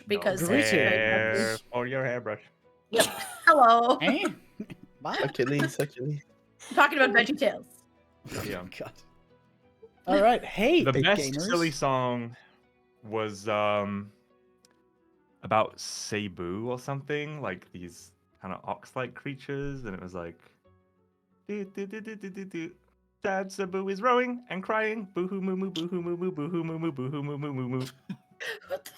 because Greetings. Or your hairbrush. Yep. Hello. Eh? Bye. Hercules. I'm talking about VeggieTales. Yeah. God. All right. Hey, The big best gamers. silly song was about Cebu or something, like these kind of ox-like creatures, and it was like, do, do, do, do, do, do, do. Sad Cebu is rowing and crying. Boo-hoo moo moo, boo-hoo moo moo, boo-hoo moo moo, boo-hoo moo moo moo moo. What the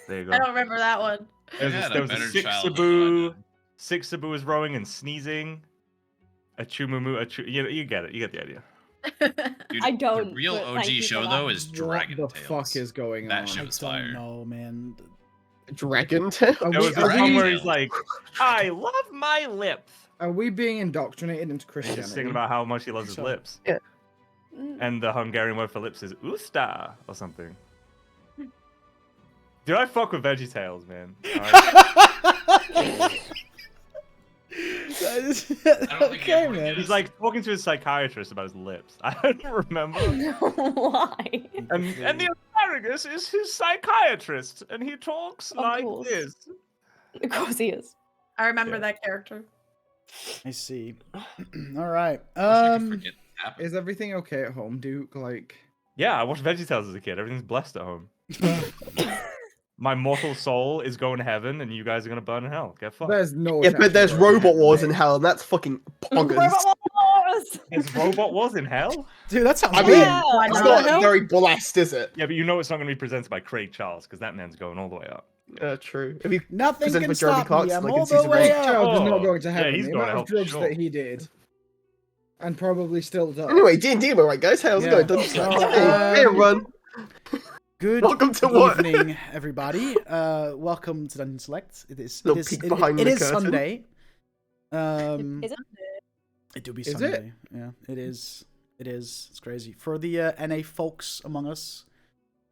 There you go. I don't remember that one. There was a sick childhood Cebu. than Sick Cebu was rowing and sneezing. A chumumu, you get it. You get the idea. Dude, I don't, The real but OG thank you for show that. though is What Dragon the Tales. fuck is going That on? shit I was don't fire. know, man. Dragon Tail. Are There we, was are, this one we, where he's like, I love my lips. are we being indoctrinated into And he's Christianity? singing about how much he loves his So- lips. Mm. And the Hungarian word for lips is usta or something. Dude, I fuck with VeggieTales, man. Alright? think Okay, everyone man. gets He's like talking to his psychiatrist about his lips. I don't remember. Why? And the asparagus is his psychiatrist, and he talks Of like course. this. Of course he is. I remember Yeah. that character. I see. All right. I could forget that happened. Is everything okay at home, Duke? Like, Yeah, I watched VeggieTales as a kid. Everything's blessed at home. My mortal soul is going to heaven, and you guys are gonna burn in hell. Get fucked. there's no. Yeah, but there's chance of robot that, wars in mate. hell, and that's fucking poggers. Robot Wars! There's robot wars in hell. Dude, that sounds I weird. mean, Yeah, it's I not know. very blessed, is it? Yeah, but you know it's not gonna be presented by Craig Charles because that man's going all the way up. True. If you Nothing Presented can by Jeremy stop me. Clarkson, I'm like all in the season way one. up. Child is not Oh, going to yeah, heaven. he's the going to amount of hell for drugs sure. that he did, and probably still does. Anyway, D&D, am I right, guys? Hey, how's it Yeah. going? Dungeon So, Slash. Hey, everyone. Good Welcome to what? evening, everybody. Welcome to Dungeon Select. It is. Little It is. peek It, behind it the is curtain. Sunday. Is it? It do be Is it? Sunday. Yeah, it is. It is. It's crazy for the NA folks among us.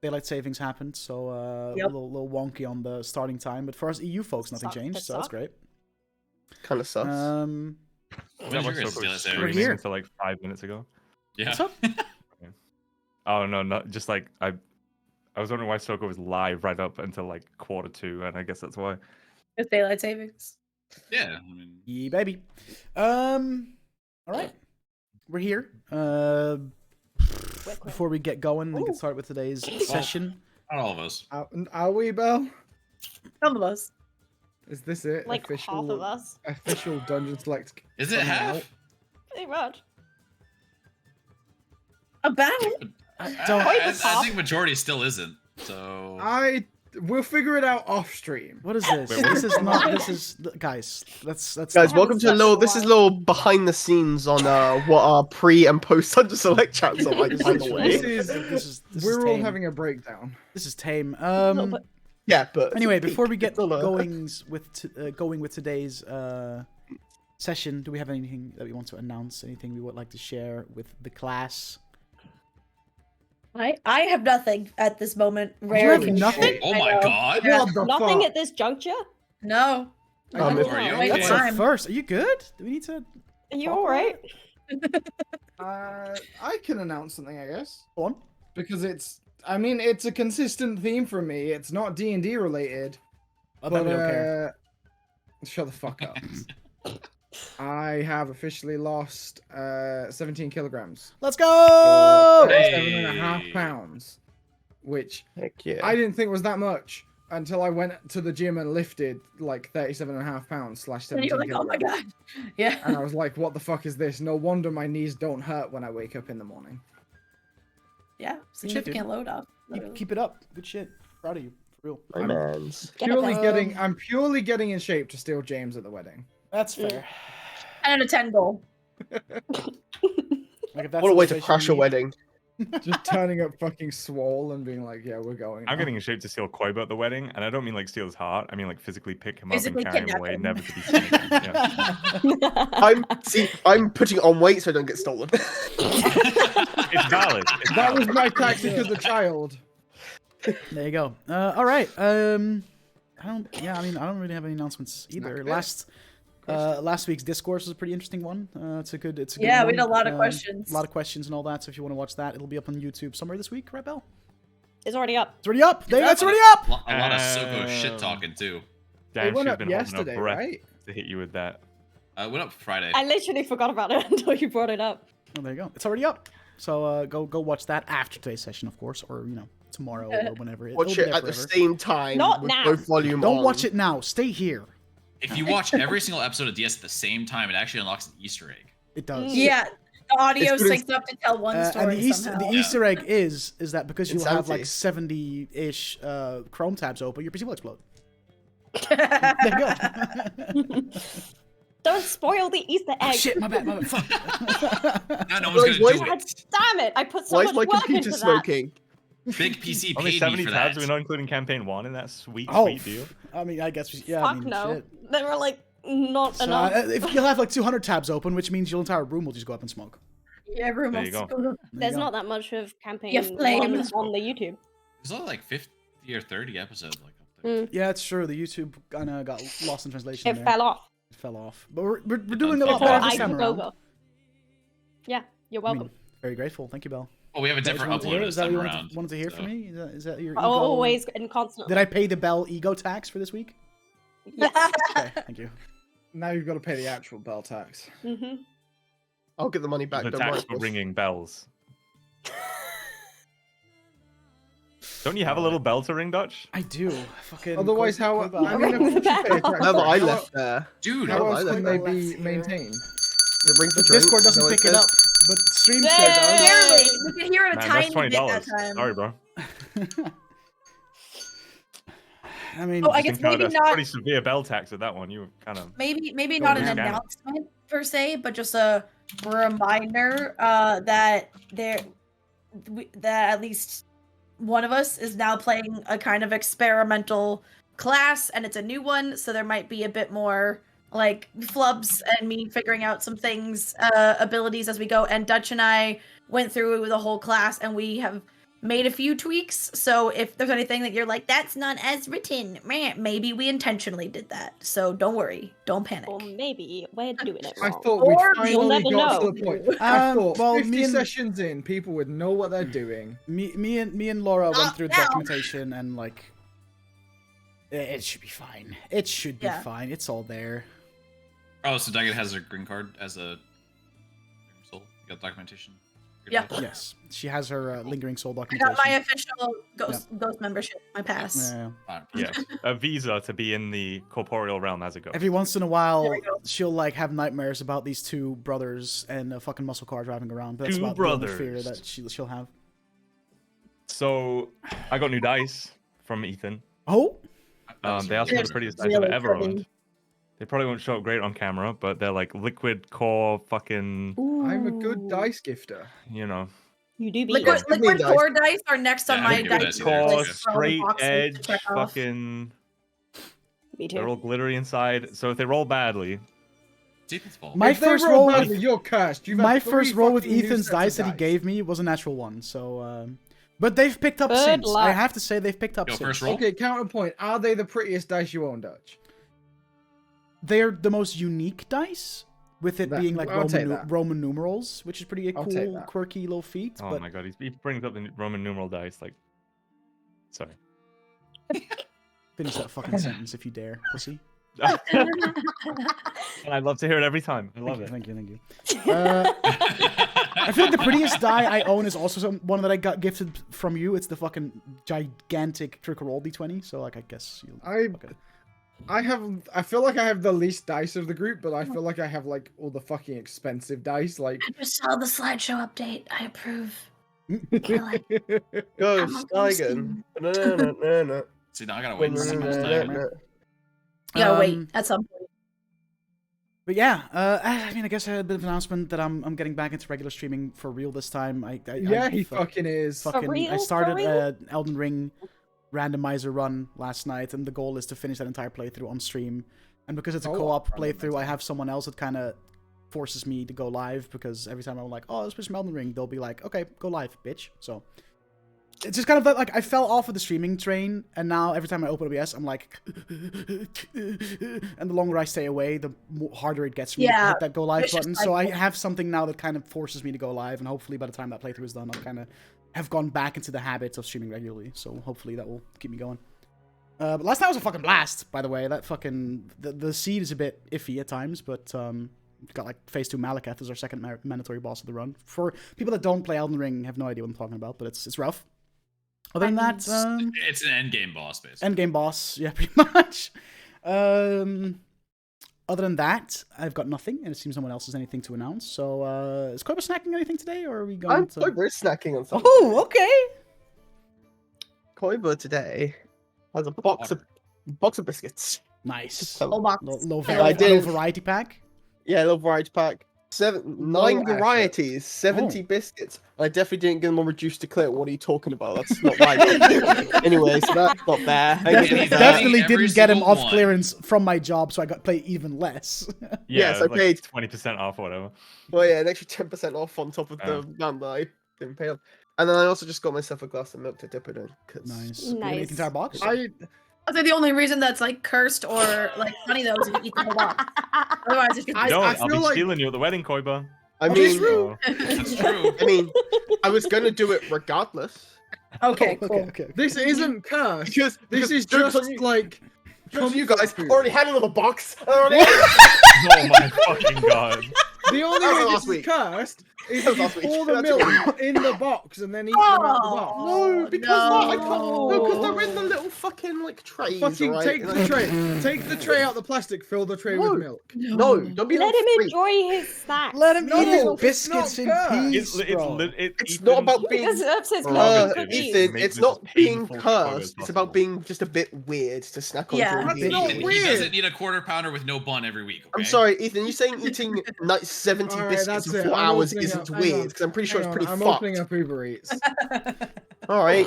Daylight savings happened, so Yep. a little wonky on the starting time. But for us EU folks, nothing Suck, changed, that so that's suck. great. Kind of sus. Um, When That did was you guys so do cool. this, Screaming We're here. until like 5 minutes ago. Yeah. what's up? Oh no, not just like I was wondering why Soko was live right up until like 1:45, and I guess that's why. It's daylight savings. Yeah. I mean, Yeah, baby. All right, we're here. Quick. Before we get going, we can Ooh. start with today's session. not all of us. Are we, Belle? Some of us. Is this it? Like official, half of us. Official Dungeon Select. Is it coming half? out? Pretty much. About. Don't- I think majority still isn't. So We'll figure it out off stream. What is this? Wait, This is not. This is guys. Let's Guys, haven't welcome to a slept little. for a This is a while. little behind the scenes on what our pre and post Dungeon Select chats are like. By the This way, is we're all tame. having a breakdown. This is tame. little bit. yeah, but Anyway, before we get Still, going with today's session, do we have anything that we want to announce? Anything we would like to share with the class? I have nothing at this moment. You Rare have can nothing? share. Oh I my know. god. Yeah. What the Nothing fuck? at this juncture? No. I Um, don't are you know. okay? Wait, That's time. a first. Are you good? Do we need to Are you Fuck alright? I can announce something, I guess, go on? because it's a consistent theme for me. It's not D&D related. I bet we don't care. Shut the fuck up. I have officially lost 17 kilograms. Let's go! Hey. 7.5 pounds, which heck yeah. I didn't think was that much until I went to the gym and lifted like 37.5 pounds slash And 17 you're like, oh my kilograms. god. Yeah. And I was like, what the fuck is this? No wonder my knees don't hurt when I wake up in the morning. Yeah. Good shit, Significant dude. load up. literally. Keep it up. Good shit. Proud of you. For real. My man's. Get it back. I'm purely getting in shape to steal James at the wedding. That's fair. 10 out of 10 goal. Like, if that's What a the way to motivation crash you a need. wedding. Just turning up fucking swole and being like, yeah, we're going. I'm now." getting in shape to steal Koiba at the wedding, and I don't mean like steal his heart. I mean like physically pick him Physically up and carry him kidnap away, him. never to be seen. Yeah. I'm putting on weight so I don't get stolen. It's valid. It's That was valid. my tactic as a child. There you go. All right. I don't really have any announcements either. Not Last week's discourse was a pretty interesting one. It's a good. Yeah, we one. had a lot of questions. A lot of questions and all that. So if you want to watch that, it'll be up on YouTube somewhere this week, right, Belle? It's already up. It's already up. It's already up. A lot of Soko shit talking too. It Dan, went she's up been yesterday, holding her breath right? to hit you with that. It went up Friday. I literally forgot about it until you brought it up. Oh, there you go. It's already up. So go watch that after today's session, of course, or tomorrow or whenever. Watch It'll it be there at the forever. same time Not with now. both volume Don't on. watch it now. Stay here. If you watch every single episode of DS at the same time, it actually unlocks an Easter egg. It does. Yeah, the audio It's good as- syncs up to tell one And story the somehow. Easter egg is that because you'll have like Insanity. 70-ish Chrome tabs open, your PC will explode. There you go. Don't spoil the Easter egg. Oh, shit, my bad. Fuck. Now no one's Why- gonna do God it. damn it! I put so Why much is my work computer into that. smoking? Big PC Only paid 70 me for tabs. that. We're not including campaign 1 in that sweet Oh, deal. I mean, I guess, yeah, Fuck I mean, no. shit. There were like not So, enough. if you'll have like 200 tabs open, which means your entire room will just go up in smoke. Yeah, room There you go. There There's you go. not that much of campaign Yeah, flames. on the YouTube. There's only like 50 or 30 episodes like up there. Yeah, it's true. The YouTube kind of got lost in translation It there. fell off. It fell off. But we're doing a lot Before better I this time took around. over. Yeah, you're I mean, welcome. very grateful. Thank you, Belle. Oh, we have a Is that what different you wanted to hear? uploader Is this that what time you around. wanted to hear so- from me? Is that your ego? Always and constantly. Did I pay the Bell ego tax for this week? Yes. Okay, thank you. Now you've got to pay the actual bell tax. Mhm. I'll get the money back. The Don't tax worry. for ringing bells. Don't you have a little bell to ring, Dutch? I do. Fucking. Otherwise, how? Cobalt. I mean, of course you pay a tax. Whatever I How- left there. Dude, How Oh, else I can like they that. be Left here. maintained? The ring for Discord drinks, doesn't is that pick what it says? up, but Stream Yay! Share does. Barely. We could hear a Man, tiny that's $20. bit that time. Sorry, bro. I mean, Oh, I Just guess encountered maybe a not. pretty severe bell tax with that one. You were kind of. Maybe Go not an ahead. announcement per se, but just a reminder that that at least one of us is now playing a kind of experimental class, and it's a new one, so there might be a bit more like flubs and me figuring out some things, abilities as we go. And Dutch and I went through the whole class, and we have made a few tweaks. So if there's anything that you're like, that's not as written, meh, maybe we intentionally did that. So don't worry, don't panic. Or maybe we're doing it I wrong. thought we Or you'll finally never got know. to the point. I thought well, 50 me and- sessions in, people would know what they're doing. me and Laura went Not through the now. documentation, and like, it should be fine. It should be Yeah. fine. It's all there. oh, so Daggett has her green card as a soul. You got documentation. Good Yeah. luck. Yes, she has her lingering soul I documentation. got my official ghost membership, my pass. Yeah. Fine. Yes, a visa to be in the corporeal realm as a ghost. Every once in a while, There we go. she'll like have nightmares about these two brothers and a fucking muscle car driving around. That's Two about the only fear brothers. that she'll have. So, I got new dice from Ethan. Oh, They asked for They're the prettiest dice really I've ever pretty. owned. They probably won't show up great on camera, but they're like liquid core fucking, I'm a good Ooh. dice gifter. you know, You do be. Liquid, Give me liquid dice. core dice are next on Yeah, my I think it dice is, yeah. core, list from straight boxes to edge, check off. fucking. Me They're all too. glittery inside. So if they roll badly, It's Ethan's fault. My If they first roll roll badly, with- you're cursed. You've my had 3 first roll with fucking new Ethan's sets dice of that he gave me was a natural one. So, but they've picked up Good since. I luck. have to say they've picked up Yo, since. first roll. Okay, counterpoint. Are they the prettiest dice you own, Dutch? They're the most unique dice, with it That- being like I'll take that. Roman numerals, which is pretty I'll take cool, that. quirky little feat. oh but my god, he brings up the Roman numeral dice. Like, sorry. finish that fucking sentence if you dare, pussy. And I'd love to hear it every time. I love it. Thank you, thank you. I feel like the prettiest die I own is also one that I got gifted from you. It's the fucking gigantic Trick or Roll D20. So like, I guess you'll. Okay. I feel like I have the least dice of the group, but I feel like I have like all the fucking expensive dice. Like, I just saw the slideshow update. I approve. Ghost, Tigan. No. See, now I gotta wait and see next time. You gotta wait Um, at some point. But yeah, I mean, I guess I had a bit of an announcement that I'm getting back into regular streaming for real this time. yeah, he fucking is. fucking. real? I For started real? Elden Ring randomizer run last night, and the goal is to finish that entire playthrough on stream. And because it's a Co-op co-op playthrough, randomizer. I have someone else that kind of forces me to go live, because every time I'm like, oh, let's play some Elden Ring, they'll be like, okay, go live, bitch. So it's just kind of like I fell off of the streaming train, and now every time I open OBS, I'm like, and the longer I stay away, the harder it gets for me to Yeah, hit that go live vicious button. So I cycle. have something now that kind of forces me to go live, and hopefully by the time that playthrough is done, I'll kind of have gone back into the habit of streaming regularly. So hopefully that will keep me going. But last night was a fucking blast, by the way. That fucking the seed is a bit iffy at times, but got like phase 2 Malekith as our second mandatory boss of the run. For people that don't play Elden Ring, have no idea what I'm talking about, but it's rough. Other than that, It's an endgame boss, basically. endgame boss, yeah, pretty much. Other than that, I've got nothing, and it seems someone else has anything to announce. So, is Koiba snacking anything today, or are we going to? Koiba is snacking on something. Oh, okay. Koiba today has a box of biscuits. Nice. So- Oh, box. Low I did. variety pack. Yeah, a little variety pack. 9 effort. varieties, 70 Oh. biscuits. I definitely didn't get them on reduced to clear. What are you talking about? That's not right. Anyway, so that's not fair. I Definitely- get Definitely that. Definitely every didn't get him single off one. clearance from my job, so I got paid even less. Yes, I like paid. 20% off or whatever. Well, yeah, an extra 10% off on top of Oh. the amount that I didn't pay on. And then I also just got myself a glass of milk to dip it in. 'Cause Nice. You gonna eat the entire box? I'd say the only reason that's like cursed or like funny though is if you eat the whole box. Otherwise, it's just. I Don't, I'll be feel like- stealing you at the wedding, Koiba. I That's mean, true. That's true. I mean, I was gonna do it regardless. Okay, cool. okay. This isn't cursed. Because This is jokes just on you, like. jokes on you comfort guys food. already had another box. I already Oh my fucking god. The only That was way this last is week. cursed is That if was you last week. pour the That's milk in the box and then eat them out the box. Oh, No, because I can't. No, because they're in the little fucking like trays. Fucking right? take And the I- tray. Take the tray out the plastic, fill the tray No. with milk. No, don't be Let like him freak. enjoy his snacks. Let him No, eat his it's biscuits not in cursed. peace, bro. It's Ethan, not about being. Because that's his Bro, milk Ethan, and cookies. Ethan, Make it's this not as being painful for Koiba as cursed. It's possible. about being just a bit weird to snack on. Yeah. during That's the not evening. Ethan, weird. he doesn't need a quarter pounder with no bun every week. I'm okay? sorry, Ethan. You saying eating 70 Alright, biscuits that's in it. 4 I'm hours opening isn't up- hang weird? on. Because I'm pretty sure Hang it's on, pretty I'm fucked. opening up Uber Eats. All right.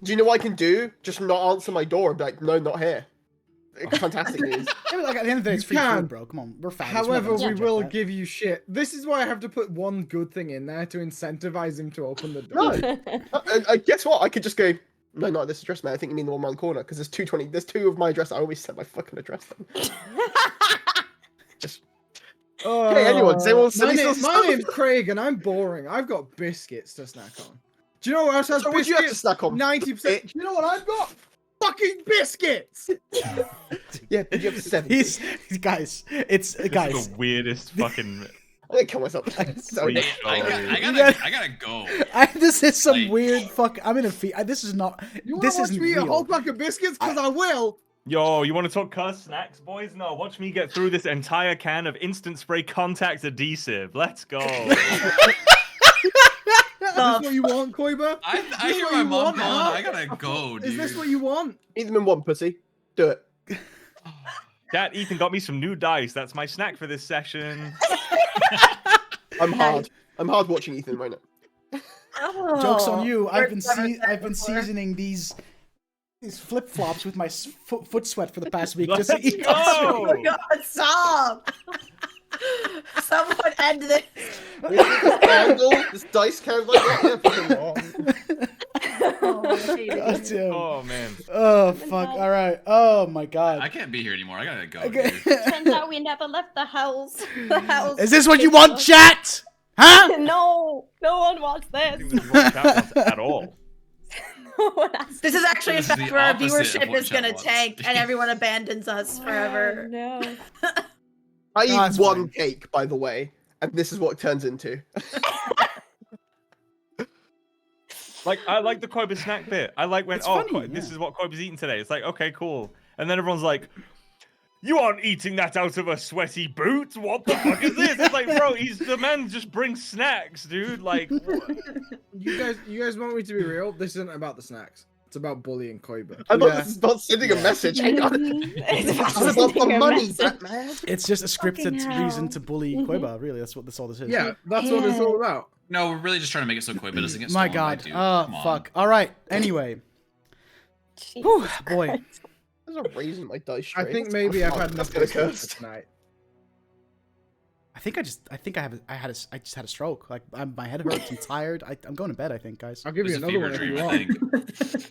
Do you know what I can do? Just not answer my door and be like, no, not here. Fantastic news. Yeah, but, like, at the end of the day, it's You free can. food, bro. Come on, we're fat. However, we reject will that. give you shit. This is why I have to put one good thing in there to incentivize him to open the No. door. Guess what? I could just go. No, not this address, man. I think you mean the one around the corner because there's 220. There's 2 of my address. I always set my fucking address. Just hey, anyone, say well, my, somebody name, still my stuff? name's Craig, and I'm boring. I've got biscuits to snack on. Do you know what else has So would you have to biscuits? snack on? 90%. Do you know what I've got? Fucking biscuits. Yeah, did you have 7? He's guys. It's This guys. is the weirdest fucking. I'm gonna kill myself. Sorry. Freak I show. gotta go. This is some Like- weird fuck. I'm in a feed. This is not. You want This to watch isn't me eat a real. whole pack of biscuits? Because I will. Yo, you want to talk cuss snacks, boys? No, watch me get through this entire can of instant spray contact adhesive. Let's go. Is this what you want, Koiba? I Is hear this what my you mom want, calling. huh? I gotta go, dude. Is this what you want? Eat them in one, pussy. Do it. Dad, Ethan got me some new dice. That's my snack for this session. I'm hard. I'm hard watching Ethan right now. Jokes on you. I've We're been never said I've been before. seasoning these flip flops with my foot sweat for the past week. Let's Just to eat. go. Oh my god, stop! Someone end this. This candle, this dice candle I got here, fucking wrong. Oh, I hate it. God damn. Oh man. Oh fuck! All right. Oh my god. I can't be here anymore. I gotta go. Okay. Dude. Turns out we never left the house. The house. Is this what you want, chat? Huh? No, no one wants I think this. this is what chat wants at all. No one has This is actually a This is fact the where our opposite of viewership what is chat gonna wants. tank and everyone abandons us forever. Oh, no. I No, eat it's one fine. cake, by the way, and this is what it turns into. Like, I like the Koiba snack bit. I like when, It's oh, funny, this yeah. is what Koiba's eating today. It's like, okay, cool. And then everyone's like, you aren't eating that out of a sweaty boot. What the fuck is this? It's like, bro, he's the man just brings snacks, dude. Like, You guys want me to be real? This isn't about the snacks. It's about bullying Koiba. I thought Yeah. this is about sending a message. Hang on. It's This about is about the sending a money, message. Batman. It's just a scripted Fucking reason hell. to bully Mhm. Koiba. Really, that's all this is. Yeah, that's what it's all about. No, we're really just trying to make it so Koiba doesn't get My stolen by god. dude. Oh Come on. fuck. All right. Anyway. Jesus Whew, boy. Christ. There's a raise in my dice I tray. think That's maybe I've had that's enough gonna biscuits curse. for tonight. I think I just had a stroke. Like my head hurts. I'm tired. I'm going to bed. I think, guys. I'll give you It's a another fever one if you dream, I want. think.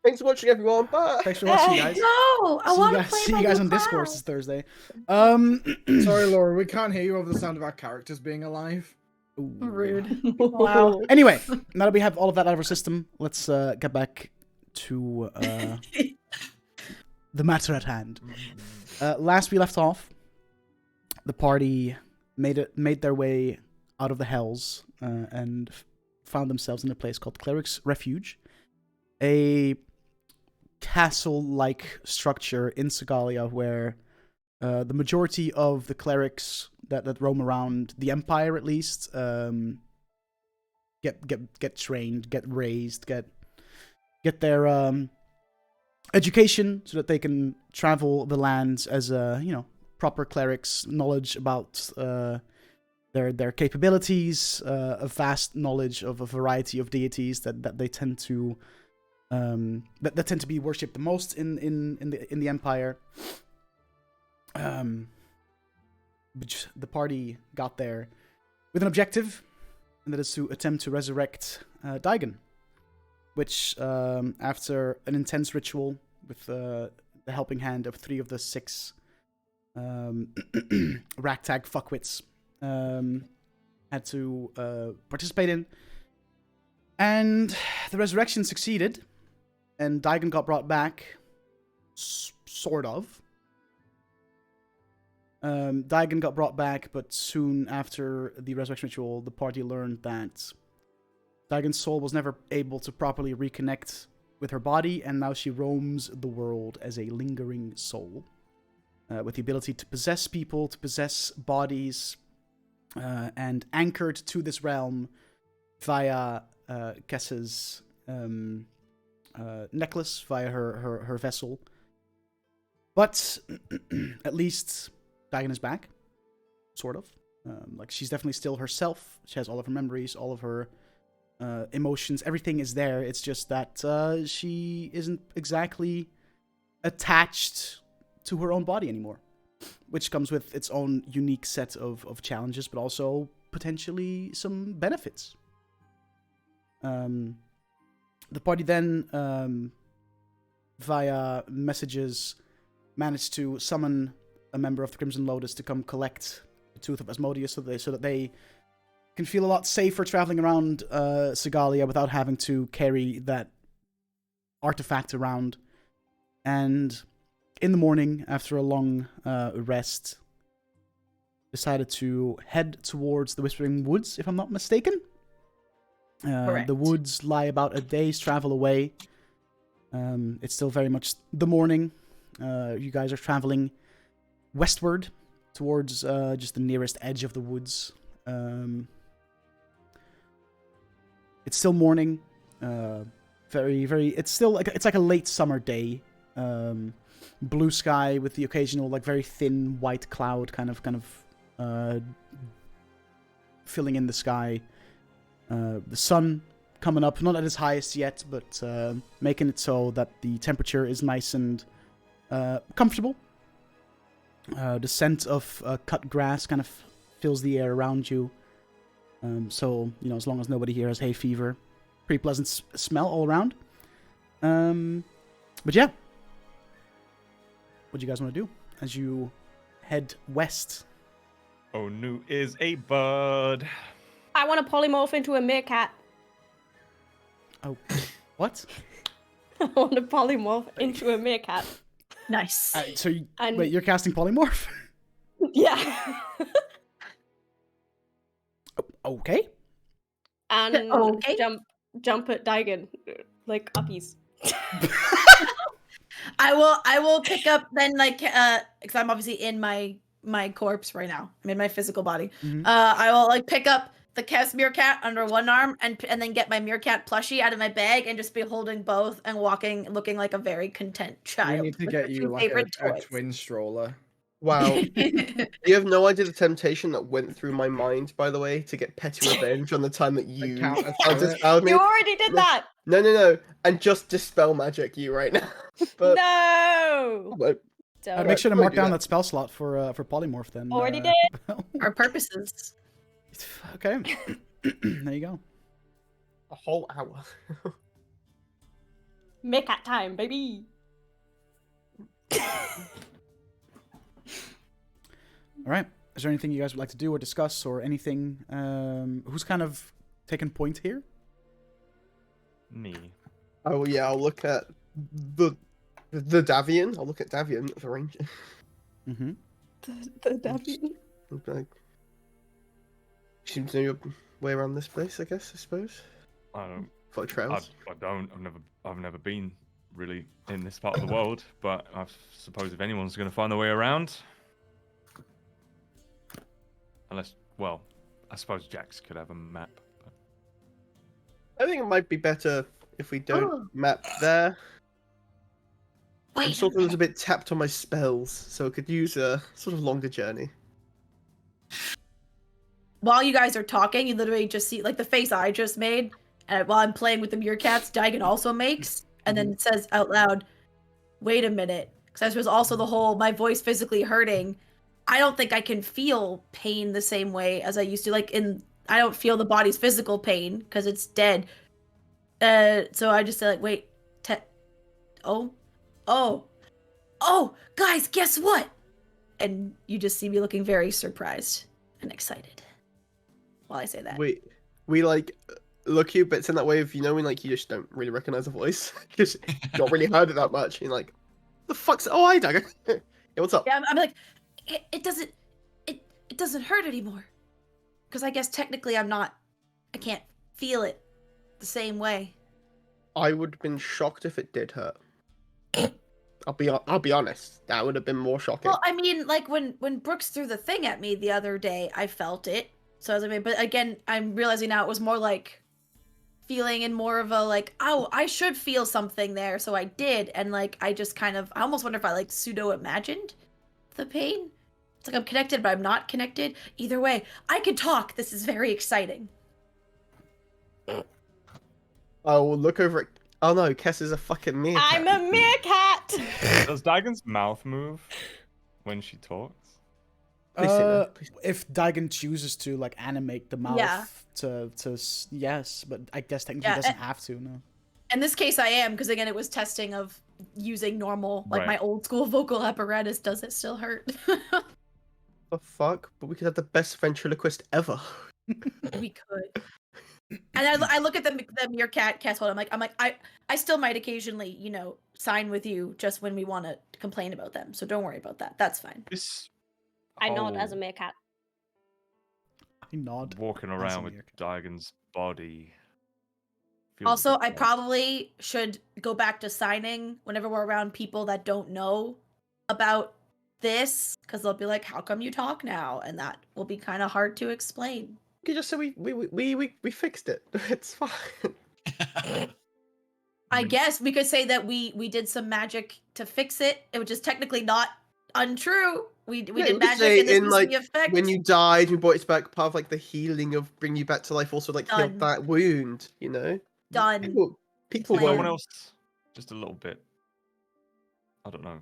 Thanks for watching, everyone. Bye. Thanks for watching, guys. No, I want to play See my you guys new on Discord class. this Thursday. Sorry, Laura, we can't hear you over the sound of our characters being alive. Ooh. Rude. Wow. Anyway, now that we have all of that out of our system, let's get back to the matter at hand. Last we left off, the party made their way out of the hells and found themselves in a place called Cleric's Refuge, a castle-like structure in Segalia where the majority of the clerics that roam around the Empire, at least, get trained, get raised, get their education so that they can travel the lands as proper clerics, knowledge about their capabilities, a vast knowledge of a variety of deities that they tend to that tend to be worshipped the most in the Empire. But the party got there with an objective, and that is to attempt to resurrect Daigen, which, after an intense ritual with the helping hand of 3 of the 6 ragtag fuckwits, had to participate in. And the resurrection succeeded, and Daigen got brought back, sort of. Daigen got brought back, but soon after the resurrection ritual, the party learned that Daigen's soul was never able to properly reconnect with her body, and now she roams the world as a lingering soul, with the ability to possess people, to possess bodies, and anchored to this realm via Kessa's necklace, via her vessel. But at least Daigen is back, sort of. Like, she's definitely still herself. She has all of her memories, all of her emotions. Everything is there. It's just that she isn't exactly attached to her own body anymore, which comes with its own unique set of challenges, but also potentially some benefits. The party then, via messages, managed to summon a member of the Crimson Lotus to come collect the Tooth of Asmodeus so that they can feel a lot safer traveling around Segalia without having to carry that artifact around. And in the morning, after a long rest, decided to head towards the Whispering Woods, if I'm not mistaken. Correct. The woods lie about a day's travel away. It's still very much the morning. You guys are traveling westward towards just the nearest edge of the woods. It's still morning. It's still like a late summer day. Blue sky with the occasional very thin white cloud kind of filling in the sky. The sun coming up, not at its highest yet, but making it so that the temperature is nice and comfortable. The scent of cut grass kind of fills the air around you. So, as long as nobody here has hay fever, pretty pleasant smell all around. But yeah. What do you guys want to do as you head west? Onu is a bud. I want to polymorph into a meerkat. Oh, what? I want to polymorph into a meerkat. Nice. Wait, you're casting polymorph? Yeah. Okay. And Okay. jump at Daigen like uppies. I will pick up then because I'm obviously in my corpse right now. I'm in my physical body. Mhm. I will pick up the Chaos Meerkat under one arm and then get my meerkat plushie out of my bag and just be holding both and walking, looking like a very content child. We need to with get my you two like favorite a toys. twin stroller. Wow. You have no idea the temptation that went through my mind, by the way, to get petty revenge on the time that you counterspelled me. You already did that. No. And just dispel magic you right now. But No. but Don't. Make sure to Don't mark do down that. that spell slot for polymorph then. Already did. Our purposes. Okay. There you go. a whole hour. Meerkat time, baby. All right. is there anything you guys would like to do or discuss or anything? Who's kind of taking point here? Me. Oh yeah, I'll look at the Davian. I'll look at Davian, the ranger. Mm-hmm. The Davian. Like, seems to know your way around this place, I suppose. I don't. For trails. I don't. I've never been really in this part of the world, but I suppose if anyone's going to find their way around, unless, well, I suppose Jax could have a map. But... I think it might be better if we don't Oh. map there. I'm Wait. sort of a bit tapped on my spells, so I could use a sort of longer journey. While you guys are talking, you literally just see like the face I just made, and while I'm playing with the meerkats, Daigen also makes, and then it says out loud, "Wait a minute," because this was also the whole my voice physically hurting. I don't think I can feel pain the same way as I used to. I don't feel the body's physical pain because it's dead. So I just say like, wait, oh, guys, guess what? And you just see me looking very surprised and excited while I say that. We like look you, but it's in that way of when like you just don't really recognize a voice because you've not really heard it that much. You're like, the fuck's? Oh, hi, Dagger. Hey, what's up? Yeah, I'm like, it doesn't hurt anymore. Because I guess technically I can't feel it the same way. I would have been shocked if it did hurt. I'll be honest. That would have been more shocking. Well, I mean, like when Brooks threw the thing at me the other day, I felt it. So I was like, but again, I'm realizing now it was more like feeling in more of a like, oh, I should feel something there, so I did, and like I just kind of, I almost wonder if I like pseudo imagined the pain. It's like I'm connected, but I'm not connected. Either way, I can talk. This is very exciting. I will look over at. Oh no, Kess is a fucking meerkat. I'm a meerkat! Does Dagon's mouth move when she talks? Please say no, please. If Daigen chooses to like animate the mouth Yeah. to yes, but I guess technically he doesn't have to. No. In this case, I am, because again, it was testing of using normal, like Right. my old school vocal apparatus. Does it still hurt? The fuck? But we could have the best ventriloquist ever. We could. And I look at the meerkat castle. I'm like, I still might occasionally, sign with you just when we want to complain about them. So don't worry about that. That's fine. This I nod as a whole meerkat. I nod. walking as a around with meerkat. Dagon's body. feels a Also, bit I odd. probably should go back to signing whenever we're around people that don't know about this, because they'll be like, "How come you talk now?" And that will be kind of hard to explain. You could just say we fixed it. It's fine. I guess we could say that we did some magic to fix it, which is technically not untrue. We Yeah, did we could magic say and this in, was like, the effect. When you died, we brought it back. Part of like the healing of bringing you back to life. Also, like healed Done. that wound. Done. People Is Plan. someone won't. else just a little bit, I don't know,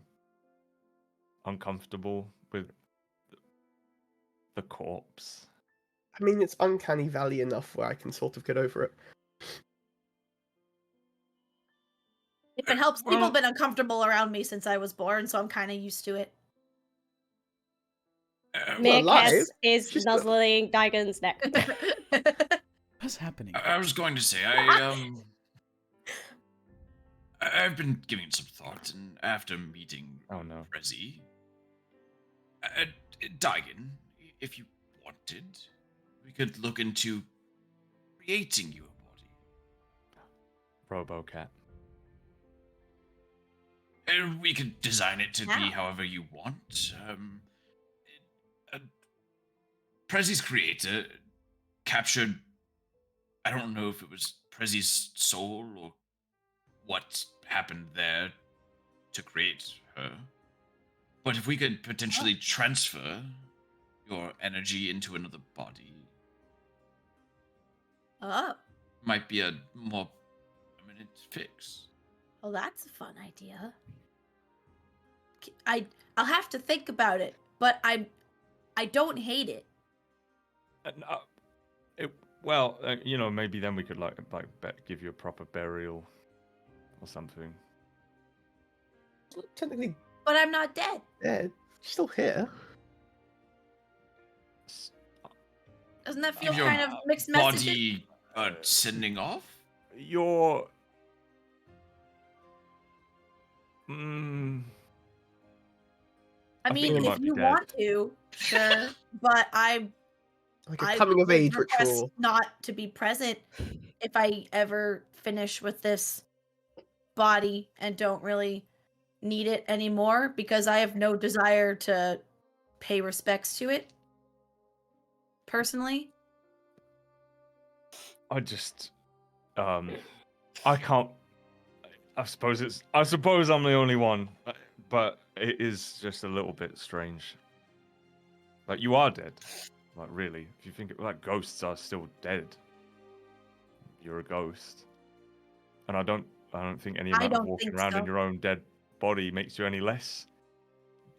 uncomfortable with the corpse? I mean, it's uncanny valley enough where I can sort of get over it. If it helps, people Well- have been uncomfortable around me since I was born, so I'm kind of used to it. alive. Meerkat is She's nuzzling Daigen's neck. What's happening? I was going to say, I've been giving it some thought, and after meeting Oh no. Prezi, Daigen, if you wanted, we could look into creating you a body. RoboCat. And we could design it to be How? however you want. Prezi's creator captured, I don't know if it was Prezi's soul or what happened there to create her. But if we could potentially transfer your energy into another body, Oh, might be a more permanent fix. well, that's a fun idea. I'll have to think about it, but I don't hate it. Well, maybe then we could give you a proper burial or something. Technically But I'm not dead. dead. She's still here. Doesn't that feel Give your kind of mixed messages? body sending off? Your mm, I I think mean, you if might be you dead. want to, sure, but Like a I coming of would age request ritual. not to be present if I ever finish with this body and don't really need it anymore because I have no desire to pay respects to it personally. I just I can't. I suppose I'm the only one, but it is just a little bit strange. Like you are dead. Like really, if you think like ghosts are still dead. You're a ghost, and I don't think any I amount of don't walking think around in so. your own dead body makes you any less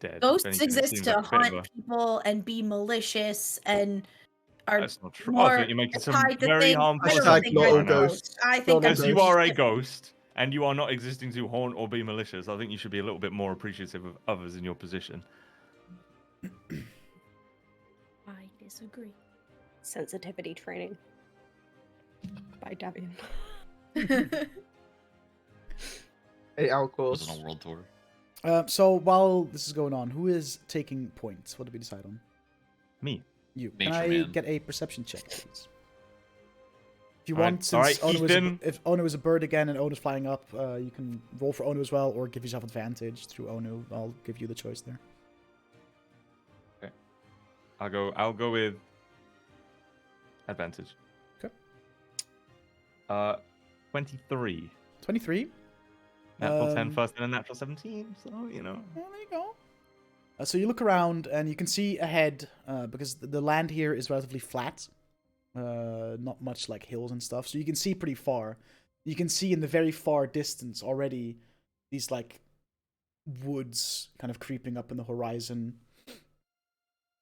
dead. If Ghosts anything, it exist seems to like a bit of hunt a- people and be malicious and are That's not true. I more think you're making some tied to very things. harmful I don't Hashtag think not I'm all a ghosts. ghost. I think Not all I'm As you ghosts. are a ghost, and you are not existing to haunt or be malicious, I think you should be a little bit more appreciative of others in your position. I disagree. Sensitivity training by Davian. 8-hour Was course. on a world tour. So while this is going on, who is taking points? What did we decide on? Me. You. Can Nature I Man. get a perception check, please? If you Alright, want, since alright, Ono Ethan. if Ono is a bird again and Ono's flying up, you can roll for Ono as well, or give yourself advantage through Ono. I'll give you the choice there. I'll go with advantage. Okay. 23. 23. Natural 10 Um, first and a natural 17, so you know. Well, there you go. So you look around and you can see ahead, because the land here is relatively flat. Not much like hills and stuff. So you can see pretty far. You can see in the very far distance already these like woods kind of creeping up in the horizon.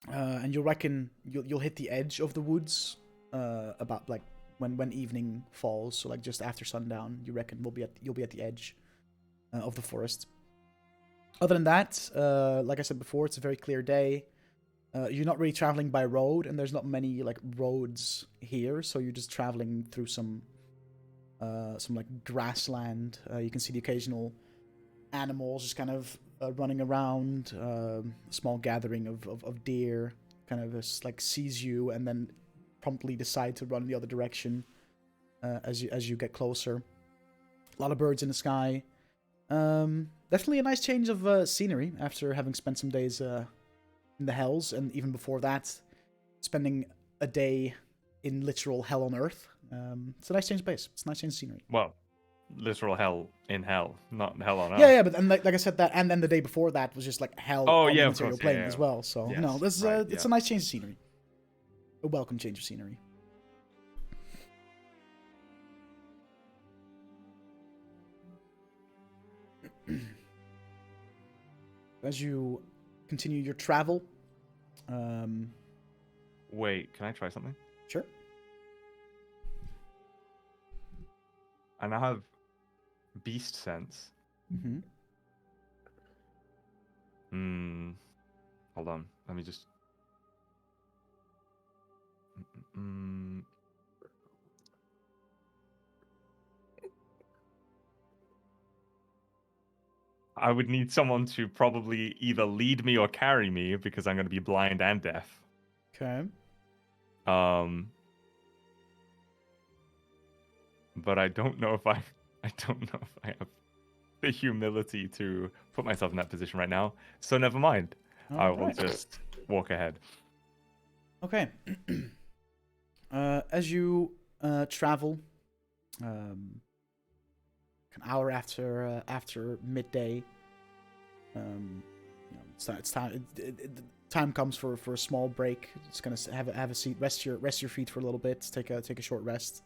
And you'll reckon you'll hit the edge of the woods about like when evening falls. So like just after sundown, you reckon you'll be at the edge of the forest. Other than that, like I said before, it's a very clear day. You're not really traveling by road, and there's not many like roads here, so you're just traveling through some like grassland. You can see the occasional animals just kind of running around. A small gathering of deer kind of just like sees you and then promptly decide to run in the other direction as you get closer. A lot of birds in the sky. Definitely a nice change of scenery after having spent some days in the hells, and even before that, spending a day in literal hell on earth. It's a nice change of pace. It's a nice change of scenery. Well, literal hell in hell, not hell on earth. Yeah, but and like I said that, and then the day before that was just like hell Oh, on yeah, the of material course, plane yeah. as well. So Yes, no, this is right, it's yeah. a nice change of scenery. A welcome change of scenery. As you continue your travel, Wait, can I try something? sure. I now have beast sense. Mm-hmm. Hold on. Let me just. I would need someone to probably either lead me or carry me because I'm going to be blind and deaf. Okay. But I don't know if I have the humility to put myself in that position right now. So never mind. I will Alright. just walk ahead. Okay. As you travel, an hour after midday, it's time. Time comes for a small break. Just gonna have a seat, rest your feet for a little bit, take a short rest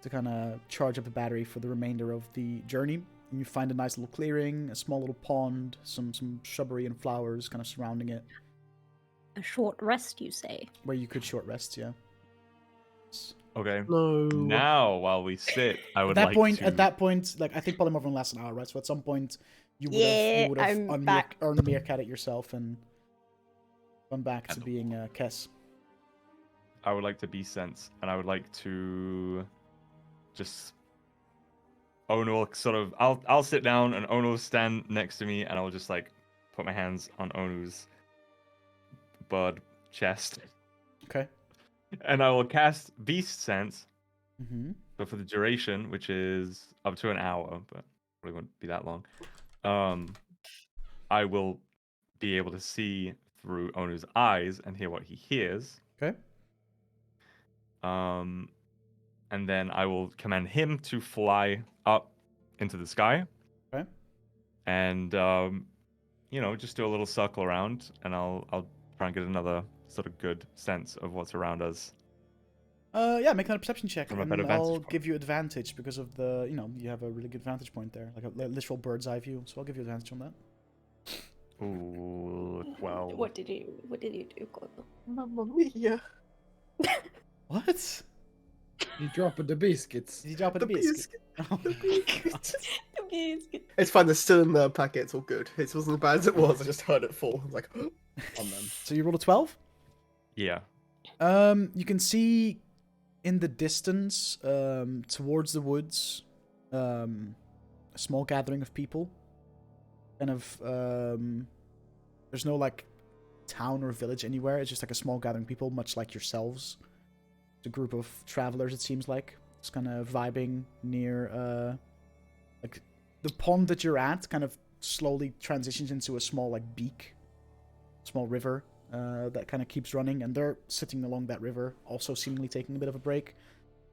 to kind of charge up the battery for the remainder of the journey. And you find a nice little clearing, a small little pond, some shrubbery and flowers kind of surrounding it, A short rest, you say? where you could short rest. Yeah. Okay. No. Now, while we sit, I would At like that to... point, like I think polymorph only lasts an hour, right? So at some point, you would Yeah, have I'm back. earned a meerkat it yourself and gone back to Kind of. being Kess. I would like to beast sense, and I would like to just Ono will sort of I'll sit down and Ono will stand next to me, and I'll just like put my hands on Onu's bird chest, Okay. and I will cast beast sense, Mm-hmm. but for the duration, which is up to an hour, but probably won't be that long. I will be able to see through Onu's eyes and hear what he hears. Okay. And then I will command him to fly up into the sky. Okay. And just do a little circle around, and I'll try and get another sort of good sense of what's around us. Yeah, make another perception check, From a and better vantage I'll point. give you advantage because of the, you have a really good vantage point there, like a literal bird's eye view. So I'll give you advantage on that. Ooh, 12. What did you do, Gordon? Mamma mia. What? You drop the biscuits. Did you drop a The biscuit? Oh The my biscuit. God. It's fine, they're still in the packet, it's all good. It wasn't as bad as it was, I just heard it fall. I was like, on them. So you rolled a 12? Yeah. You can see in the distance, towards the woods, a small gathering of people. Kind of, there's no like town or village anywhere. It's just like a small gathering of people, much like yourselves. It's a group of travelers, it seems like. Just kind of vibing near, like the pond that you're at. Kind of slowly transitions into a small like beak, small river. That kind of keeps running, and they're sitting along that river, also seemingly taking a bit of a break.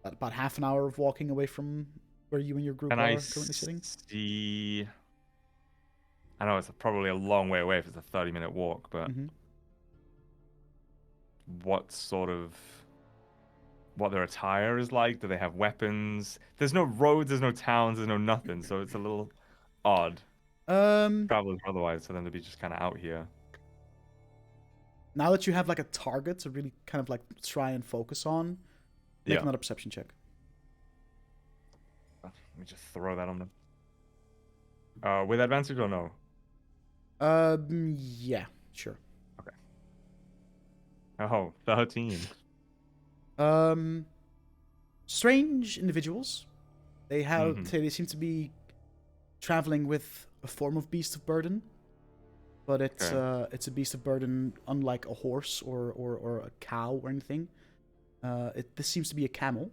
About half an hour of walking away from where you and your group Can are I currently sitting. see? I know it's probably a long way away if it's a 30-minute walk, but Mm-hmm. what their attire is like? Do they have weapons? There's no roads, there's no towns, there's no nothing, so it's a little odd. Travelers otherwise for them to be just kind of out here. Now that you have like a target to really kind of like try and focus on, make Yeah. another perception check. Let me just throw that on them. With advantage or no? Yeah, sure. Oh, 13. Strange individuals. They have Mhm. they seem to be traveling with a form of beast of burden, but it's a beast of burden unlike a horse or a cow or anything. This seems to be a camel,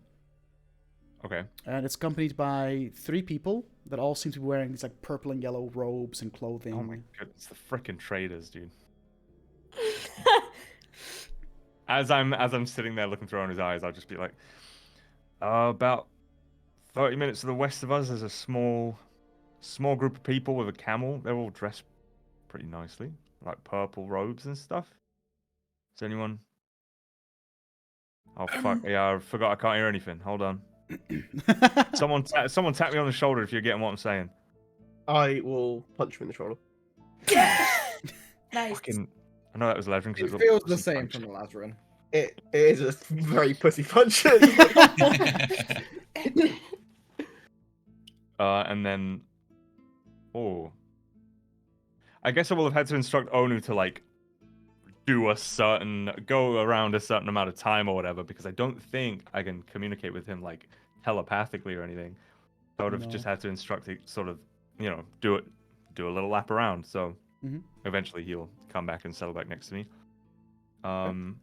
Okay. and it's accompanied by 3 people that all seem to be wearing these like purple and yellow robes and clothing. Oh my goodness, the frickin' traders, dude. As I'm sitting there looking through on his eyes, I'll just be like, about 30 minutes to the west of us, there's a small group of people with a camel. They're all dressed pretty nicely, like purple robes and stuff. Is anyone? Oh fuck! Yeah, I forgot. I can't hear anything. Hold on. Someone tap me on the shoulder if you're getting what I'm saying. I will punch you in the shoulder. Nice. Fucking, I know that was Ledrin because It feels the same from the Lazarin. It is a very pussy punch. And then, I guess I will have had to instruct Onu to like go around a certain amount of time or whatever, because I don't think I can communicate with him like telepathically or anything. I would have just had to instruct it sort of, do a little lap around. So Mhm. eventually he'll come back and settle back next to me. And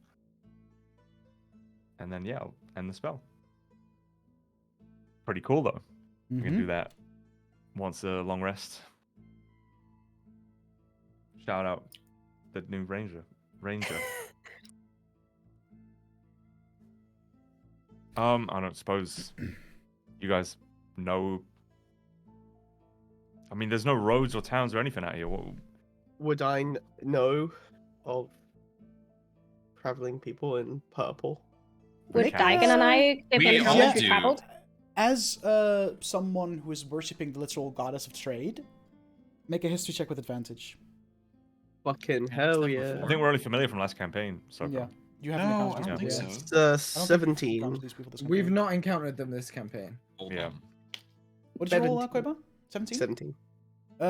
then I'll end the spell. Pretty cool though. We can Mhm. do that once a long rest. Shout out the new ranger. I don't suppose you guys know. I mean, there's no roads or towns or anything out here. Would I know of traveling people in purple? Would Make Daigen and I, We given how all much we do. traveled? As someone who is worshipping the literal goddess of trade, make a history check with advantage. Fucking Yeah, hell it's yeah. done I before. think we're only familiar from last campaign. So Yeah. far. You haven't No, encountered I these don't think people so. yet. It's I don't think you've 17. encountered these people this We've campaign. not encountered them this campaign. Hold Yeah. on. What did you roll, 17. Koiba? 17? 17.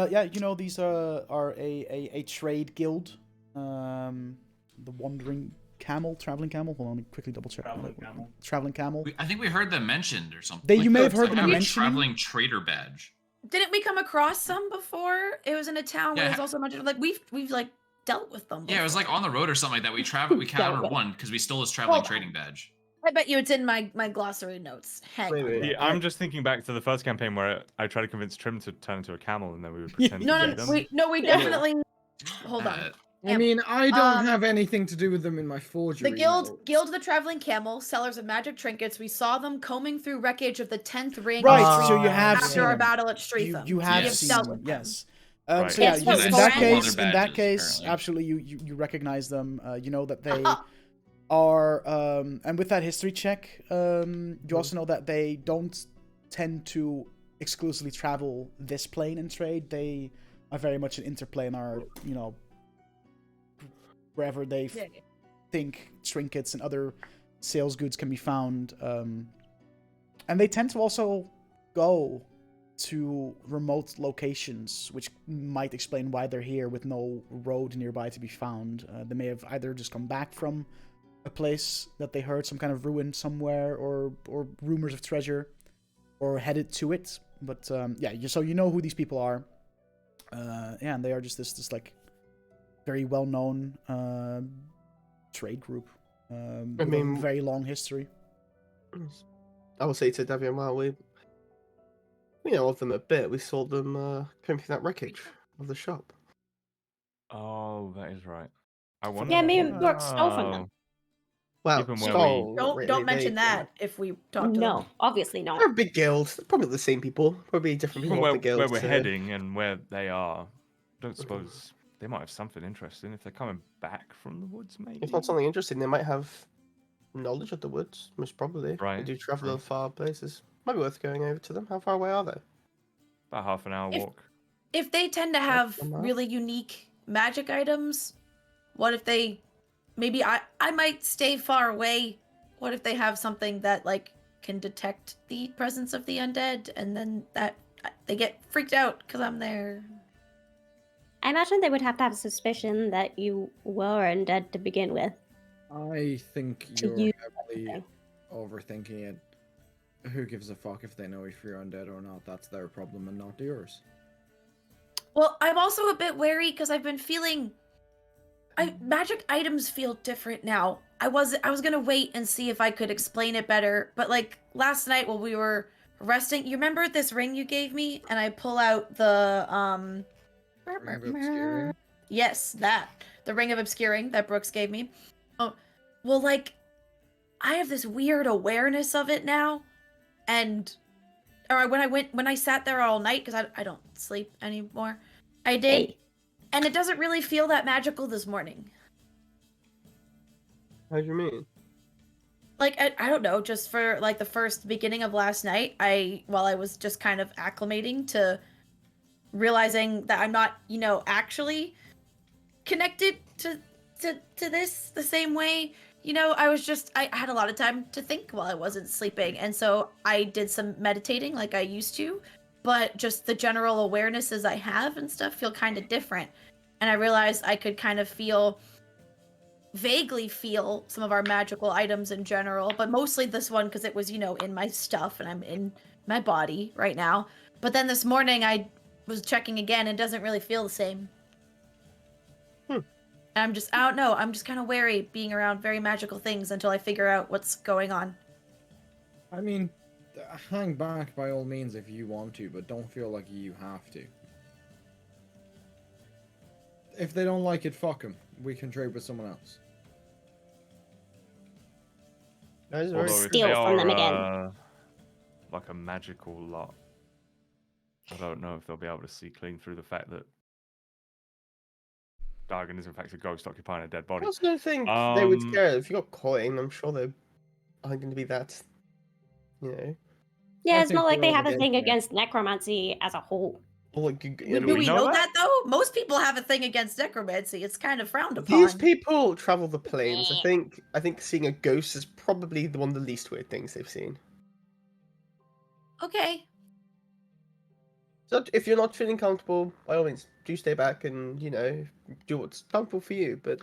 Yeah, these are a trade guild. The Wandering camel, traveling camel. Hold on, let me quickly double check. Traveling camel. Traveling camel. I think we heard them mentioned or something. You may have heard Like them have a mentioning. traveling trader badge. Didn't we come across some before? It was in a town where Yeah. there's also a bunch of like we've like dealt with them. Yeah, it was like on the road or something like that. We encountered one because we stole his traveling trading badge. I bet you it's in my glossary notes. Hang on. Maybe. Yeah, I'm just thinking back to the first campaign where I tried to convince Trim to turn into a camel, and then we would pretend No, to no, get them. we definitely. Hold on. I mean, I don't Um, have anything to do with them in my forgery. The guild, notes. Guild of the Traveling Camel, sellers of magic trinkets. We saw them combing through wreckage of the 10th ring. Right, of so you Streatham have after seen our them. battle at Streatham. You have We Yes. seen dealt them, with them. yes. Right. So yeah, Yes, yes, in so that I- case, Other in that badges, case, apparently. absolutely, you recognize them. You know that they are, and with that history check, you also know that they don't tend to exclusively travel this plane and trade. They are very much an interplanar, you know, wherever they Yeah. think trinkets and other sales goods can be found. And they tend to also go to remote locations, which might explain why they're here with no road nearby to be found. They may have either just come back from a place that they heard some kind of ruin somewhere, or rumors of treasure, or headed to it. But yeah, so you know who these people are. Yeah, and they are just this like very well-known trade group. With a mean- very long history. I will say to Davian, well, we know of them a bit. We saw them coming through that wreckage of the shop. Oh, that is right. I wonder. Yeah, maybe Rourke stole from them. Oh. Well, Even where stole, Don't really, don't mention they- that if we talk to No, them. obviously not. They're a big guild. They're probably the same people. Probably different Even people. where, of the guild, where we're so- heading and where they are, I don't suppose they might have something interesting if they're coming back from the woods, maybe. If not something interesting, they might have knowledge of the woods. Most probably. Right, They do travel true. to far places. Might be worth going over to them. How far away are they? About half an hour If- walk. If they tend to have I'm not. really unique magic items, what if they maybe I might stay far away. What if they have something that like can detect the presence of the undead, and then that they get freaked out because I'm there? I imagine they would have to have a suspicion that you were undead to begin with. I think To you're use heavily everything. overthinking it. Who gives a fuck if they know if you're undead or not? That's their problem and not yours. Well, I'm also a bit wary because I've been feeling magic items feel different now. I was gonna wait and see if I could explain it better, but like last night while we were resting, you remember this ring you gave me, and I pull out the Ring of Obscuring? Yes, the ring of obscuring that Brooks gave me. Oh, well, like I have this weird awareness of it now, and or when I sat there all night because I don't sleep anymore. I did, Hey, and it doesn't really feel that magical this morning. How do you mean? Like I don't know, just for like the first beginning of last night, while I was just kind of acclimating to realizing that I'm not, actually connected to this the same way. I had a lot of time to think while I wasn't sleeping, and so I did some meditating like I used to, but just the general awarenesses I have and stuff feel kind of different. And I realized I could kind of vaguely feel some of our magical items in general, but mostly this one because it was, in my stuff and I'm in my body right now. But then this morning I was checking again and it doesn't really feel the same. And I don't know, I'm just kind of wary being around very magical things until I figure out what's going on. I mean, hang back by all means if you want to, but don't feel like you have to. If they don't like it, fuck them. We can trade with someone else. That is Although very if Steal they from them again. like a magical lot, I don't know if they'll be able to see clean through the fact that Dargon is in fact a ghost occupying a dead body. I also don't think they would Um, care. If you got coin, I'm sure they aren't going to be that, yeah, I it's think not like they we're have a okay thing there. against necromancy as a whole. or like, Do we we know know that? that though? Most people have a thing against necromancy. It's kind of frowned upon. These people travel the plains. I think seeing a ghost is probably one of the least weird things they've seen. Okay. So if you're not feeling comfortable, by all means, do stay back and do what's comfortable for you. But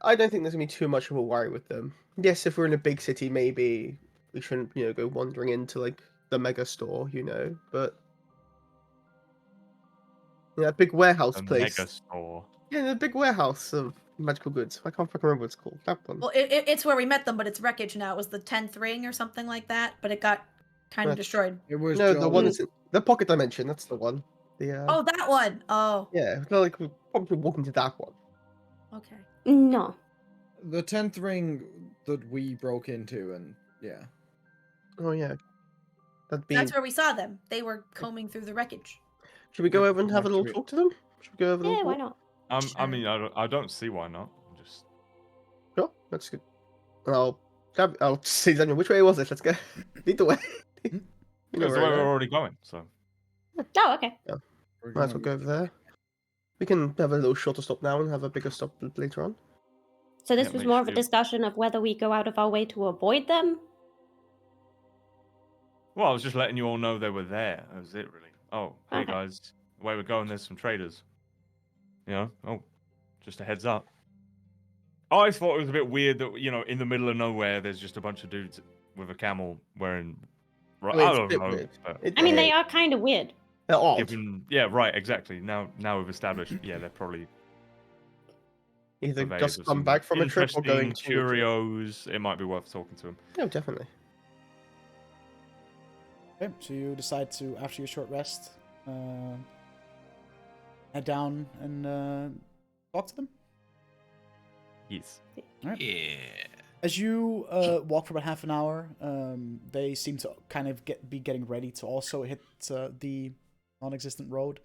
I don't think there's gonna be too much of a worry with them. Yes, if we're in a big city, maybe we shouldn't, go wandering into like the mega store, but a big warehouse A place. mega store. Yeah, the big warehouse of magical goods. I can't fucking remember what it's called. That one. Well, it's where we met them, but it's wreckage now. It was the 10th ring or something like that, but it got kind of That's- destroyed. It was No, the one Jolly. that's in the pocket dimension. That's the one. The Oh, that one. Oh, yeah, no, like we're probably walking to that one. okay. No. The 10th ring that we broke into, and yeah. Oh yeah, that'd be. That's where we saw them. They were combing through the wreckage. Should we go Yeah, over and have a little actually- talk to them? Should we go over? and Yeah, why walk? not? I Sure. mean, I don't see why not. Just Sure, that's good. I'll see Daniel. Which way was it? Let's go. Lead the way. You know because the where way I we're am. already going. So Oh, okay. We're Might as well going- go over there. We can have a little shorter stop now and have a bigger stop later on. So this Yeah, was make more sure of a you- discussion of whether we go out of our way to avoid them. well, I was just letting you all know they were there. That was it, really. Oh, hey Okay. guys, the way we're going, there's some traders. Oh, just a heads up. I thought it was a bit weird that in the middle of nowhere, there's just a bunch of dudes with a camel wearing. I I mean, it's a don't bit know. weird. But I mean, they are kind of weird. They're odd. yeah, right, exactly. Now we've established. Yeah, they're probably Either purveyors just of come some back from a trip or going interesting to a trip. curios. It might be worth talking to them. No, definitely. Okay, so you decide to, after your short rest, head down and talk to them. Yes. Yeah. As you walk for about half an hour, they seem to kind of be getting ready to also hit the non-existent road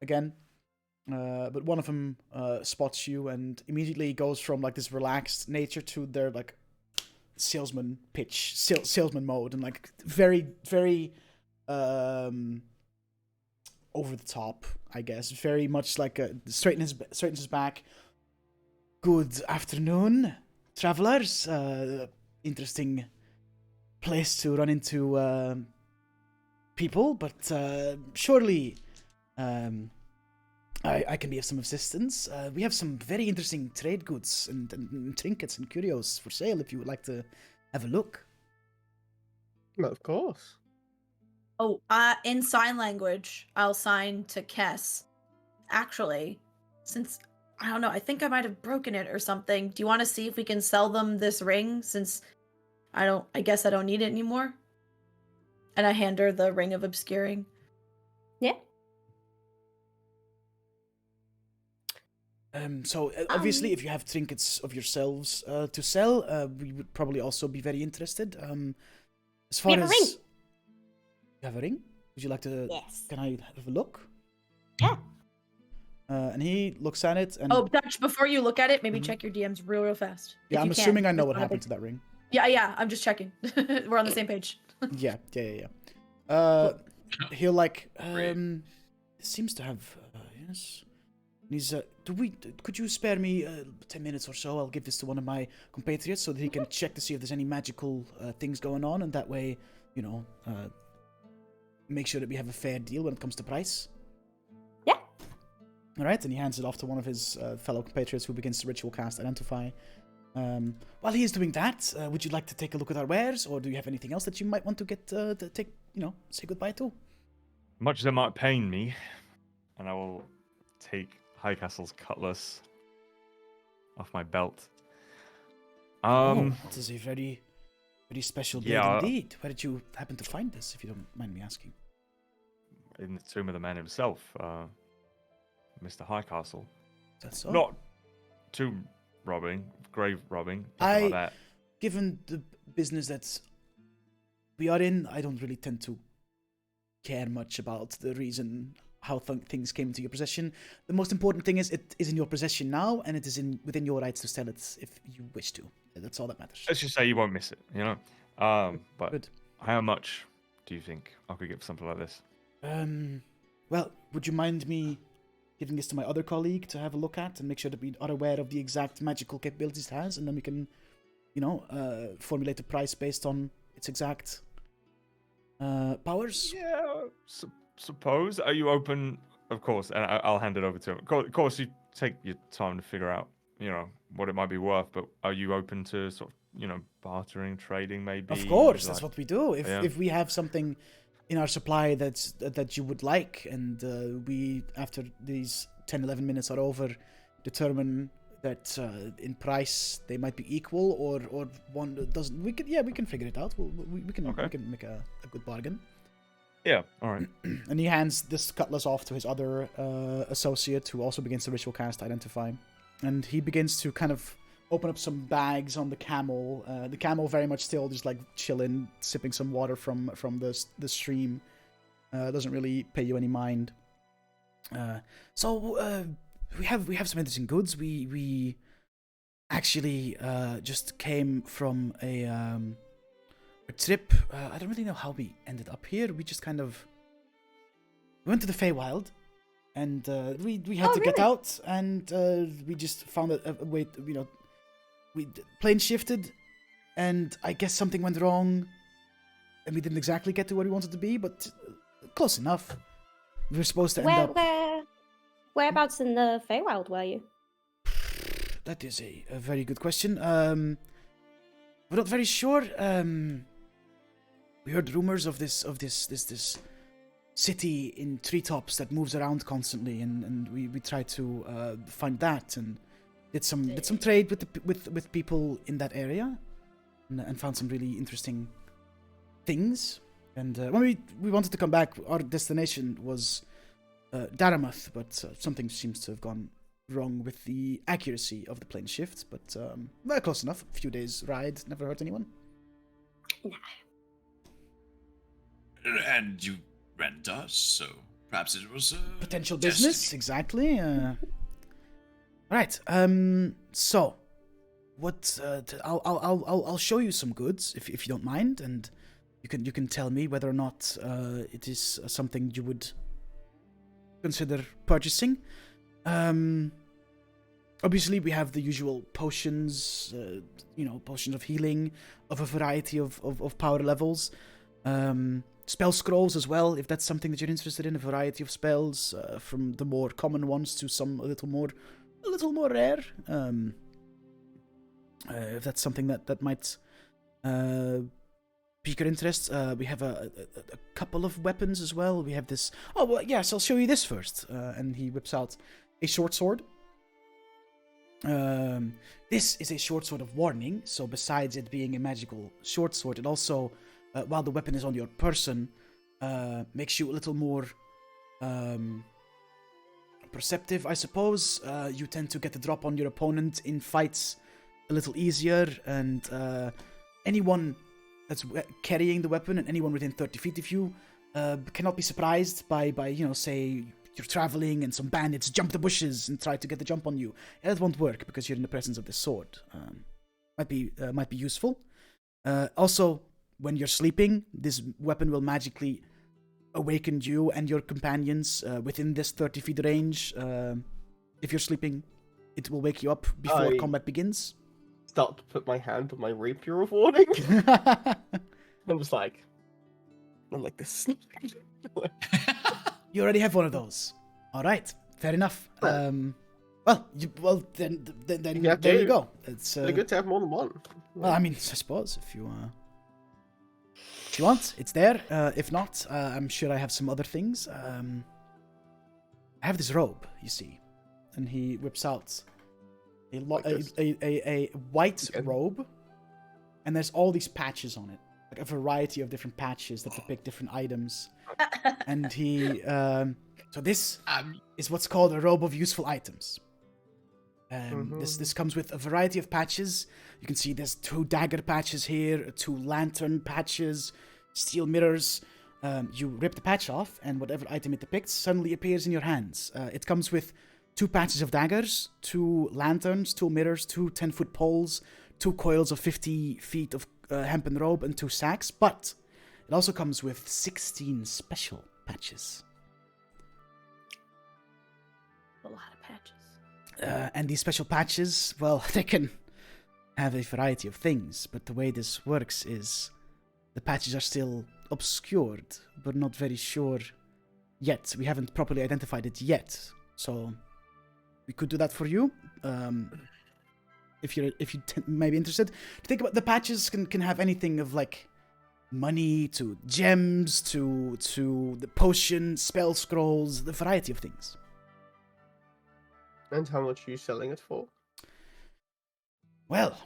again. But one of them spots you and immediately goes from like this relaxed nature to their like salesman mode, and like very, very over the top, I guess. Very much like straightens his back. Good afternoon, travelers. Interesting place to run into people, but surely I can be of some assistance. We have some very interesting trade goods and trinkets and curios for sale if you would like to have a look. Well, of course. Oh, in sign language, I'll sign to Kess. Actually, since I don't know, I think I might have broken it or something. Do you want to see if we can sell them this ring since I guess I don't need it anymore? And I hand her the ring of obscuring. Yeah. So obviously, if you have trinkets of yourselves to sell, we would probably also be very interested. As far We have a ring. You have a ring? Would you like to? Yes. Can I have a look? Yeah. And he looks at it and. Oh, Dutch, before you look at it, maybe Mhm. check your DMs real fast. Yeah, if I'm you can. assuming I know It's what not a happened big- to that ring. Yeah, I'm just checking. We're on the same page. Yeah. He'll like. Seems to have. Yes. He's. Could you spare me 10 minutes or so? I'll give this to one of my compatriots so that he can check to see if there's any magical things going on, and that way, make sure that we have a fair deal when it comes to price. Yeah. All right, and he hands it off to one of his fellow compatriots who begins to ritual cast Identify. While he is doing that, would you like to take a look at our wares, or do you have anything else that you might want to get to take, say goodbye to? Much as it might pain me, and I will take Highcastle's cutlass off my belt. That is a very, very special blade Yeah. indeed. Where did you happen to find this, if you don't mind me asking? In the tomb of the man himself, Mr. Highcastle. That's so. Not tomb robbing, grave robbing, I- nothing like that. Given the business that we are in, I don't really tend to care much about the reason how things came into your possession. The most important thing is it is in your possession now, and it is within your rights to sell it if you wish to. That's all that matters. Let's just say you won't miss it, But Good. how much do you think I could get for something like this? Well, would you mind me giving this to my other colleague to have a look at and make sure that we are aware of the exact magical capabilities it has, and then we can, formulate a price based on its exact powers? Yeah, suppose. Are you open? Of course, and I'll hand it over to him. Of course, you take your time to figure out what it might be worth, but are you open to sort of, bartering, trading, maybe? Of course, that's Like, what we do. yeah. If we have something in our supply that you would like, and we, after these 10, 11 minutes are over, determine that in price they might be equal, or one that doesn't, we can figure it out. We can make a good bargain. Yeah, all right. And he hands this cutlass off to his other associate, who also begins to ritual cast Identify. And he begins to kind of open up some bags on the camel. The camel very much still just like chilling, sipping some water from the stream. Doesn't really pay you any mind. So we have some interesting goods. We actually just came from a trip. I don't really know how we ended up here. We just kind of went to the Feywild, and we had to get out, and we just found a way. Plane shifted, and I guess something went wrong, and we didn't exactly get to where we wanted to be, but close enough. We were supposed to end up. Whereabouts in the Feywild were you? That is a very good question. We're not very sure. We heard rumors of this city in treetops that moves around constantly, and we tried to find that, and did some trade with people in that area, and found some really interesting things. And when we wanted to come back, our destination was Daramuth, but something seems to have gone wrong with the accuracy of the plane shift. But well, close enough. A few days ride, never hurt anyone. Nah. And you rent us, so perhaps it was Potential business, exactly. Right. So, what? I'll show you some goods if you don't mind, and you can tell me whether or not it is something you would consider purchasing. Obviously, we have the usual potions, potions of healing of a variety of power levels. Spell scrolls as well, if that's something that you're interested in. A variety of spells, from the more common ones to some a little more rare. If that's something that might pique your interest. We have a couple of weapons as well. We have this. Oh well, yes, I'll show you this first. And he whips out a short sword. This is a short sword of warning. So besides it being a magical short sword, it also, while the weapon is on your person, makes you a little more perceptive, I suppose. You tend to get the drop on your opponent in fights a little easier, and anyone that's carrying the weapon and anyone within 30 feet of you cannot be surprised by say you're traveling and some bandits jump the bushes and try to get the jump on you. That won't work because you're in the presence of this sword. Might be useful. Also, when you're sleeping, this weapon will magically awaken you and your companions within this 30 feet range. If you're sleeping, it will wake you up before combat begins. Start to put my hand on my rapier of warning. I'm just like, I'm like this. You already have one of those. All right, fair enough. Then there you go. It's good to have more than one. Well, I mean, I suppose if you want, it's there. If not, I'm sure I have some other things. I have this robe, you see, and he whips out a white robe, and there's all these patches on it, like a variety of different patches that depict different items. And he, so this is what's called a robe of useful items. This comes with a variety of patches. You can see there's 2 dagger patches here, 2 lantern patches, steel mirrors. You rip the patch off, and whatever item it depicts suddenly appears in your hands. It comes with 2 patches of daggers, 2 lanterns, 2 mirrors, 2 10-foot poles, 2 coils of 50 feet of hempen robe, and 2 sacks. But it also comes with 16 special patches. A lot of patches. And these special patches, well, they can have a variety of things, but the way this works is the patches are still obscured. We're not very sure yet. We haven't properly identified it yet. So we could do that for you. if you may be interested, to think about the patches can have anything of like money to gems to the potions, spell scrolls, the variety of things. And how much are you selling it for? Well,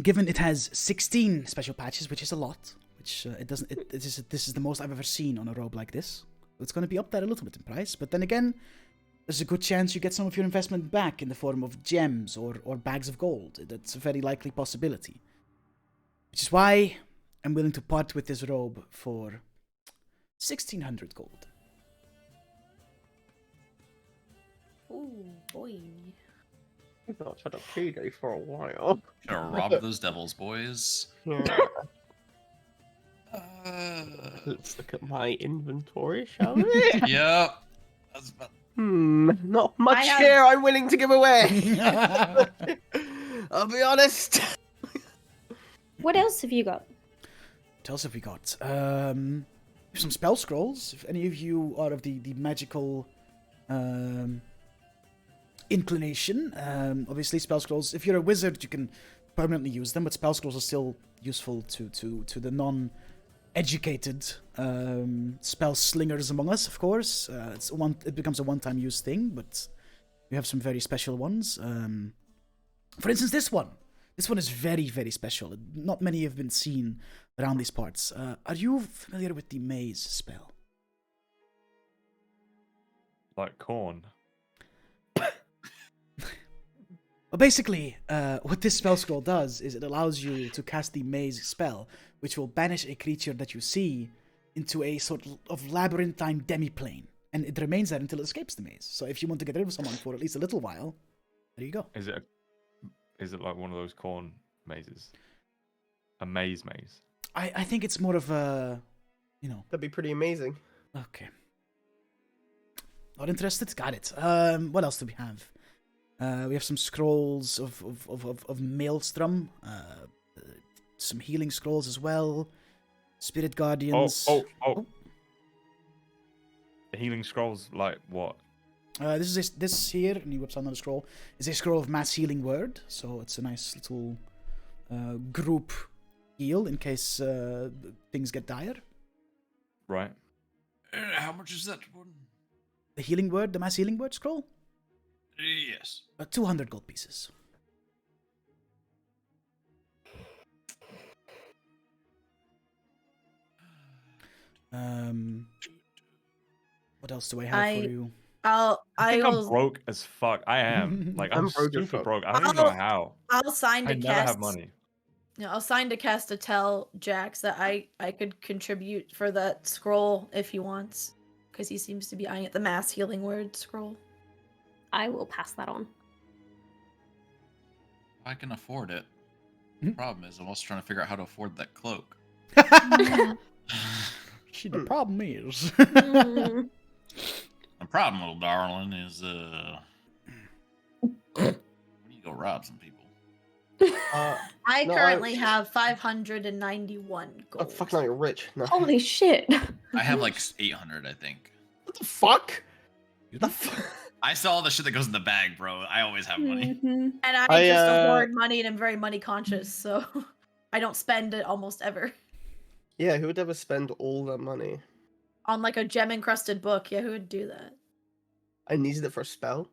given it has 16 special patches, which is a lot, which this is the most I've ever seen on a robe like this. It's going to be up there a little bit in price, but then again, there's a good chance you get some of your investment back in the form of gems or bags of gold. That's a very likely possibility. Which is why I'm willing to part with this robe for 1,600 gold. Ooh, boy. I've not had a payday for a while. Gonna rob those devils, boys. Yeah. Let's look at my inventory, shall we? Yep. That's about... Not much I have- here I'm willing to give away. I'll be honest. What else have you got? What else have we got? Some spell scrolls. If any of you are of the magical inclination, obviously spell scrolls. If you're a wizard, you can permanently use them, but spell scrolls are still useful to the non-educated spell slingers among us. Of course, it becomes a one-time use thing, but we have some very special ones. For instance, this one. This one is very, very special. Not many have been seen around these parts. Are you familiar with the maze spell? Like corn. Well, basically, what this spell scroll does is it allows you to cast the maze spell, which will banish a creature that you see into a sort of labyrinthine demiplane, and it remains there until it escapes the maze. So if you want to get rid of someone for at least a little while, there you go. Is it like one of those corn mazes? A maze? I think it's more of a, That'd be pretty amazing. Okay. Not interested? Got it. What else do we have? We have some scrolls of Maelstrom. Some healing scrolls as well. Spirit Guardians. Oh. The healing scrolls, like what? This here, and he whips out another scroll, is a scroll of mass healing word. So it's a nice little group heal in case things get dire. Right. How much is that one? The healing word, the mass healing word scroll? Yes. 200 gold pieces. What else do I have for you? I think I'm will. broke as fuck. I am. Like, I'm I'm broke as super fuck. broke. I don't even know how. I'll sign to I never cast. have money. I'll sign to cast to tell Jax that I could contribute for that scroll if he wants, because he seems to be eyeing it. The mass healing word scroll. I will pass that on. I can afford it. The problem is, I'm also trying to figure out how to afford that cloak. See, the problem is... Mm. The problem, little darling, is we need to go rob some people. I No, currently have 591 Oh, gold. fuck, now you're rich. No. Holy shit. I have like 800, I think. What the fuck? The fuck? I saw all the shit that goes in the bag, bro. I always have money. Mhm. And I I, just hoard money and I'm very money conscious, so I don't spend it almost ever. Yeah, who would ever spend all that money? On like a gem encrusted book. Yeah, who would do that? I needed it for a spell.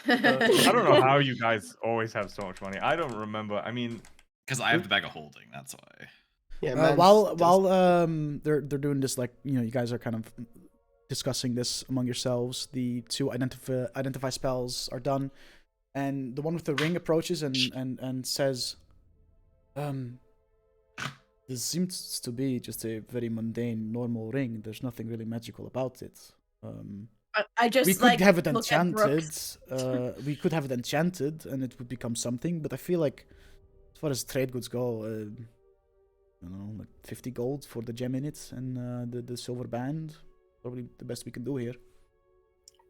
I don't know how you guys always have so much money. I don't remember. I mean, Because I have the bag of holding, that's why. Yeah, man. while they're doing this, like, you guys are kind of discussing this among yourselves. The two identify spells are done, and the one with the ring approaches and says, this seems to be just a very mundane, normal ring. There's nothing really magical about it. I just We could like have it look at enchanted. Brooks. We could have it enchanted, and it would become something. But I feel like, as far as trade goods go, I don't know, like 50 gold for the gem in it and the silver band. Probably the best we can do here.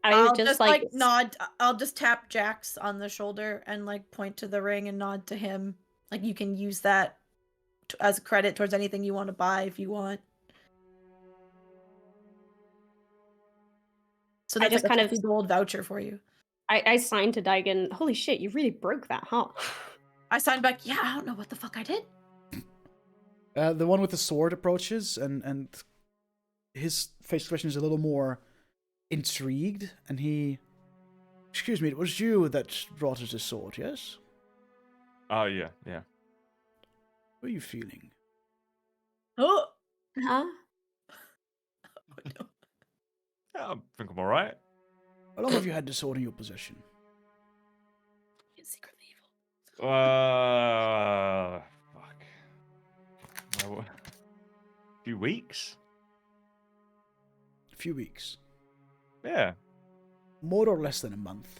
I I'll would just like nod. I'll just tap Jax on the shoulder and like point to the ring and nod to him. Like you can use that as credit towards anything you want to buy if you want. So I that's just like kind a of- 50 gold voucher for you. I signed to Daigen. Holy shit, you really broke that, huh? I signed back. Yeah, I don't know what the fuck I did. The one with the sword approaches, and his face expression is a little more intrigued, and he... Excuse me, it was you that brought us the sword, yes? Oh, yeah, yeah. How are you feeling? Oh, Huh? Yeah, I think I'm alright. How long have you had the sword in your possession? he's secretly evil. Fuck. A few weeks? A few weeks. Yeah. More or less than a month.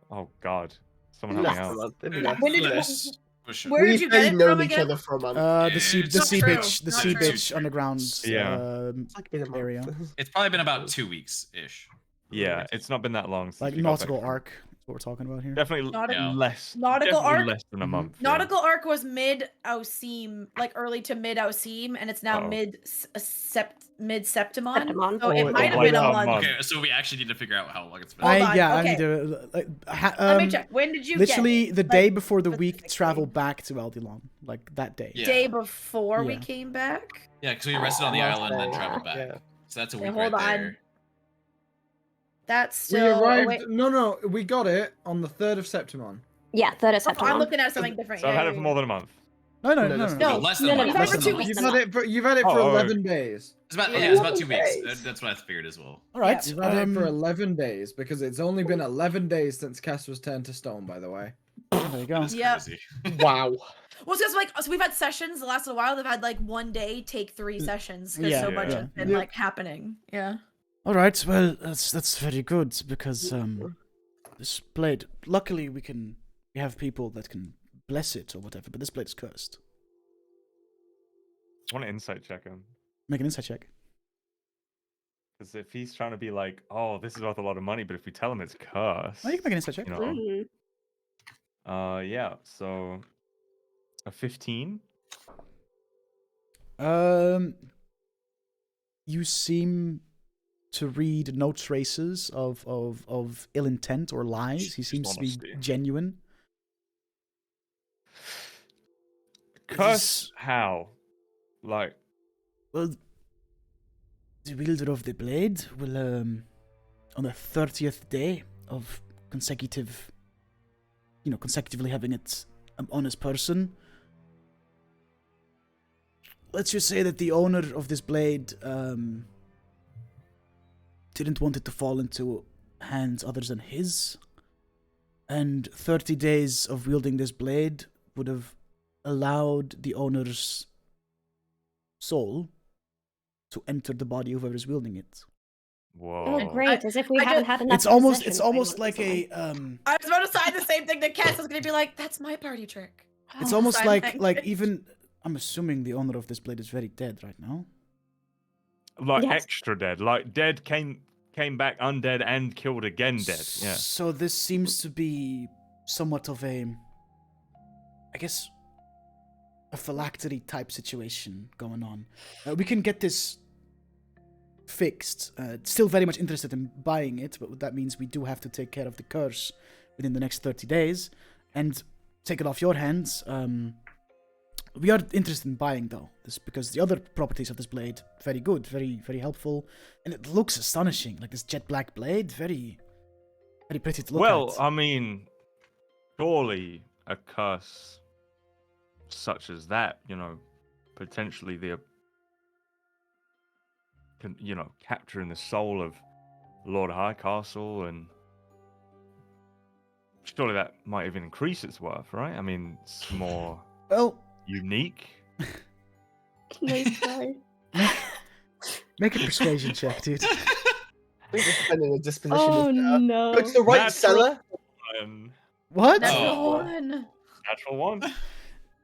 Oh, God. Someone help me Less than a out. month. It'd be less. When did you- Less, for sure. Where did We've you barely get it known from each again? other for a month. The sea It's not bitch, true. the Not sea true. bitch underground. Yeah. It's like been a month. area. It's probably been about 2 weeks ish. Yeah, it's not been that long since like we got back nautical from- arc. That's what we're talking about here. Definitely Nautical- less. Nautical definitely arc? less than a Mhm. month. yeah. Nautical arc was mid Auseam, like early to mid Auseam, and it's now Uh-oh. mid Septimon. Septimon. So Oh, it might have like been a a month. month. Okay, so we actually need to figure out how long it's been. Hold on, I okay. need to Let me check. When did you literally get it? the Like, day before the week specifically. travel back to Eldilon, like that day. Yeah. Day before we Yeah. came back? Yeah, because we rested on the Last island and then day, traveled back. yeah. So that's a Okay, week hold right on. there. That's We still. arrived. Wait. No, we got it on the 3rd of Septimon. Yeah, 3rd of Oh, I'm September. looking at something different. So I've had it for more than a month. No, no, No, no, that's no. No, no. less no, than no, a no, month. You've had it for 2 less weeks. than a month. You've had it for Oh, 11 days. It's about Yeah. yeah, it's about 2 11 weeks. days. That's what I figured as well. All right. You've had it for 11 days because it's only been 11 days since Cass was turned to stone. By the way. there you go. That's Yep. crazy. Wow. Well, it's just like so we've had sessions the last little while. They've had like one day take 3 sessions because Yeah, so much yeah. has been Yep. like happening. Yeah. All right. Well, that's very good because this blade. Luckily, we have people that can bless it or whatever, but this blade is cursed. I want to insight check him. Make an insight check. Because if he's trying to be like, oh, this is worth a lot of money, but if we tell him it's cursed, Oh, you can make an insight check. you know, Mm. yeah. So a 15. You seem to read no traces of ill intent or lies. He Just seems to be honesty. genuine. Curse how? Like, Well, the wielder of the blade will, on the 30th day of consecutively having it on his person. Let's just say that the owner of this blade didn't want it to fall into hands others than his. And 30 days of wielding this blade would have allowed the owner's soul to enter the body of whoever is wielding it. whoa. Oh, great! As if we I haven't just- had enough. It's almost possessions by like now. a I was about to say the same thing to Cass. I was gonna be like, "That's my party trick." it's Oh, almost side like thing. even I'm assuming the owner of this blade is very dead right now. Like Yes. extra dead. Like dead came back undead and killed again dead. Yeah. So this seems to be somewhat of a, I guess, a phylactery type situation going on. We can get this fixed. Still very much interested in buying it, but that means we do have to take care of the curse within the next 30 days and take it off your hands. We are interested in buying though, this because the other properties of this blade very good, very very helpful, and it looks astonishing. Like this jet black blade, very very pretty to look Well, at. I mean, surely a curse such as that, potentially capturing the soul of Lord Highcastle, and surely that might even increase its worth, right? I mean, it's more Well, unique. Nice try. make a persuasion check, dude. I think depending on the disposition. Oh no! It's the right Natural- seller. What? That's the Oh. one. Natural one.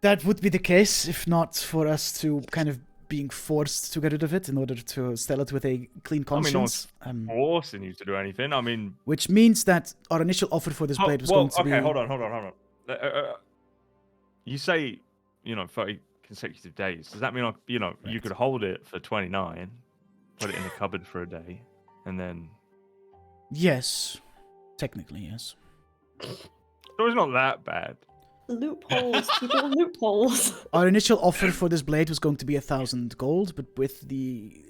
That would be the case if not for us to kind of being forced to get rid of it in order to sell it with a clean I mean, no conscience. Forcing you to do anything. I mean, Which means that our initial offer for this blade was going to be... okay, hold on. You say, 30 consecutive days. Does that mean, you Right. could hold it for 29, put it in the cupboard for a day, and then Yes. Technically, yes. So it's not that bad. Loopholes, people, loopholes. Our initial offer for this blade was going to be 1,000 gold, but with the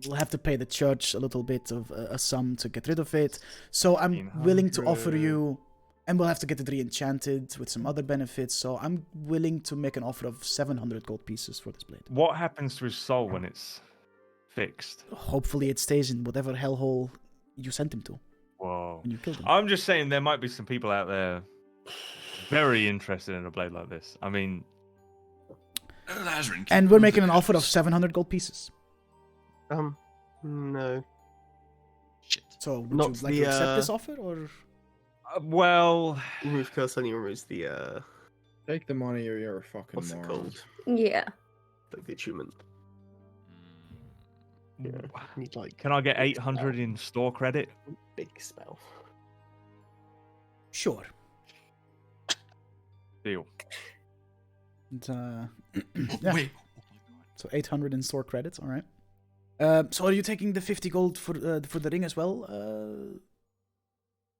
we'll have to pay the church a little bit of a sum to get rid of it. So I'm willing to offer 1,500. you, and we'll have to get it re-enchanted with some other benefits. So I'm willing to make an offer of 700 gold pieces for this blade. What happens to his soul when it's fixed? Hopefully, it stays in whatever hellhole you sent him to Whoa. when you killed him. I'm just saying there might be some people out there very interested in a blade like this. I mean, Lazarin, And we're making an offer of 700 gold pieces. No. Shit. So would Not you like the, to accept this offer, or well, Remove curse only removes the Take the money or you're a fucking what's it moron. called? Yeah. Like the achievement. Yeah. I need like can I get 800 in store credit? big spell. sure? Deal. And, yeah. Wait. So 800 in store credits, all right. So are you taking the 50 gold for the ring as well?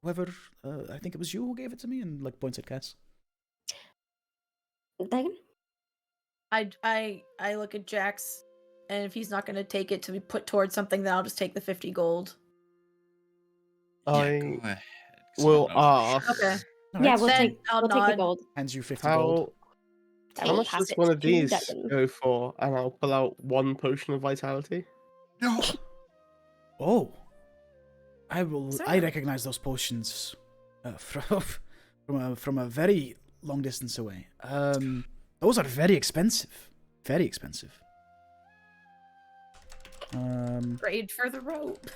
Whoever, I think it was you who gave it to me, and like points at Cass. Dagon? I look at Jax, and if he's not going to take it to be put towards something, then I'll just take the 50 gold. Yeah, I go ahead. will Someone else. ask Okay. All Yeah, right. we'll Then take I'll we'll take the nod. gold. Hands you 50 gold. how I'll much pass does it one of to these Dagon. go for? And I'll pull out one potion of vitality. No. Oh, I Sorry. recognize those potions from a very long distance away. Those are very expensive. Very expensive. Trade for the rope.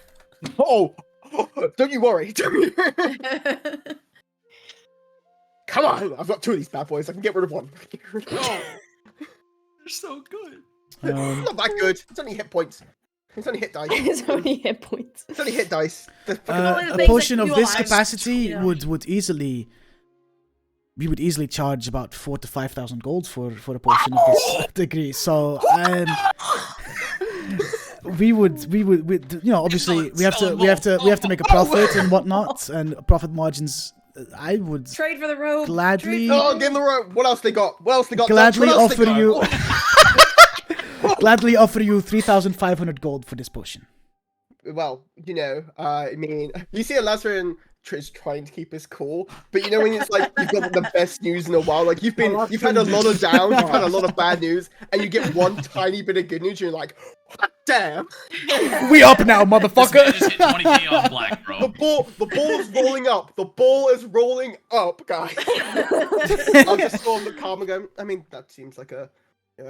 Oh, don't you worry. Come on, I've got two of these bad boys. I can get rid of one. No. They're so good. Not that good. It's only hit points. It's only hit dice. It's only hit points. It's only hit dice. Only the A things potion that of you this alive, capacity you know. would easily, we would easily charge about 4,000 to 5,000 gold for a potion of this degree. So we would you know, obviously we have to make a profit and whatnot, and profit margins. I would Trade for the rope. Gladly- Trade for the Oh, give them the rope. What else they got? What else they got? gladly What else they offer got? you gladly offer you 3,500 gold for this potion. Well, you know, I mean, you see a Lazarin is trying to keep his cool, but you know when it's like you've got the best news in a while, like you've had a lot of downs, you've had a lot of bad news, and you get one tiny bit of good news, you're like, damn. We up now, This man motherfucker. just hit 20k on black, bro. The ball's rolling up. The ball is rolling up, guys. I'll just go on the calm and go. I mean, that seems like a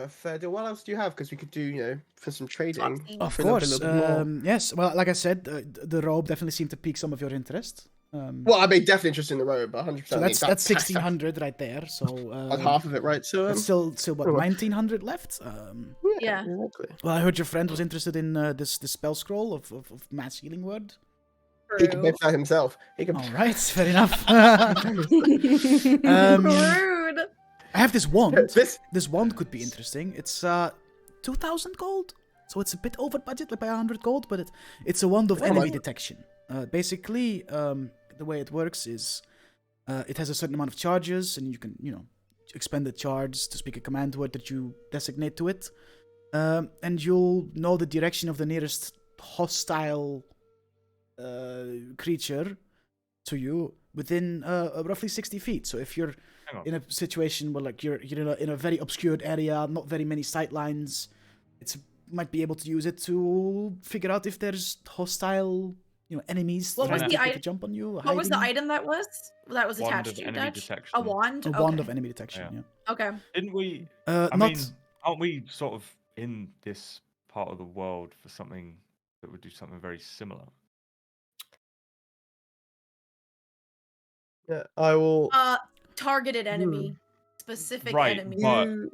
fair deal. What else do you have? Because we could do, you know, for some trading. Of for a little course, bit more. yes. Well, like I said, the robe definitely seemed to pique some of your interest. Well, I'd be definitely interested in the robe, but 100%. So that's 1,600 right there. So That's half of it, right? So that's still what, oh. 1,900 left. Yeah. exactly. Well, I heard your friend was interested in this spell scroll of mass healing word. He can True. make that himself. He can. All right, fair enough. Rude. I have this wand. This This wand could be interesting. It's 2,000 gold, so it's a bit over budget, like by 100 gold, but it's a wand of enemy my- detection. Basically, the way it works is it has a certain amount of charges, and you can, you know, expend the charge to speak a command word that you designate to it, and you'll know the direction of the nearest hostile creature to you within roughly 60 feet. So if you're Hang on. in a situation where like you're in a very obscured area, not very many sight lines, it's might be able to use it to figure out if there's hostile, you know, enemies What was trying the to take a item- jump on you. What was the hiding. item that was Wand attached of to enemy Dutch? detection. A wand. A wand Okay. of enemy detection. Yeah. Yeah. Okay. Didn't we? I I mean, aren't we sort of in this part of the world for something that would do something very similar? yeah, I will. Targeted enemy. Specific Right, enemy. but- You-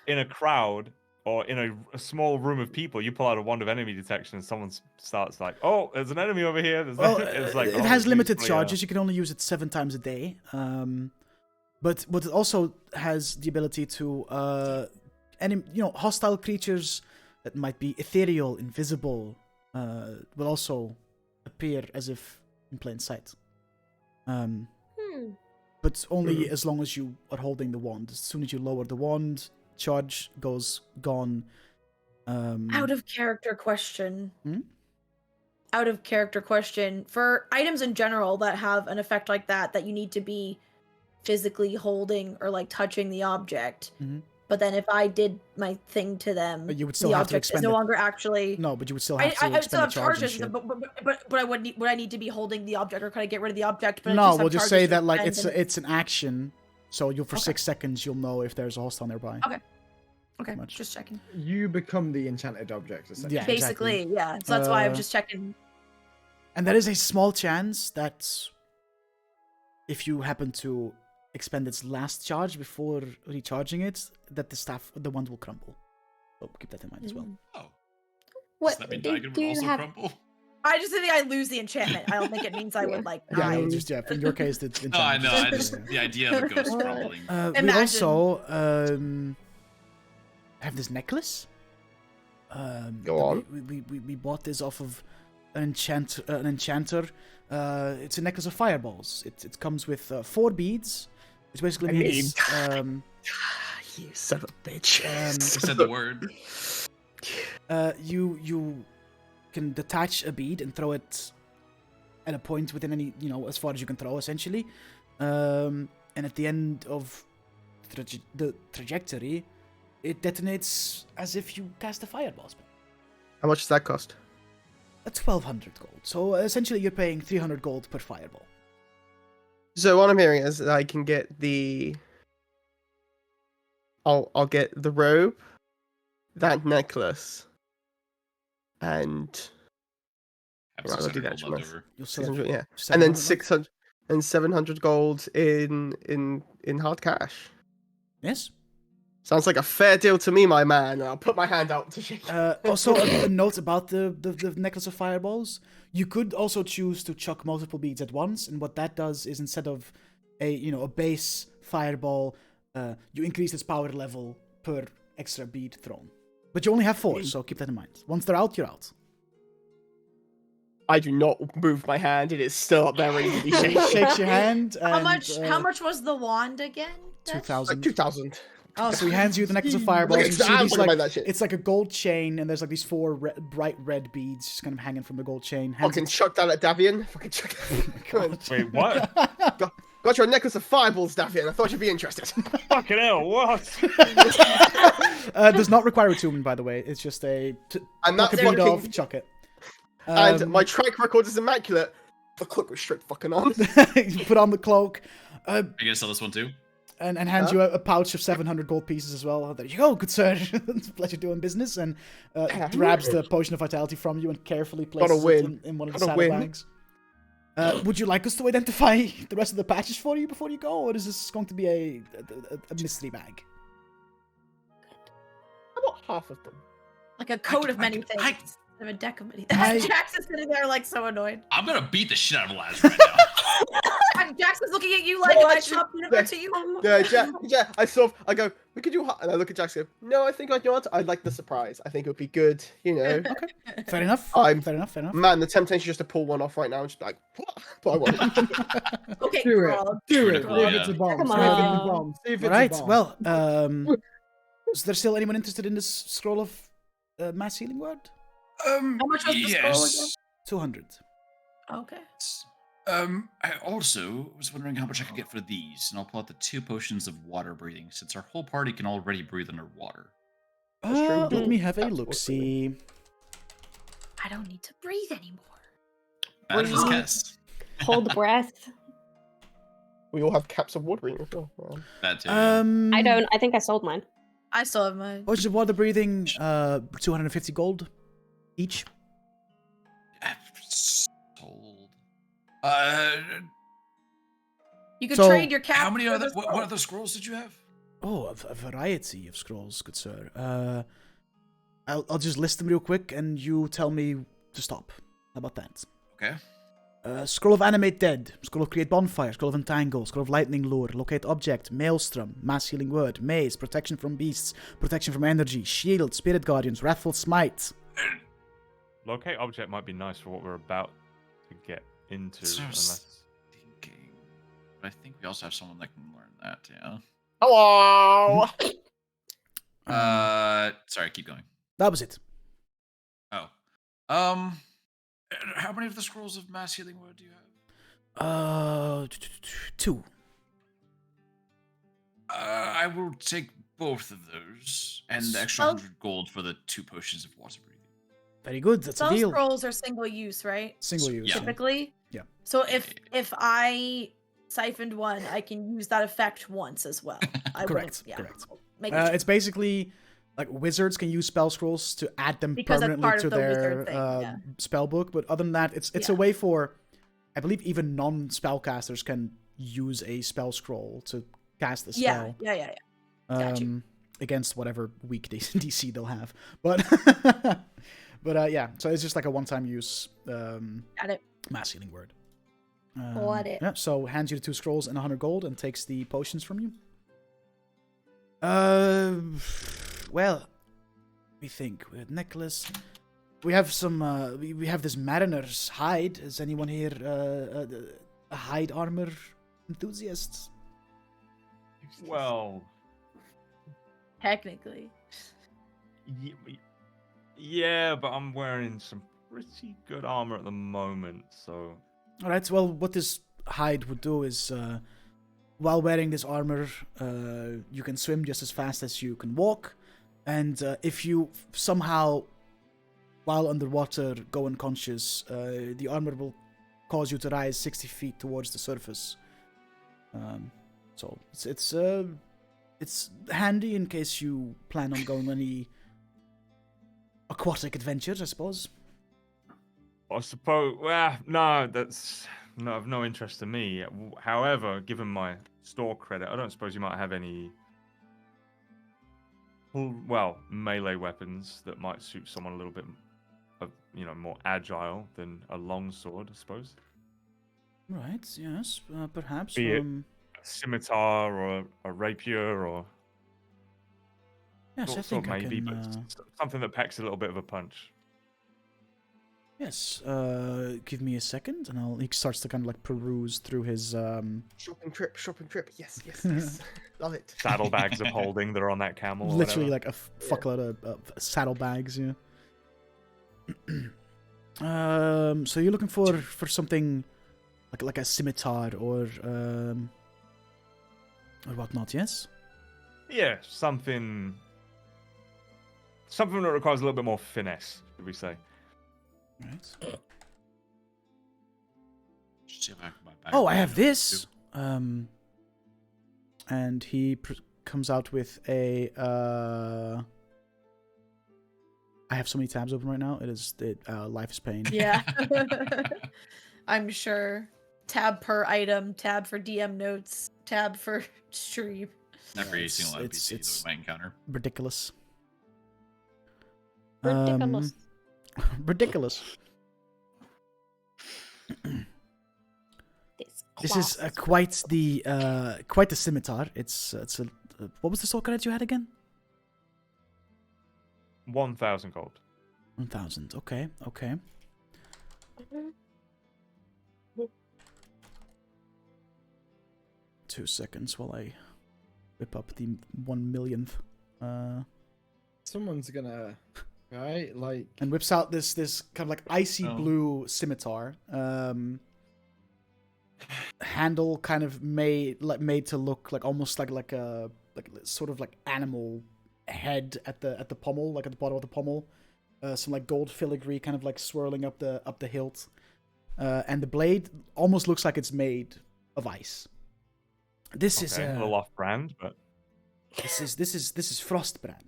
In a crowd or in a small room of people, you pull out a wand of enemy detection, and someone starts like, "Oh, there's an enemy over here." There's Well, it's like it oh, has it's limited usually, charges. You can only use it 7 times a day. But it also has the ability to hostile creatures that might be ethereal, invisible, will also appear as if in plain sight. Um, Hmm. but only as long as you are holding the wand. As soon as you lower the wand, charge goes gone. Out of character question. Hmm? Out of character question. For items in general that have an effect like that you need to be physically holding or like touching the object. Mhm. But then if I did my thing to them, But you would still the have to object is expend no it. longer actually. No, but you would still have to I still expend have the charge and charges, shit. but I would I need to be holding the object, or could I get rid of the object? But I No, just have we'll just charges say to that like expend and- it's an action. So you for Okay. 6 seconds you'll know if there's a hostile nearby. Okay, much. just checking. You become the enchanted object, essentially. Yeah, Basically, yeah. So that's why I'm Uh, just checking. And there is a small chance that if you happen to expend its last charge before recharging it, that the wand will crumble. So keep that in mind as well. Oh, What does that mean do, Dagon do would you also have? crumble? I just think I lose the enchantment. I don't think it means I would like. Yeah, die. no, just in your case, the No, I enchantment know. is- I just the idea of a ghost Uh, crumbling. we Imagine. also have this necklace. Go that on. We bought this off of an enchanter. It's a necklace of fireballs. It comes with 4 beads, which basically I mean- means You son of a bitch. He said the word. you can detach a bead and throw it at a point within any, as far as you can throw, essentially. And at the end of the trajectory, it detonates as if you cast a fireball spell. How much does that cost? 1,200 gold. So essentially, you're paying 300 gold per fireball. So what I'm hearing is that I can get the. I'll get the robe, that necklace, and Have Right, I'll do 600 that, gold left Jonas. over. You'll still have 600, yeah, 700 and then left. 600 and 700 gold in hard cash. Yes. Sounds like a fair deal to me, my man. I'll put my hand out to shake. Also, a note about the necklace of fireballs. You could also choose to chuck multiple beads at once, and what that does is instead of a base fireball, you increase its power level per extra bead thrown. But you only have 4, so keep that in mind. Once they're out, you're out. I do not move my hand. It is still up there ready to be He shaken. shakes your hand. And, How much was the wand again? Desh? 2,000. Like 2,000. Oh, So he hands you the necklace of fireballs. Look And at you see that, these, look at like, that shit. it's like a gold chain, and there's like these 4 bright red beads just kind of hanging from the gold chain. Hands Fucking it- chuck that at Davian. Fucking chuck it. Wait, what? Got your necklace of fireballs, Davian. I thought you'd be interested. Fucking hell, what? does not require attunement, by the way. It's just a And knock that's a bead fucking. off, chuck it. And my track record is immaculate. The cloak was straight fucking on. you put on the cloak, Are you gonna sell this one too? and hands you a pouch of 700 gold pieces as well. There you go, good sir. It's a pleasure doing business. And grabs the potion of vitality from you and carefully places win. it in one of the Gotta win. saddlebags. Would you like us to identify the rest of the patches for you before you go, or is this going to be a mystery bag? How about half of them? like a coat of I many can- things. I- Of a deck of many I- things. Jax is sitting there like so annoyed. I'm gonna beat the shit out of Laz right now. And Jax is looking at you like, No, am I actually- chopping it yeah. up to you? Yeah, I go, we could do, and I look at Jax and go, no, I think I'd want, I'd like the surprise. I think it would be good, you know. Fair enough. I'm- Fair enough. Fair enough. Man, the temptation just to pull one off right now, and just be like, but I won't. Okay, Do it. girl. Do it. Critical, See if yeah. it's a bomb. Come See if it's a on. bomb. See if it's Right. a bomb. Well, is there still anyone interested in this scroll of mass healing word? How much was the scroll again? 200. Okay. I also was wondering how much I could get for these, and I'll pull out the 2 potions of water breathing, since our whole party can already breathe underwater. That's true. Let me have a Absolutely. look. See. I don't need to breathe anymore. Manager's cast. Hold breath. We all have caps of water in as well. That too. I don't. I think I sold mine. I still have mine. Potions of water breathing, 250 gold each. Sold. You could So, trade your cap. How many for other the what scroll. other scrolls did you have? Oh, a variety of scrolls, good sir. I'll just list them real quick, and you tell me to stop. How about that? Okay. Scroll of Animate Dead, Scroll of Create Bonfire, Scroll of Entangle, Scroll of Lightning Lure, Locate Object, Maelstrom, Mass Healing Word, Maze, Protection from Beasts, Protection from Energy, Shield, Spirit Guardians, Wrathful Smite. Locate object might be nice for what we're about to get into, So I was unless thinking. but I think we also have someone that can learn that. Yeah. Hello. Sorry, keep going. That was it. Oh. How many of the scrolls of mass healing word do you have? 2. I will take both of those and the extra Spell- 100 gold for the 2 potions of water breathing. Very good. That's a Spell deal. scrolls are single use, right? Single use. Yeah. Typically. Yeah. So if I siphoned one, I can use that effect once as well. I would've- Correct. yeah. Correct. Make it It's basically like wizards can use spell scrolls to add them Because that's permanently part to of the their wizard thing, yeah. spell book. But other than that, it's a Yeah. way for, I believe, even non-spellcasters can use a spell scroll to cast a spell. Yeah. Got you. Against whatever weak DC they'll have. But yeah, so it's just like a one-time use Got it. mass healing word. Got it. Yeah, so hands you the 2 scrolls and 100 gold and takes the potions from you. Well, we think with Nicholas, we have some. We have this mariner's hide. Is anyone here a hide armor enthusiast? Well, Technically. yeah, but I'm wearing some pretty good armor at the moment, so All right. Well, what this hide would do is, while wearing this armor, you can swim just as fast as you can walk, and if you somehow, while underwater, go unconscious, the armor will cause you to rise 60 feet towards the surface. So it's handy in case you plan on going on any aquatic adventures, I suppose. I suppose. Well, no, that's not of no interest to me. However, given my store credit, I don't suppose you might have any, well, melee weapons that might suit someone a little bit, more agile than a longsword, I suppose. Right. Yes. Perhaps. Be it a scimitar or a rapier or Yes, I sort think I maybe, can. but something that packs a little bit of a punch. Yes. Give me a second, and he starts to kind of like peruse through his. Shopping trip. Yes. Love it. Saddlebags of holding that are on that camel. Or Literally whatever. like a fuckload of saddlebags. Yeah. So you're looking for something like a scimitar or whatnot, yes? Yeah, something that requires a little bit more finesse, should we say? Right. See if I can buy back Oh, I what have know this. do. And he comes out with a. I have so many tabs open right now. Life is pain. Yeah. I'm sure. Tab per item, tab for DM notes, tab for stream. Every It's- single it's- NPC it's- that we might encounter. Ridiculous. Ridiculous. Ridiculous. This is class quite the scimitar. It's a what was the sword credit you had again? 1,000 gold. 1,000. Okay. 2 seconds while I whip up the 1,000,000th. Someone's gonna, right? Like, And whips out this kind of like icy Oh. blue scimitar. Handle kind of made to look like almost like a sort of like animal head at the pommel, like at the bottom of the pommel. Some like gold filigree kind of like swirling up the hilt. And the blade almost looks like it's made of ice. This is Okay, a little off brand, but this is Frostbrand.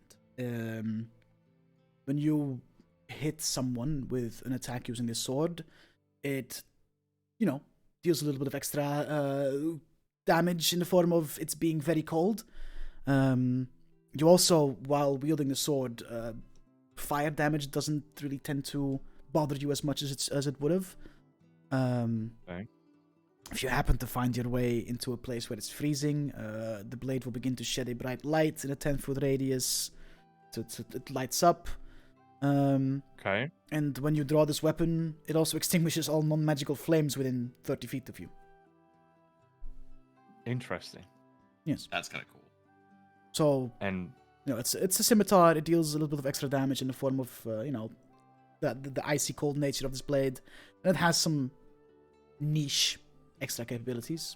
When you hit someone with an attack using this sword, it, deals a little bit of extra damage in the form of it's being very cold. You also, while wielding the sword, fire damage doesn't really tend to bother you as much as it would have. Okay. If you happen to find your way into a place where it's freezing, the blade will begin to shed a bright light in a 10-foot radius. It lights up. okay. And when you draw this weapon, it also extinguishes all non-magical flames within 30 feet of you. Interesting. Yes. That's kind of cool. So, And it's a scimitar. It deals a little bit of extra damage in the form of, the icy cold nature of this blade. And it has some niche extra capabilities.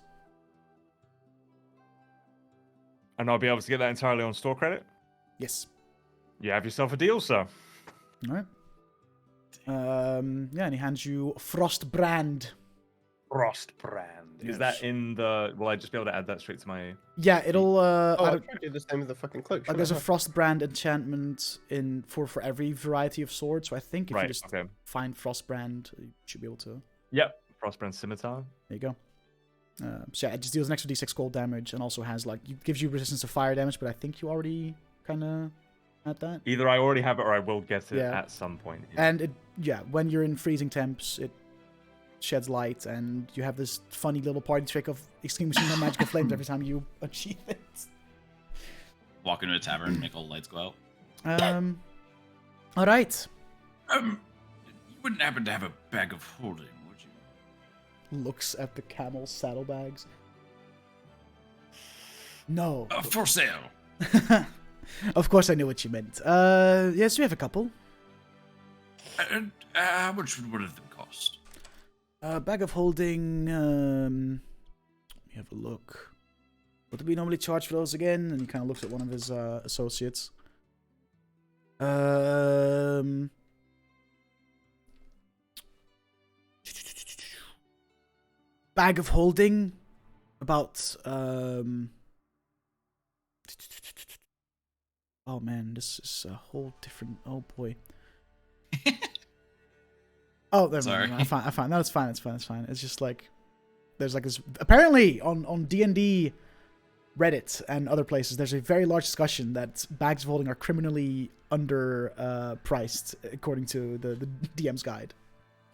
and I'll be able to get that entirely on store credit. Yes. You have yourself a deal, sir. All right. And he hands you Frostbrand. Frostbrand. Is Yes. that in the? Will I just be able to add that straight to my? Yeah, it'll. Oh, I I don't- tried to do the same with the fucking cloak. like there's a Frostbrand enchantment for every variety of sword. So I think if you Right. just Okay. find Frostbrand, you should be able to. Yep. Frostbrand scimitar. There you go. So yeah, it just deals an extra d6 cold damage and also has gives you resistance to fire damage, but I think you already kind of had that. Either I already have it or I will get it Yeah. at some point. And when you're in freezing temps, it sheds light, and you have this funny little party trick of extinguishing the magical flames every time you achieve it. Walk into a tavern, make all the lights go out. All right. You wouldn't happen to have a bag of holding, would you? Looks at the camel saddlebags. No. For sale. Of course, I knew what you meant. Yes, we have a couple. How much would one of them cost? Bag of holding. Let me have a look. What do we normally charge for those again? And he kind of looks at one of his associates. Bag of holding. About oh man, this is a whole different. Oh boy. Oh, there. Sorry. I find. No, it's fine. It's fine. It's fine. It's just like there's like this. Apparently, on D&D Reddit and other places, there's a very large discussion that bags of holding are criminally under priced according to the DM's guide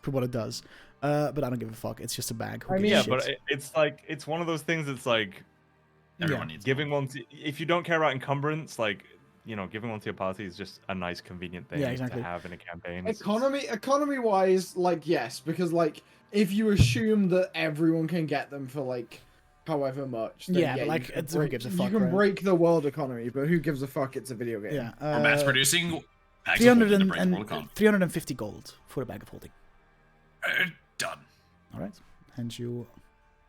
for what it does. But I don't give a fuck. It's just a bag. Who I gives mean, a Yeah, shit? but it's like it's one of those things. It's like Everyone needs giving one to, if you don't care about encumbrance, like giving one to your party is just a nice, convenient thing Yeah, exactly. to have in a campaign. It's- Economy wise, like yes, because like if you assume that everyone can get them for like however much, then, Yeah, but, you like, can who gives a you fuck, can right? break the world economy, but who gives a fuck? It's a video game. Yeah. We're mass producing. 350 gold for a bag of holding. Done. All right. Hands you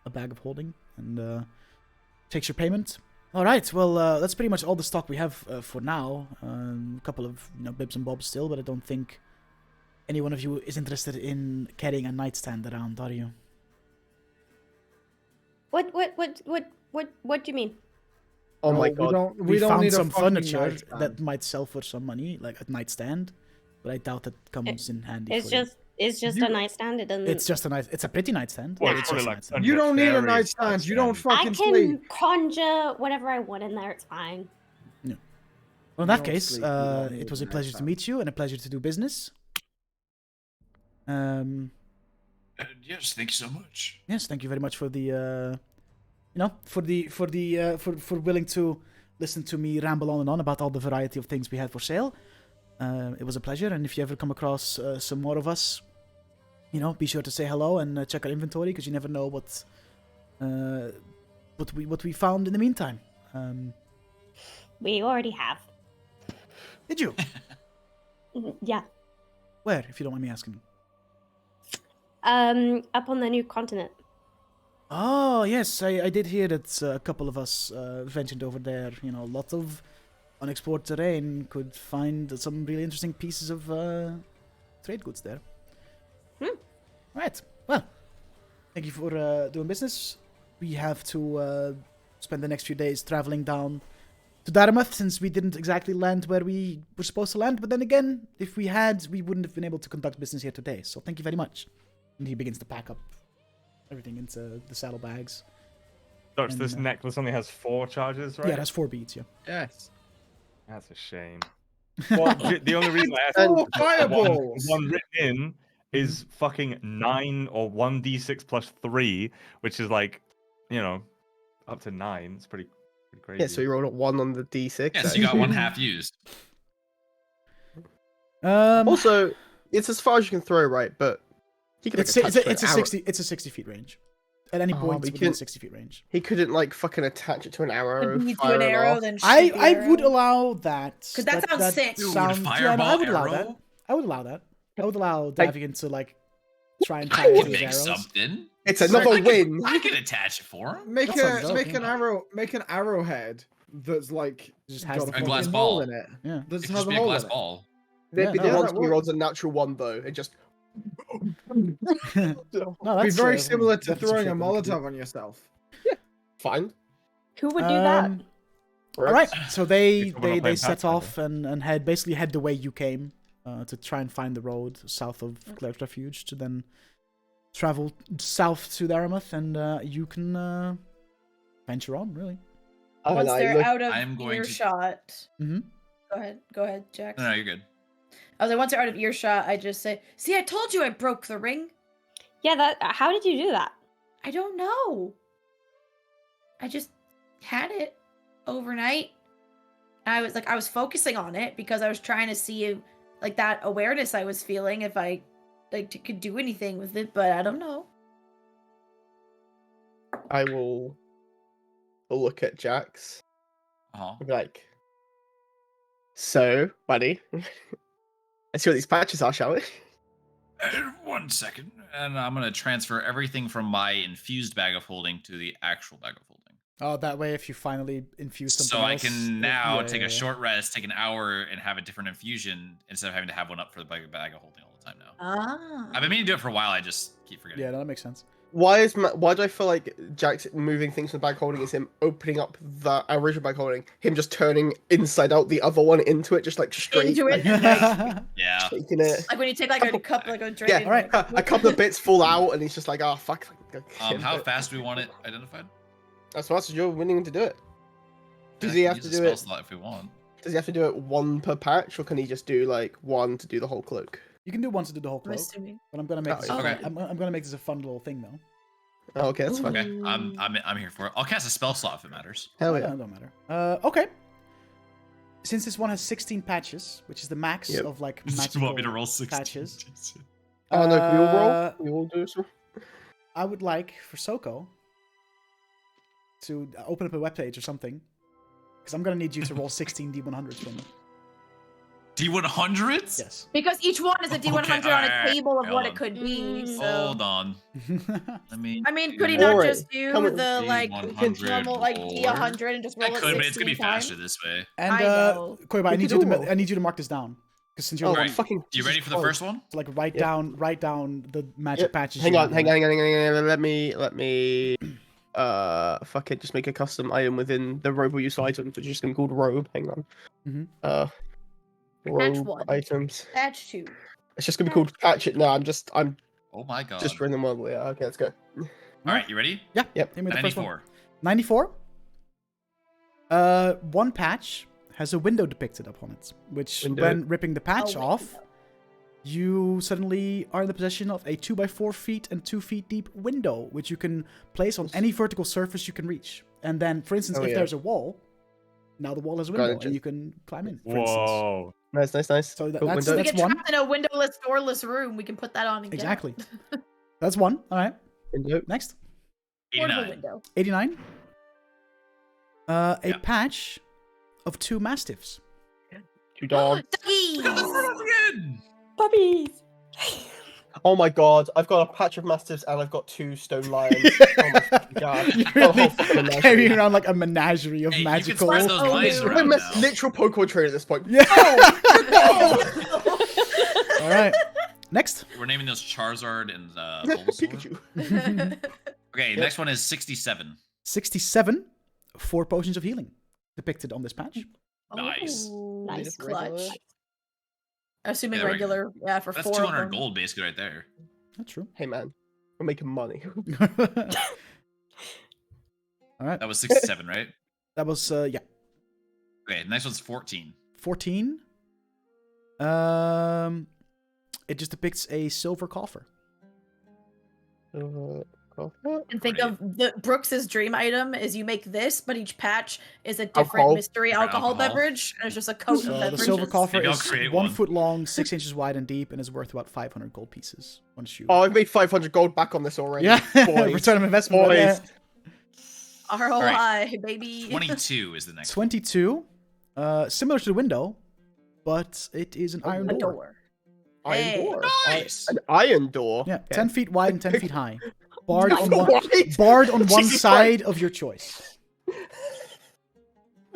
a bag of holding and takes your payment. All right. Well, that's pretty much all the stock we have for now. A couple of bibs and bobs still, but I don't think any one of you is interested in carrying a nightstand around, are you? What do you mean? Oh my we god. don't, We don't found need a some fucking furniture nightstand. that might sell for some money, like a nightstand, but I doubt that comes in handy. It's for you. just You- a nightstand. It doesn't. It's just it's a pretty nightstand. Well, but it's just probably a like nightstand. You don't need a Nefarious nightstand. You don't nightstand. I fucking can sleep. conjure whatever I want in there. It's fine. Well, in You that don't case, sleep, you don't it need was a a pleasure to nightstand. meet you and a pleasure to do business. Yes, thank you so much. Yes, thank you very much for the, for willing to listen to me ramble on and on about all the variety of things we had for sale. It was a pleasure, and if you ever come across some more of us, be sure to say hello and check our inventory because you never know what we found in the meantime. We already have. Did you? Yeah. Where, if you don't mind me asking? Up on the new continent. Oh, yes, I did hear that a couple of us ventured over there. A lot of unexplored terrain, could find some really interesting pieces of trade goods there. Right, well, thank you for doing business. We have to spend the next few days traveling down to Dartmouth since we didn't exactly land where we were supposed to land. But then again, if we had, we wouldn't have been able to conduct business here today. So thank you very much. And he begins to pack up everything into the saddlebags. Dutch, this And, necklace only has 4 charges, right? Yeah, that's 4 beads, yeah. Yes. That's a shame. Well, the only reason I asked And is because the fireballs! one written in is fucking 9 or 1d6 plus 3, which is like, up to 9. It's pretty crazy. Yeah, so you rolled a 1 on the d6. Yes, you got one half used. Also, it's as far as you can throw, right? But he can it's make a touch it's a arrow. 60 feet range. at any Oh, point but you within couldn't- 60 feet range. He couldn't like fucking attach it to an arrow. Beat to fire an it arrow, off. then shoot I the I would arrow. allow that. 'Cause that sounds sick. Dude, sounds, fireball yeah, I would allow that. arrow? I would allow that. I would allow Davian to like try and I fire can his make arrows. something. It's another I can- win. I can attach it for him. Make That sounds dope, make yeah. an arrow, make an arrowhead that's like Just has got the a A glass fucking hole ball. in it. Yeah. That It just could has just a be a hole glass in it. ball. They Yeah, no, didn't want that to be rolls works. a natural one though. It just. No, Be that's very similar to that's throwing a something we can do. Molotov on yourself. Fine. Who would do that? All right, so they If someone they playing set Pathfinder. off and head the way you came to try and find the road south of Claire's Refuge to then travel south to Aramuth, and you can venture on, really. Once And I they're look- out of I'm going to- earshot. Mm-hmm. Go ahead, Jax. No, you're good. I was like, once they're out of earshot, I just say, "See, I told you I broke the ring." Yeah, that. How did you do that? I don't know. I just had it overnight. I was focusing on it because I was trying to see if, like, that awareness I was feeling, if I could do anything with it, but I don't know. I will look at Jax Uh-huh. and be like, "So, buddy, let's see what these patches are, shall we?" 1 second, and I'm gonna transfer everything from my infused bag of holding to the actual bag of holding. Oh, that way, if you finally infuse something So I else, can now yeah, take yeah, a yeah. short rest, take an hour, and have a different infusion instead of having to have one up for the bag of holding all the time now. Ah. I've been meaning to do it for a while. I just keep forgetting. Yeah, no, that makes sense. Why do I feel like Jax moving things from the bag holding is him opening up the original bag holding, him just turning inside out the other one into it, just like straight Into it. like, Yeah. shaking it. Like when you take like a cup, like a drink. Yeah, and, alright. like, A couple of bits fall out, and he's just like, "Oh fuck." How fast do we want it identified? As fast as you're willing to do it. Does Yeah, he I have can to use a do spell it? slot if we want. Does he have to do it one per patch, or can he just do like one to do the whole cloak? You can do one to do the whole I'm cloak, assuming. but I'm gonna make this. Oh, okay. I'm gonna make this a fun little thing though. Oh, okay, that's fine. Okay, I'm here for it. I'll cast a spell slot if it matters. Hell Oh, yeah. it don't matter. Okay. Since this one has 16 patches, which is the max Yep. of like You magical want me to roll 16? patches, Oh no, can we all roll? Uh, Can we all do some? I would like for Soko to open up a webpage or something, because I'm gonna need you to roll 16 D100s for me. D100s? Yes. Because each one is a D100 Okay, on a alright, table of what it hold could be. Mm. So. Hold on. I mean, I mean, could he not Alright, just do come on. the like D100 normal like roll. D100 and just roll I it could, but it's 16 gonna be times? faster this way. And I know. Koiba, We could all roll. I need you to mark this down, because since you're Oh, the Right. one, fucking. You ready for the Jesus first one? to, like write Yep. down the magic Yep. patches. Hang you on, have hang in on, it. hang on. Let me. Fuck it. Just make a custom item within the robe use items, which is just gonna be called robe. Hang on. Mhm. Robe one. items. Patch 2. It's just gonna be called patch it. No, I'm Oh my god. just random world. Yeah. Okay, let's go. Alright, you ready? Yeah. Yep. Hit me with the first one. 94. 94. One patch has a window depicted upon it, which Window. when ripping the patch Oh, off, you suddenly are in the possession of a 2x4 feet and 2 feet deep window, which you can place on any vertical surface you can reach. And then, for instance, Oh, if yeah. there's a wall, now the wall has a Got it, window and just- you can climb in. For instance. Whoa. Nice. So Cool, that's- window. So we get one. trapped in a windowless, doorless room. We can put that on again. Exactly. That's one. All right. Window. Next. Portable 89. window. 89. A Yeah. patch of 2 mastiffs. 2 dogs. Doggies! Good. Puppies. Oh my god, I've got a patch of mastiffs and I've got 2 stone lions. Oh my fucking god. You're Got a whole really fucking menagerie. carrying around like a menagerie of Hey, magical. you can spread those Oh, lions dude. I'm around a now. literal Pokemon trainer at this point. Yeah. Oh! All right. Next. We're naming those Charizard and Bulbasaur. Pikachu. Okay, next one is 67. 67. 4 potions of healing depicted on this patch. Nice. Ooh, Nice. clutch. Assuming Yeah, regular. Yeah, for That's 4 of 200 them. gold basically right there. That's true. Hey man, we're making money. All right. That was 67, right? That was yeah. Okay, next one's 14. 14. It just depicts a silver coffer. And think of Brooks's dream item is you make this, but each patch is a different Alcohol. mystery Different alcohol alcohol. beverage, and it's just a coat So of the beverages. silver coffer Maybe I'll is create 1 one. foot long, 6 inches wide and deep, and is worth about 500 gold pieces. Once you. Oh, I've made 500 gold back on this already. yeah, Boys. return of investment. Boys. Yeah. ROI, baby. 22 is the next. 22, similar to the window, but it is an iron A door. door. Iron Hey. door. Nice. An iron door. Yeah, Okay. 10 feet wide and 10 feet high. Barred on What? one, barred on one Jesus side of your choice.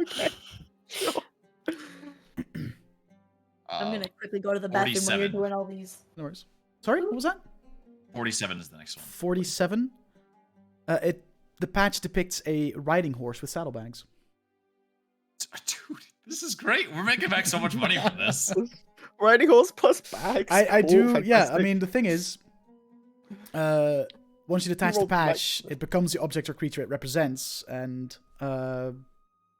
Okay. I'm gonna quickly go to the bathroom when you're 47. doing all these. No worries. Sorry, what was that? 47 is the next one. 47. The patch depicts a riding horse with saddlebags. Dude, this is great. We're making back so much money from this. Riding horse plus bags. I Cool, do, yeah. I fantastic. mean, the thing is, once you detach the Roll back. patch, it becomes the object or creature it represents, and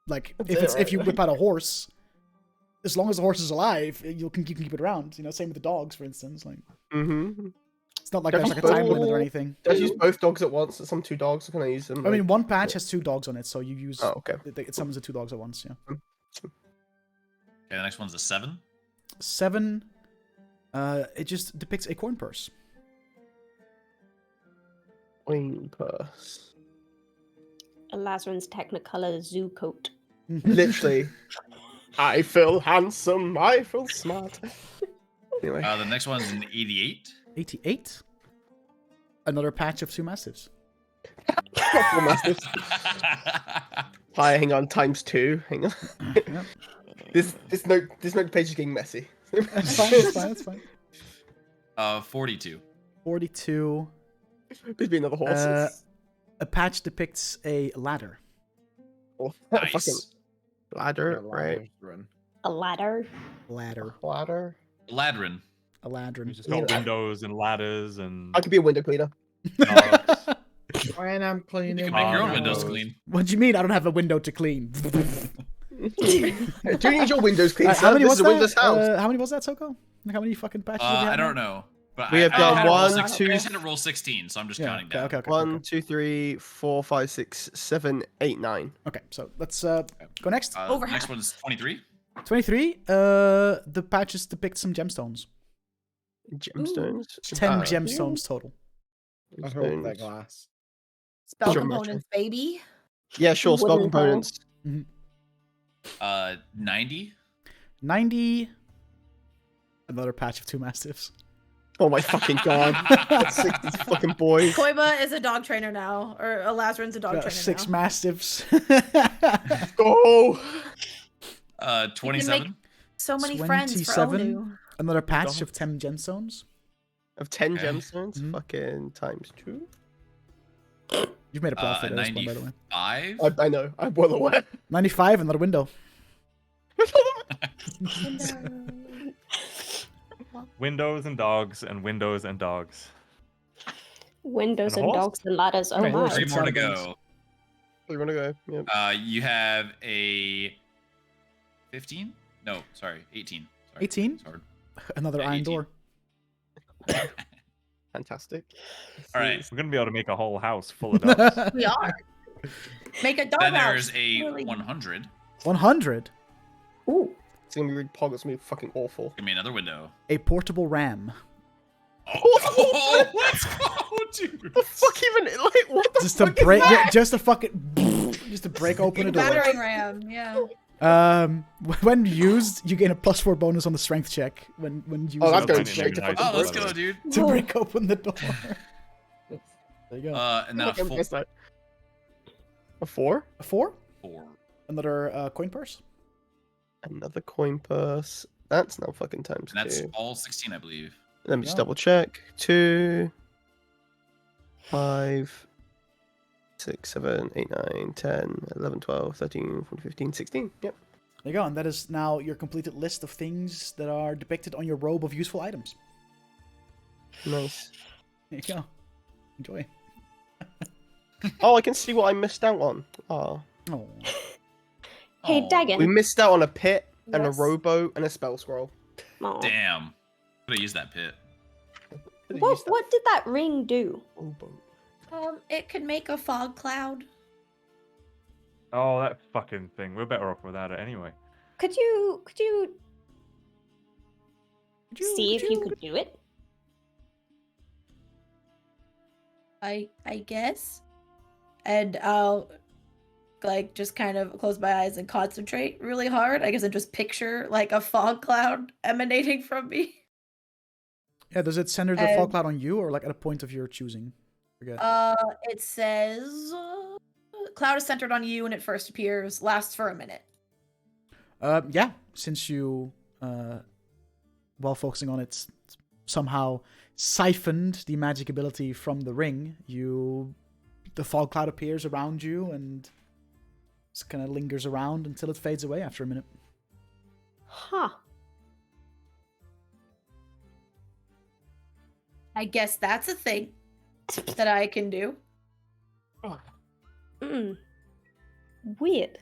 like That's it, if you right? whip out a horse, as long as the horse is alive, you can keep it around. You know, same with the dogs, for instance. Like Mm-hmm. it's not like Don't there's like a you time limit or both- anything. Did I use both dogs at once? Some 2 dogs. Can I use them? I mean, one patch has 2 dogs on it, so you use Oh, okay. it summons the 2 dogs at once. Yeah. Okay, the next one's a 7. 7. It just depicts a coin purse. Coin purse. Lazarus Technicolor zoo coat. Literally. I feel handsome. I feel smart. Anyway. The next one's an 88. 88. Another patch of 2 mastiffs. Couple masters. Hi, hang on. ×2. Hang on. Yep. This note page is getting messy. That's fine. That's fine. That's fine. 42. 42. There's been another horse. A patch depicts a ladder. Oh, Nice. fucking ladder, right? A ladder. Ladder. Ladder. Ladrin. A ladron. It's just got windows and ladders and I could be a window cleaner. dogs. When I'm You cleaning. can make your own no. windows clean. What do you mean? I don't have a window to clean. Do you need your windows cleaned, How sir? many This was is a Windows that? house. How many was that, Soko? Like, how many fucking patches? have we had I now? don't know. But We have I done had to roll 1, 16 I 2, just had to roll 16, so I'm just Yeah. counting Okay. down. Okay. Okay. 1, Okay. 2, 3, 4, 5, 6, 7, 8, 9. Okay. So let's go next. Over Next half. one's 23. 23. The patches depict some gemstones. Gemstones. 10 gemstones total. I hope they're glass. Spell Sure, components, baby. Yeah, sure. Spell Wooden components. 90. 90. Another patch of 2 mastiffs. Oh my fucking god. That's 60 fucking boys. Koiba is a dog trainer now, or Lazarin's a dog Got trainer 6 now. mastiffs. Go! 27. So many friends for 27. Onu. Another patch of 10 gemstones. Of 10 Okay. gemstones? Mhm. Fucking ×2? You've made a plot for A this one, by the way. 95. I know. I'm well aware. 95. Another window. Windows and dogs and windows and dogs. Windows And a and horse? dogs and ladders. Oh Okay, my. horse. 3 more to Saddlebags. go. You wanna go? Yeah. You have a 15? No, sorry, 18. Sorry. 18? Sorry. Another Yeah, iron 18. door. Fantastic. All right. We're gonna be able to make a whole house full of dogs. We are. Make a dog Then house. there's a Really. 100. 100. Ooh. It's gonna be really pog. It's gonna be fucking awful. Give me another window. A portable ram. Oh, let's go, dude. The fuck even? Like, what the Just to fuck is break, that? just to fucking, just to break open a door. Battering ram, yeah. When used, you gain a +4 bonus on the strength check when used Oh, that's going going to straight to high fucking Oh, let's school, go, by the way. dude. to Whoa. break open the door. There you go. And then a Fucking full guess that. A 4? A 4. 4. Another coin purse. Another coin purse. That's now fucking ×2. And that's all 16, I believe. Let me just Yeah. double check. 2, 5, 6, 7, 8, 9, 10, 11, 12, 13, 14, 15, 16. Yep. There you go, and that is now your completed list of things that are depicted on your robe of useful items. Nice. There you go. Enjoy. Oh, I can see what I missed out on. Oh. Oh. Hey, Oh, Dagon. We missed out on a pit and Yes. a rowboat and a spell scroll. Aw. Damn. Could have used that pit. Could've What used that what did that ring do? rowboat. It could make a fog cloud. Oh, that fucking thing. We're better off without it anyway. Could you see if you could do it? I guess. And I'll like just kind of close my eyes and concentrate really hard. I guess and just picture like a fog cloud emanating from me. Yeah, does it center the fog cloud on you or like at a point of your choosing? Forget. It says cloud is centered on you when it first appears, lasts for a minute. Yeah, since you, while focusing on it, somehow siphoned the magic ability from the ring, the fog cloud appears around you and just kind of lingers around until it fades away after a minute. Huh. I guess that's a thing that I can do. Weird.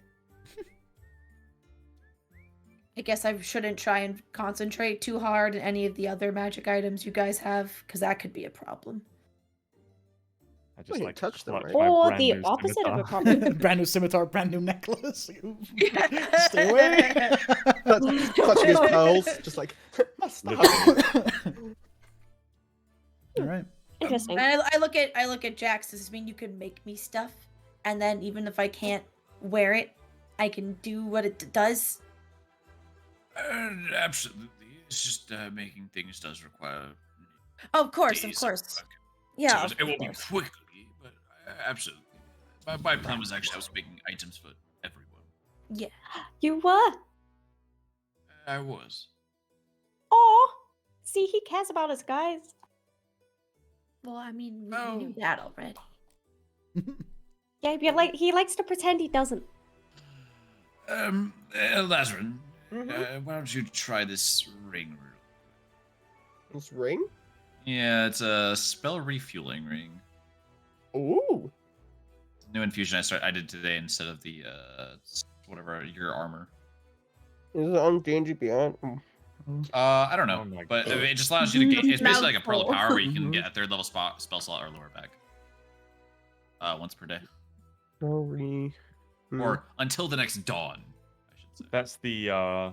I guess I shouldn't try and concentrate too hard on any of the other magic items you guys have, because that could be a problem. I just you like touch them, clutch right? my Or brand the new opposite of a scimitar. problem. Brand new scimitar, brand new necklace. Stay away. Clutching his pearls, just like, All right. Interesting. And I look at Jax. Does this mean you can make me stuff? And then even if I can't wear it, I can do what it does? Absolutely. It's just making things does require. Of course, days of course. work. Yeah, So it won't be quickly, but absolutely. My plan was actually I was making items for everyone. yeah. You were. I was. Oh, see, he cares about us, guys. Well, I mean, we Oh. knew that already. Yeah, but like he likes to pretend he doesn't. Lazarin, Mhm. why don't you try this ring? This ring? Yeah, it's a spell refueling ring. Ooh. New infusion I did today instead of the whatever your armor. Is it on D&D Beyond? I don't know, Oh my but God. it just allows you to gain. It's basically like a pearl of Mouthful. power where you can Mhm. get a third level spell slot or lower bag. Once per day, Sorry. or until the next dawn, I should say. That's the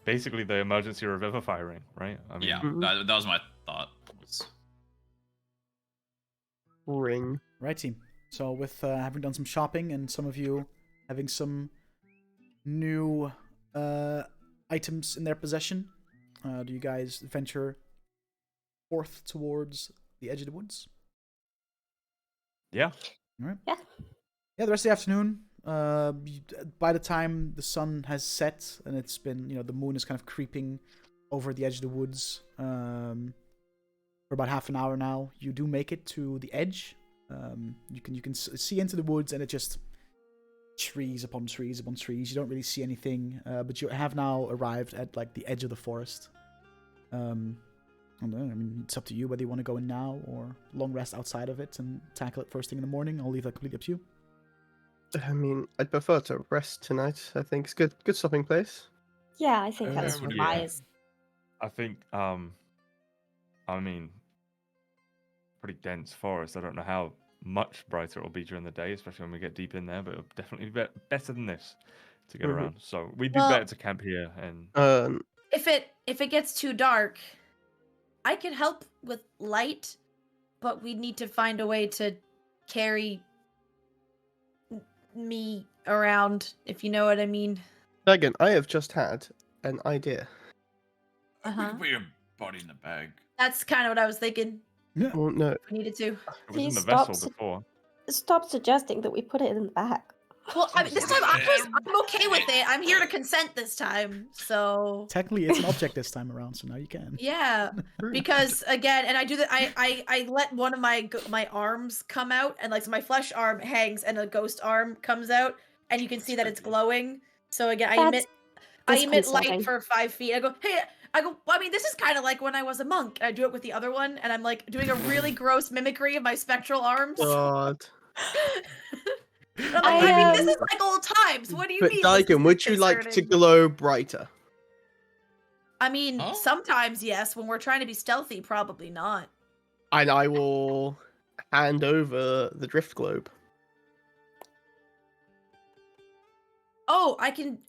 basically the emergency revivify ring, right? I mean, Yeah, Mhm. that was my thought. Was... Ring. Right, team. So with having done some shopping and some of you having some new items in their possession, do you guys venture forth towards the edge of the woods? yeah. All right. Yeah. Yeah, the rest of the afternoon, by the time the sun has set and it's been, the moon is kind of creeping over the edge of the woods for about half an hour now, you do make it to the edge. You can see into the woods and it just trees upon trees upon trees. You don't really see anything, but you have now arrived at like the edge of the forest. I don't know, I mean, it's up to you whether you want to go in now or long rest outside of it and tackle it first thing in the morning. I'll leave that completely up to you. I mean, I'd prefer to rest tonight. I think it's good stopping place. Yeah, I think that's Yeah. wise. I think I mean, pretty dense forest. I don't know how much brighter it will be during the day, especially when we get deep in there, but it'll definitely be better than this to get Mhm. around. So we'd be Well- better to camp here and If it gets too dark, I can help with light, but we need to find a way to carry me around, if you know what I mean. Dragon, I have just had an idea. We Uh-huh. can put your body in the bag. That's kind of what I was thinking. Well, no. If we needed to. it was He in the stops- vessel before. Stop suggesting that we put it in the back. Well, I mean, this time I'm okay with it. I'm here to consent this time, so Technically, it's an object this time around, so now you can. yeah. Because again, and I do that. I let one of my arms come out, and like so my flesh arm hangs, and a ghost arm comes out, and you can see that it's glowing. So again, I emit light disconcerting. for 5 feet. I go, hey. Well, I mean, this is kind of like when I was a monk. I do it with the other one, and I'm like doing a really gross mimicry of my spectral arms. God. And I'm like, I mean, this I, is like old times. What do you But mean? this Daikin, is would you like to disconcerting? glow brighter? I mean, Huh? sometimes yes. When we're trying to be stealthy, probably not. And I will hand over the drift globe. Oh, I can.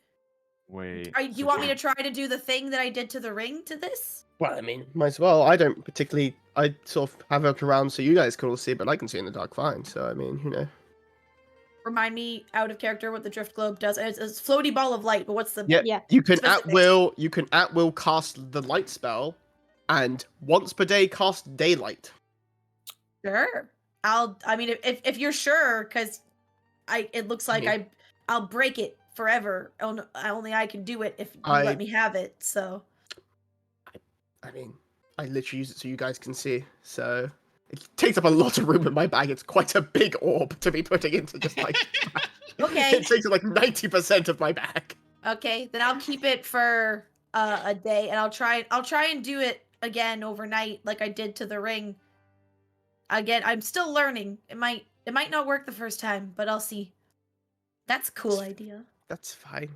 Wait. You want me to try to do the thing that I did to the ring to this? Well, I mean, might as well. I don't particularly. I sort of have it around so you guys can all see, but I can see in the dark fine. So I mean, you know. Remind me out of character what the drift globe does. It's a floaty ball of light, but what's the? Yeah, Yeah. you can Specifics. at will cast the light spell, and once per day cast daylight. Sure. I mean, if you're sure, because it looks like Mhm. I'll break it forever. Only I can do it if you I- let me have it. So. I mean, I literally use it so you guys can see. So it takes up a lot of room in my bag. It's quite a big orb to be putting into just like. Okay. It takes up like 90% of my bag. Okay, then I'll keep it for a day, and I'll try and do it again overnight, like I did to the ring. Again, I'm still learning. It might not work the first time, but I'll see. That's a cool idea. That's fine.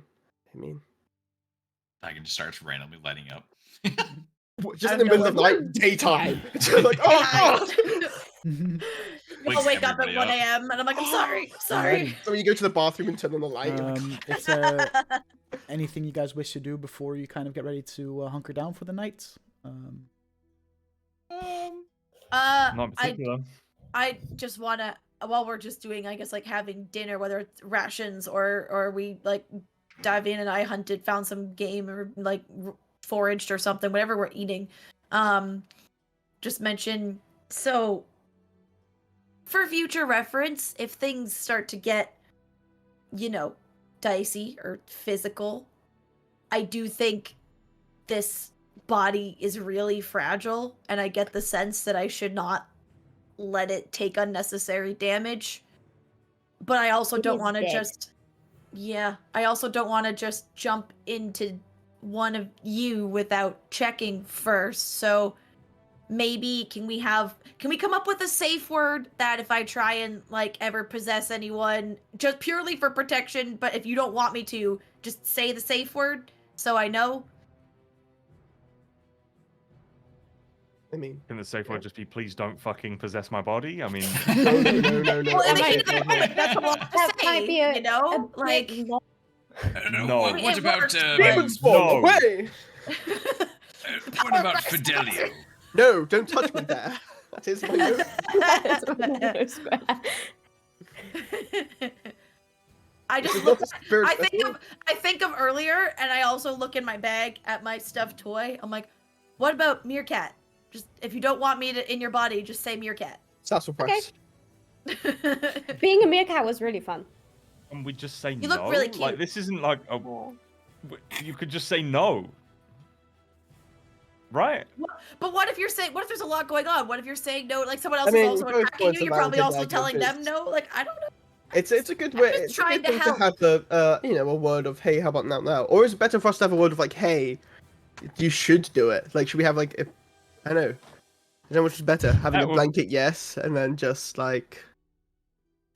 I mean, Dragon just starts randomly lighting up. just I in the don't middle of know. night, daytime. Just like, oh god. I'll Wakes wake up at everybody 1 up. a.m. and I'm like, I'm sorry. So when you go to the bathroom and turn on the light, you're like, Is there anything you guys wish to do before you kind of get ready to hunker down for the night? Not in particular. I just wanna, while we're just doing, I guess, like having dinner, whether it's rations or we like Davian and I found some game or like foraged or something, whatever we're eating. Just mention, so for future reference, if things start to get, dicey or physical, I do think this body is really fragile, and I get the sense that I should not let it take unnecessary damage. But I also It don't is want to dead. I also don't want to just jump into one of you without checking first. So maybe can we come up with a safe word that if I try and like ever possess anyone, just purely for protection, but if you don't want me to, just say the safe word so I know. I mean, Can the safe word just be please don't fucking possess my body? I mean, no. Well, Oh in the my heat of the God. moment, that's a lot to That say, might be a like bit low. No. What It about works, but- Demon spawn No. away! what about Fidelio? No, don't touch me there. That is my note. That's a no square. I This just is look. not the spirit I think of earlier, and I also look in my bag at my stuffed toy. I'm like, what about Meerkat? Just if you don't want me in your body, just say Meerkat. Sassel press. Being a meerkat was really fun. can we just say You no? look really Like cute. this isn't like a. You could just say no. Right? But what if there's a lot going on? What if you're saying no? Like someone else I mean, is also both attacking points you. are You're probably valid, also like, telling them because- no. Like I don't know. It's a good way. just It's a trying good to thing to help. have the a word of hey, how about now? Or is it better for us to have a word of like hey, you should do it? Like, should we have like I don't know. I don't know which is better, having That a would- blanket yes and then just like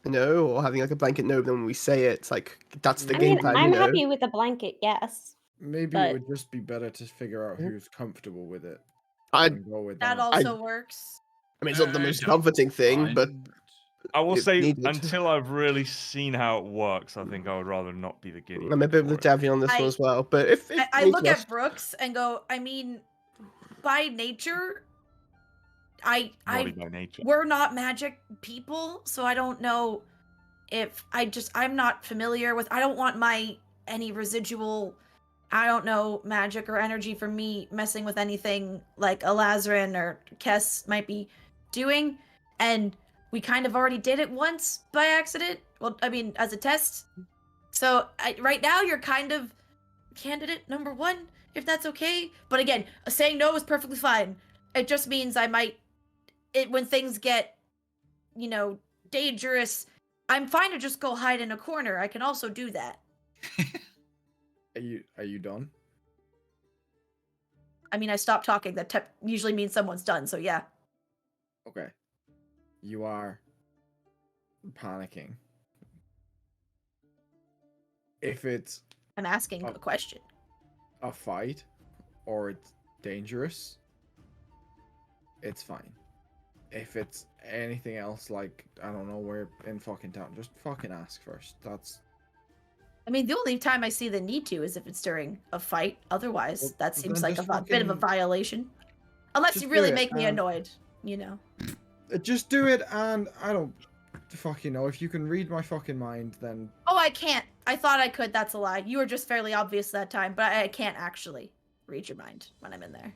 or having like a blanket no. But then when we say it, it's like that's the I game mean, plan. I'm you know? happy with the blanket, yes. Maybe But- it would just be better to figure out who's comfortable with it I and go with That that. also works. I mean, it's not the most don't comforting thing, but mind. I will If say needed. until I've really seen how it works, I think I would rather not be the guinea. I'm a pig bit for with it. Davy on this I- one as well. But if I needs look must. at Brooks and go, I mean, by nature, Naughty by nature. we're not magic people, so I don't know if I'm not familiar with. I don't want any residual, I don't know, magic or energy from me messing with anything like Elazarin or Kess might be doing, and we kind of already did it once by accident. Well, I mean, as a test. So right now you're kind of candidate number 1, if that's okay. But again, saying no is perfectly fine. It just means when things get, dangerous, I'm fine to just go hide in a corner. I can also do that. Are you done? I mean, I stopped talking. That usually means someone's done. So yeah. Okay. You are panicking. If it's I'm asking Oh. a question. a fight or it's dangerous, it's fine. if it's anything else, like, I don't know, we're in fucking town, just fucking ask first. That's... I mean, the only time I see the need to is if it's during a fight. Otherwise, Well, that then seems like a just bit of a fucking- violation. Unless just you do really it, make me annoyed, you know. Just do it, and I don't fucking know. If you can read my fucking mind, then... Oh, I can't. I thought I could. That's a lie. You were just fairly obvious that time, but I can't actually read your mind when I'm in there.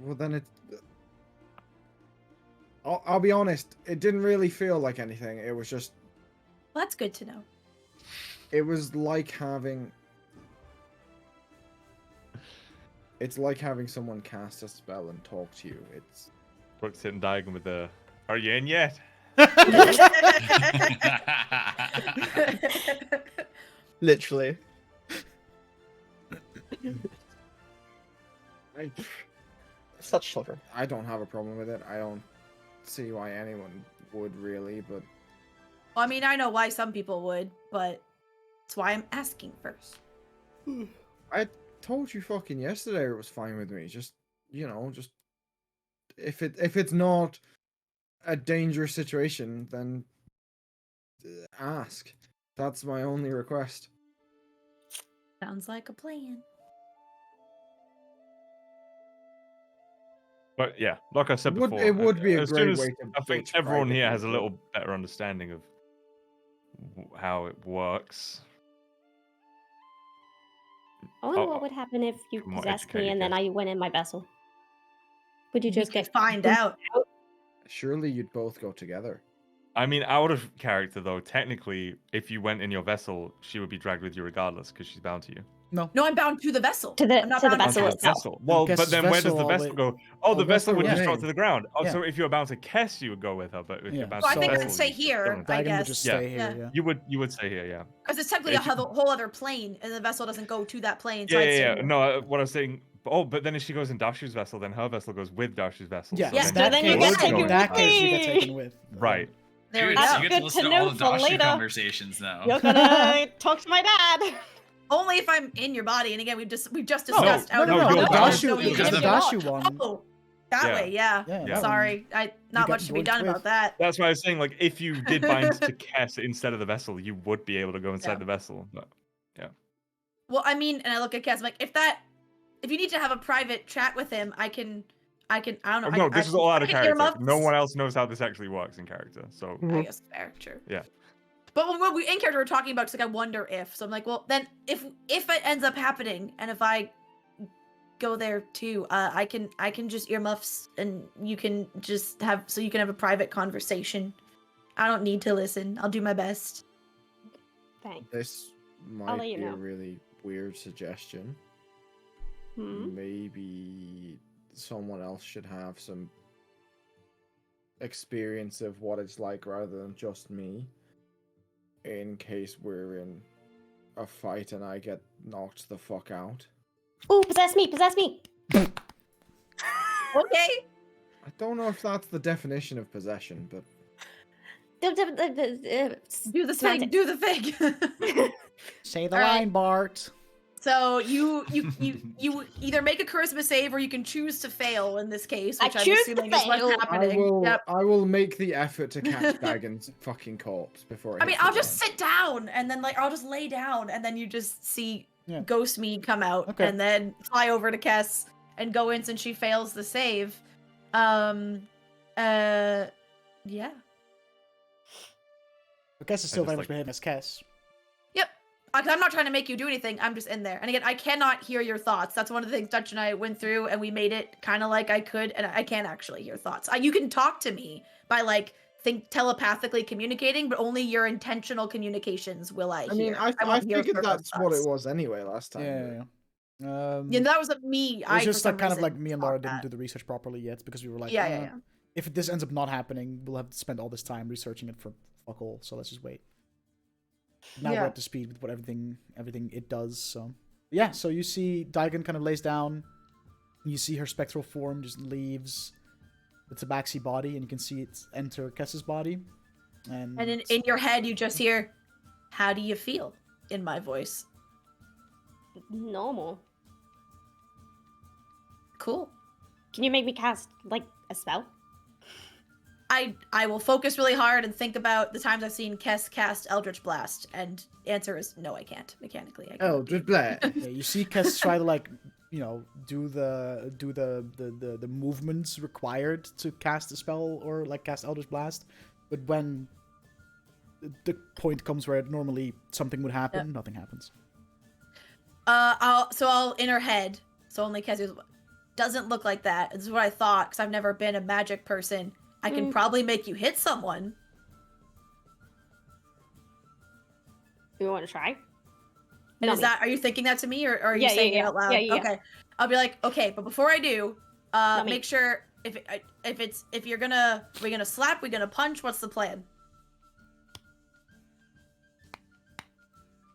Well, then it... I'll be honest, it didn't really feel like anything. It was just... Well, that's good to know. It was like having... It's like having someone cast a spell and talk to you. It's... Brooks hitting Diagon with the, are you in yet? Literally. Such children. I don't have a problem with it. I don't see why anyone would really, but... Well, I mean, I know why some people would, but that's why I'm asking first. I told you fucking yesterday it was fine with me. Just, you know, just... If it's not a dangerous situation, then ask. That's my only request. Sounds like a plan. But yeah, like I said It would- before, it would be a as great soon as way to I think ditch everyone here private has a people. little better understanding of how it works. I wonder Oh, what would happen if you more possessed me educated and then guess. I went in my vessel. Would you just We could get find booped out. Surely you'd both go together. I mean, out of character though, technically, if you went in your vessel, she would be dragged with you regardless because she's bound to you. No. No, I'm bound to the vessel. To the- I'm not to the bound vessel Bound to itself. vessel. Well, but Kess's then where does the vessel, vessel wait. go? Oh, the vessel would vessel just drop remains. to the ground. Oh, Yeah. so if you're bound to Kess, you would go with her, but if Yeah. you're bound So I to think the I vessel, could stay you here. still- I Diagon guess. would just Yeah. stay here, yeah. You would say here, yeah. Because it's technically If you- whole other plane, and the vessel doesn't go to that plane. So Yeah, I'd stay yeah, yeah. here. No, what I was saying. Oh, but then if she goes in Dashu's vessel, then her vessel goes with Dashu's vessel. Yeah, Yeah, in so that then you case, get would taken go in with that her. case, you get me. taken with. Right. There we Good, so go. you get Good to listen to to all know the for Dashu later. conversations now. You're gonna talk to my dad. Only if I'm in your body. And again, we've just No, discussed no, out no, of you're nowhere, Dashu- so you because can the get Dashu out. one- Oh, that Yeah. way, yeah. Yeah, Yeah. that Sorry, not got much to be voiced done with. about that. That's why I was saying, like, if you did bind to Kess instead of the vessel, you would be able to go inside Yeah. the vessel. But Well, I mean, and I look at Kaz, I'm like, if you need to have a private chat with him, I don't know. no, this is all out of I can character. earmuffs. No one else knows how this actually works in character. So I guess fair, true. Yeah. But what we in character were talking about, it's like I wonder if. So I'm like, well, then if it ends up happening, and if I go there too, I can just earmuffs, and you can just have a private conversation. I don't need to listen. I'll do my best. Thanks. This I'll might let you be a know. really weird suggestion. Hmm? Maybe someone else should have some experience of what it's like rather than just me. In case we're in a fight and I get knocked the fuck out. Ooh, possess me, possess me. Okay. I don't know if that's the definition of possession, but Do the thing. semantics. Do the thing. Say the All right. line, Bart. So you either make a charisma save or you can choose to fail in this case, I which I'm choose to assuming is what's fail. happening. Yep. I will make the effort to catch Dagon's fucking corpse before it I mean, hits the I'll just ground. sit down and then I'll just lay down and then you just see Yeah. Ghost Me come out Okay. and then fly over to Kess and go in since she fails the save. Yeah. But Kess is still just very like- much behaving as Kess. Yep. 'Cause I'm not trying to make you do anything. I'm just in there. And again, I cannot hear your thoughts. That's one of the things Dutch and I went through, and we made it kind of like I could, and I can't actually hear thoughts. You can talk to me by telepathically communicating, but only your intentional communications will I hear. I mean, I won't hear figured Scorpio's that's what it thoughts. was anyway last time. Yeah. Yeah, that was me. It was for just some like kind of reason like me and thought Laura didn't that. do the research properly yet because we were like, Yeah. if this ends up not happening, we'll have to spend all this time researching it for fuck all. So let's just wait. Now Yeah. we're up to speed with what everything it does. So yeah, so you see Daigon kind of lays down. You see her spectral form just leaves the Tabaxi body, and you can see it enter Kess's body. And And in your head, you just hear, "How do you feel?" in my voice. Normal. Cool. Can you make me cast like a spell? I will focus really hard and think about the times I've seen Kess cast Eldritch Blast, and answer is no, I can't mechanically. I cannot. Eldritch Blast. Yeah, you see Kess try to like, do the movements required to cast a spell or like cast Eldritch Blast, but when the point comes where normally something would happen, nothing happens. I'll in her head. So only Kess doesn't look like that. This is what I thought, because I've never been a magic person. I can probably make you hit someone. You want to try? And Not is me. that, are you thinking that to me, or are you Yeah, saying yeah, it out loud? yeah, yeah. Okay. I'll be like, okay, but before I do, Not me. make sure if we're gonna slap, we're gonna punch. What's the plan?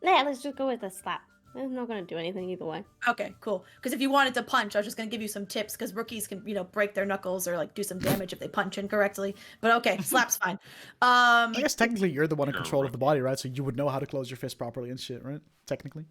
Yeah, let's just go with a slap. I'm not gonna do anything either way. Okay, cool. Because if you wanted to punch, I was just gonna give you some tips, because rookies can, break their knuckles or like do some damage if they punch incorrectly. But okay, slap's fine. I guess technically you're the one in You're control of right. the body, right? So you would know how to close your fist properly and shit, right? Technically.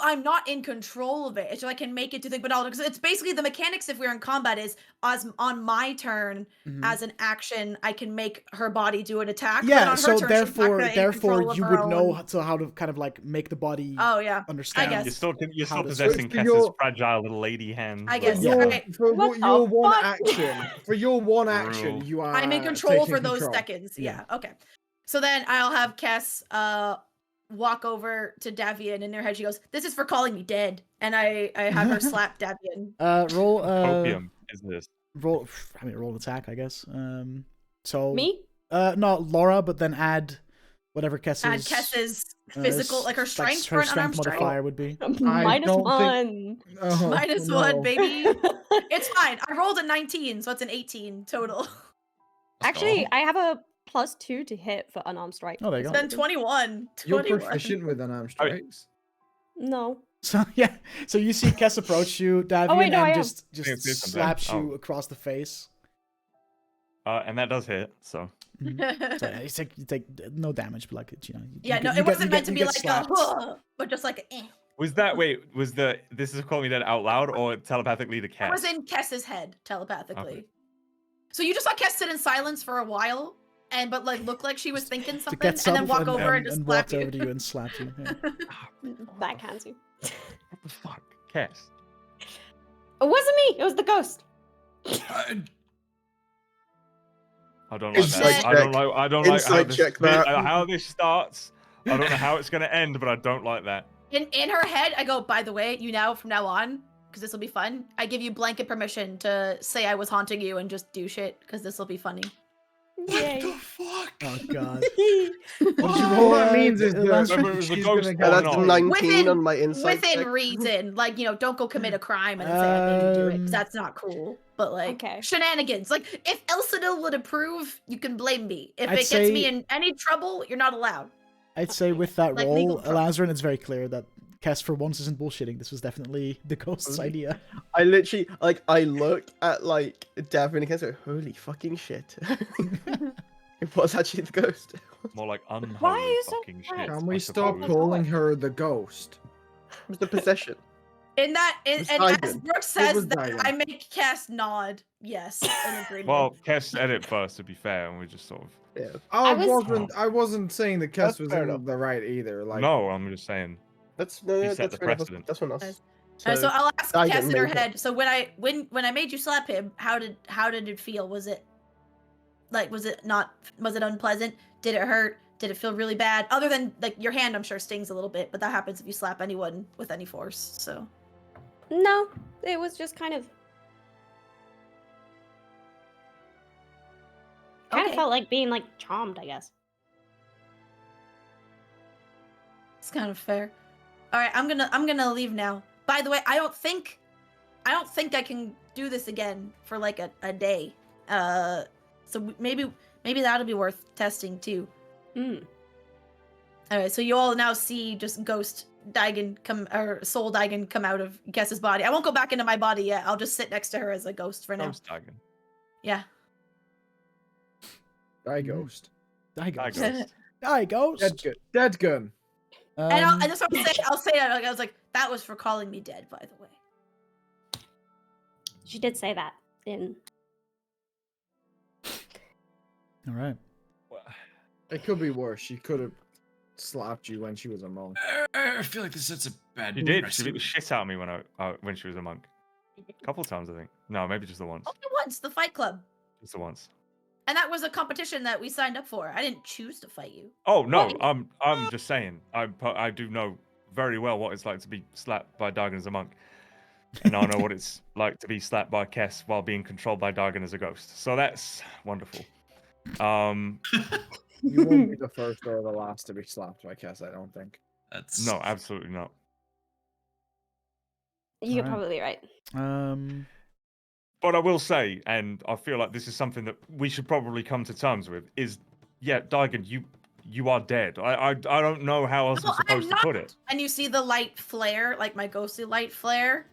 I'm not in control of it. So I can make it do the, but because it's basically the mechanics if we're in combat is as on my turn as an action, I can make her body do an attack. but Yeah, on her so turn, she's not gonna in therefore control of you her would know own- how to kind of like make the body Oh yeah, understand. guess. You're How still to possessing switch to Kess's your- fragile little lady hands. I like, guess, For okay. for What your the one fuck? action, for your one action, Brutal. you are. I'm in control taking for those control. seconds. Yeah. Yeah. Okay. So then I'll have Kess walk over to Davian. In her head, she goes, "This is for calling me dead," and I have her slap Davian. Roll Opium is this. roll an attack, I guess. So Me? no, Laura, but then add whatever Kess's Add Kess's physical, like her strength for her an unarmed strike. modifier would be. Minus don't one. Oh, Minus no. one, baby. It's fine. I rolled a 19, so it's an 18 total. Let's Actually, go. I have a +2 to hit for unarmed strike. Oh, there you It's go. been 21. You're 21. proficient with unarmed strikes. No. So yeah, so you see Kess approach you, Davian, wait, no, I and am. just Yes, yes, I'm slaps dead. you Oh. across the face. And that does hit. So Mhm. So yeah, you take no damage, but like Yeah, no, you it wasn't meant to be get like slapped. a, "Huh," but just like a, eh. was that this is Call Me Dead out loud or telepathically to It Kess? was in Kess's head telepathically. So you just saw Kess sit in silence for a while, but like look like she was thinking to something, get and some then walk over and just slap walked you. over to you and slapped you. Yeah. Backhands you. What the fuck, Kess? It wasn't me. It was the ghost. I don't like Insight that. I don't check. like. I don't like how Insight this, check that. how this starts. I don't know how it's gonna end, but I don't like that. In her head, I go, by the way, from now on, because this will be fun, I give you blanket permission to say I was haunting you and just do shit, because this will be funny. Yay. fuck? Oh god. All that means is last that one? It was a she's ghost gonna or get not? That's no. 19 Within- on my insight Within check. reason, like, don't go commit a crime and then say I made you do it, because that's not cool. But like, Okay. shenanigans. Like, if Elsinore would approve, you can blame me. If I'd it gets me say- in any trouble, you're not allowed. I'd say with that Like legal roll, trouble. Lazarin, it's very clear that Kess for once isn't bullshitting. This was definitely the ghost's Okay. idea. I literally, I looked at, Davin and go, holy fucking shit. It was actually the ghost. More like unholy Why are you so fucking shit. quiet? Can we I stop suppose. calling her the ghost? It was the possession. And was and as Diamond. Brooke It says was that, Diamond. I make Cass nod yes in agreement. Well, Kess said it first, to be fair, and we just sort of. Yeah. I wasn't saying that Kess That's was fair in enough. the right either. Like, No, I'm just saying. That's no, He set that's the fair enough. precedent. That's one else. Yes. So I'll ask I Cass get in her made head. So when I made you slap him, how did it feel? Was it unpleasant? Did it hurt? Did it feel really bad? Other than like your hand, I'm sure stings a little bit, but that happens if you slap anyone with any force. So No, it was just kind of okay. felt like being like charmed, I guess. It's kind of fair. All right, I'm gonna leave now. By the way, I don't think I can do this again for like a day. So maybe that'll be worth testing too. Hmm. All right, so you all now see just ghost Daigen soul Daigen come out of Kess's body. I won't go back into my body yet. I'll just sit next to her as a ghost for now. Ghost Dragon. Yeah. die ghost. Die Die ghost. ghost. Die ghost. Dead gun. Dead gun. And that's what I'll say it. Like, I was like, that was for calling me dead, by the way. She did say that in All right. It could be worse. She could have slapped you when she was a monk. I feel like this sets a bad She did. She beat the precedent. shit out of me when she was a monk. A couple times, I think. No, maybe just the once. Only once, the Fight Club. Just the once. And that was a competition that we signed up for. I didn't choose to fight you. Oh no, What? I'm just saying. I do know very well what it's like to be slapped by Dargon as a monk, and I know what it's like to be slapped by Kess while being controlled by Dargon as a ghost. So that's wonderful. You won't be the first or the last to be slapped by Kess, I don't think. That's No, absolutely not. You're Alright. probably right. But I will say, and I feel like this is something that we should probably come to terms with, is, yeah, Dargon, you are dead. I don't know how else No, I'm supposed to put it. And you see the light flare, like my ghostly light flare,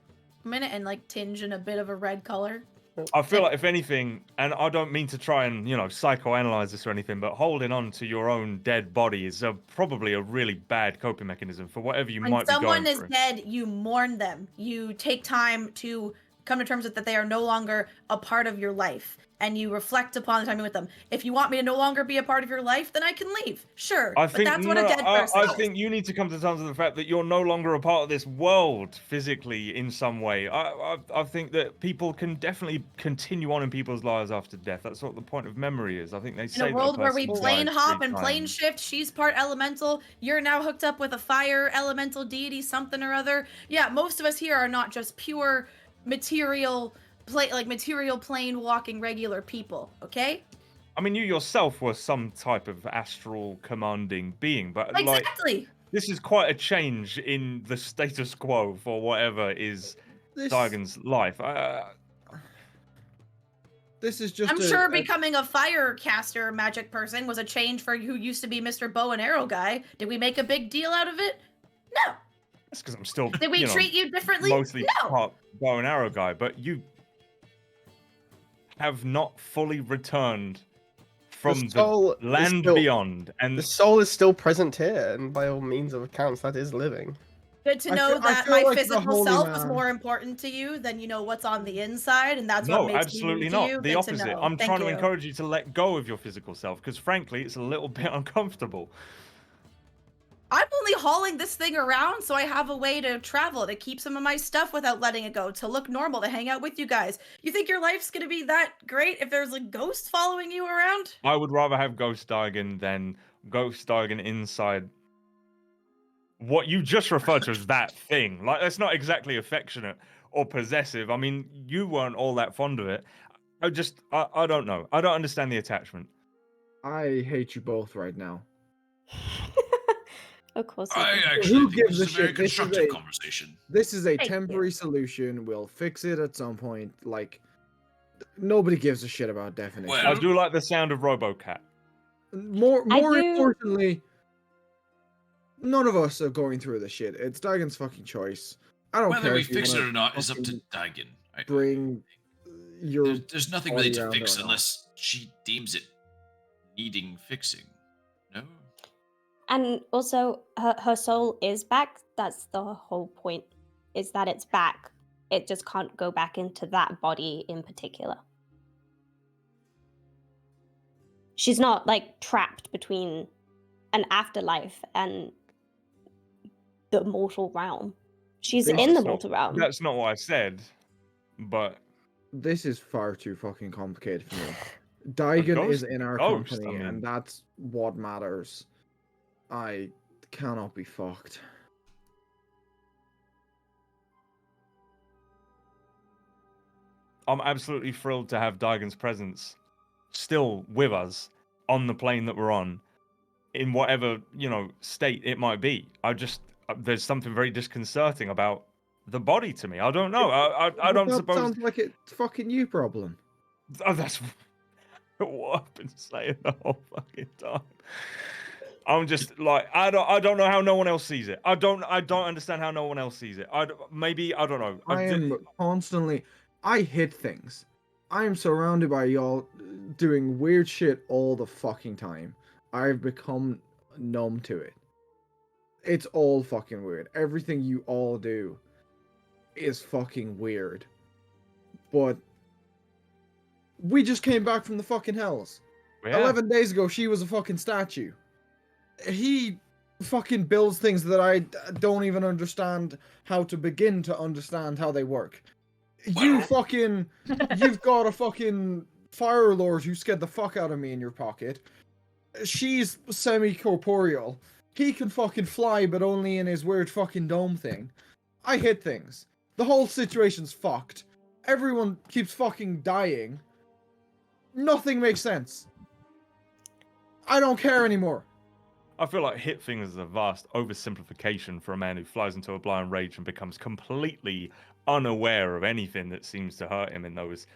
a minute, and like tinge in a bit of a red color. I feel like if anything, and I don't mean to try and, psychoanalyze this or anything, but holding on to your own dead body is probably a really bad coping mechanism for whatever you When might be someone going is through. dead, you mourn them. You take time to come to terms with that they are no longer a part of your life, and you reflect upon the time you're with them. If you want me to no longer be a part of your life, then I can leave. Sure, I but think that's what a dead person I is. think you need to come to terms with the fact that you're no longer a part of this world physically in some way. I think that people can definitely continue on in people's lives after death. That's what the point of memory is. I think they In say a world where we person plane dies hop 3 and plane times. shift, she's part elemental. You're now hooked up with a fire elemental deity, something or other. Yeah, most of us here are not just pure material plane walking regular people. Okay. I mean, you yourself were some type of astral commanding being, but like Exactly. this is quite a change in the status quo for whatever is This Dargon's life. this is just I'm sure becoming a fire caster magic person was a change for who used to be Mr. Bow and Arrow guy. Did we make a big deal out of it? No. That's because I'm still, Did we treat you differently? mostly No. part bow and arrow guy, but you have not fully returned from the soul is land still- beyond, and The soul is still present here, and by all means of accounts, that is living. Good to I know feel- I that feel my like the physical holy self was man- more important to you than what's on the inside, and that's what no, makes absolutely me to not. you. The Good to opposite. know. I'm Thank trying to you. encourage you to let go of your physical self, because frankly, it's a little bit uncomfortable. I'm only hauling this thing around so I have a way to travel, to keep some of my stuff without letting it go, to look normal, to hang out with you guys. You think your life's gonna be that great if there's a ghost following you around? I would rather have Ghost Dargon than Ghost Dargon inside what you just referred to as that thing. Like, that's not exactly affectionate or possessive. I mean, you weren't all that fond of it. I don't know. I don't understand the attachment. I hate you both right now. Of course. you I do. actually Who think gives this is a a very shit? This is constructive a- conversation. This is a Thank you. temporary solution. We'll fix it at some point. Like, nobody gives a shit about definition. Well- I do like the sound of RoboCat. More I do- importantly, none of us are going through this shit. It's Dagon's fucking choice. I don't Whether care we if you fix it wanna or not is up to fucking Dagon. bring your There's nothing really body to around fix or not. unless she deems it needing fixing. No? And also, her soul is back. That's the whole point, is that it's back. It just can't go back into that body in particular. She's not, like, trapped between an afterlife and the mortal realm. She's This in is the not- mortal realm. That's not what I said, but This is far too fucking complicated for me. Dagon is ghost- in our ghost, company, I mean. and that's what matters. I cannot be fucked. I'm absolutely thrilled to have Dagon's presence still with us on the plane that we're on, in whatever, state it might be. There's something very disconcerting about the body to me. I don't know. I don't That suppose. sounds like it's fucking you problem. Oh, that's what I've been saying the whole fucking time. I'm just like, I don't know how no one else sees it. I don't understand how no one else sees it. Maybe I don't know. I am constantly. I hit things. I am surrounded by y'all doing weird shit all the fucking time. I've become numb to it. It's all fucking weird. Everything you all do is fucking weird. But we just came back from the fucking hells. Yeah. 11 days ago, she was a fucking statue. He fucking builds things that I don't even understand how to begin to understand how they work. You've got a fucking fire lord who scared the fuck out of me in your pocket. She's semi-corporeal. He can fucking fly, but only in his weird fucking dome thing. I hit things. The whole situation's fucked. Everyone keeps fucking dying. Nothing makes sense. I don't care anymore. I feel like hit things is a vast oversimplification for a man who flies into a blind rage and becomes completely unaware of anything that seems to hurt him in those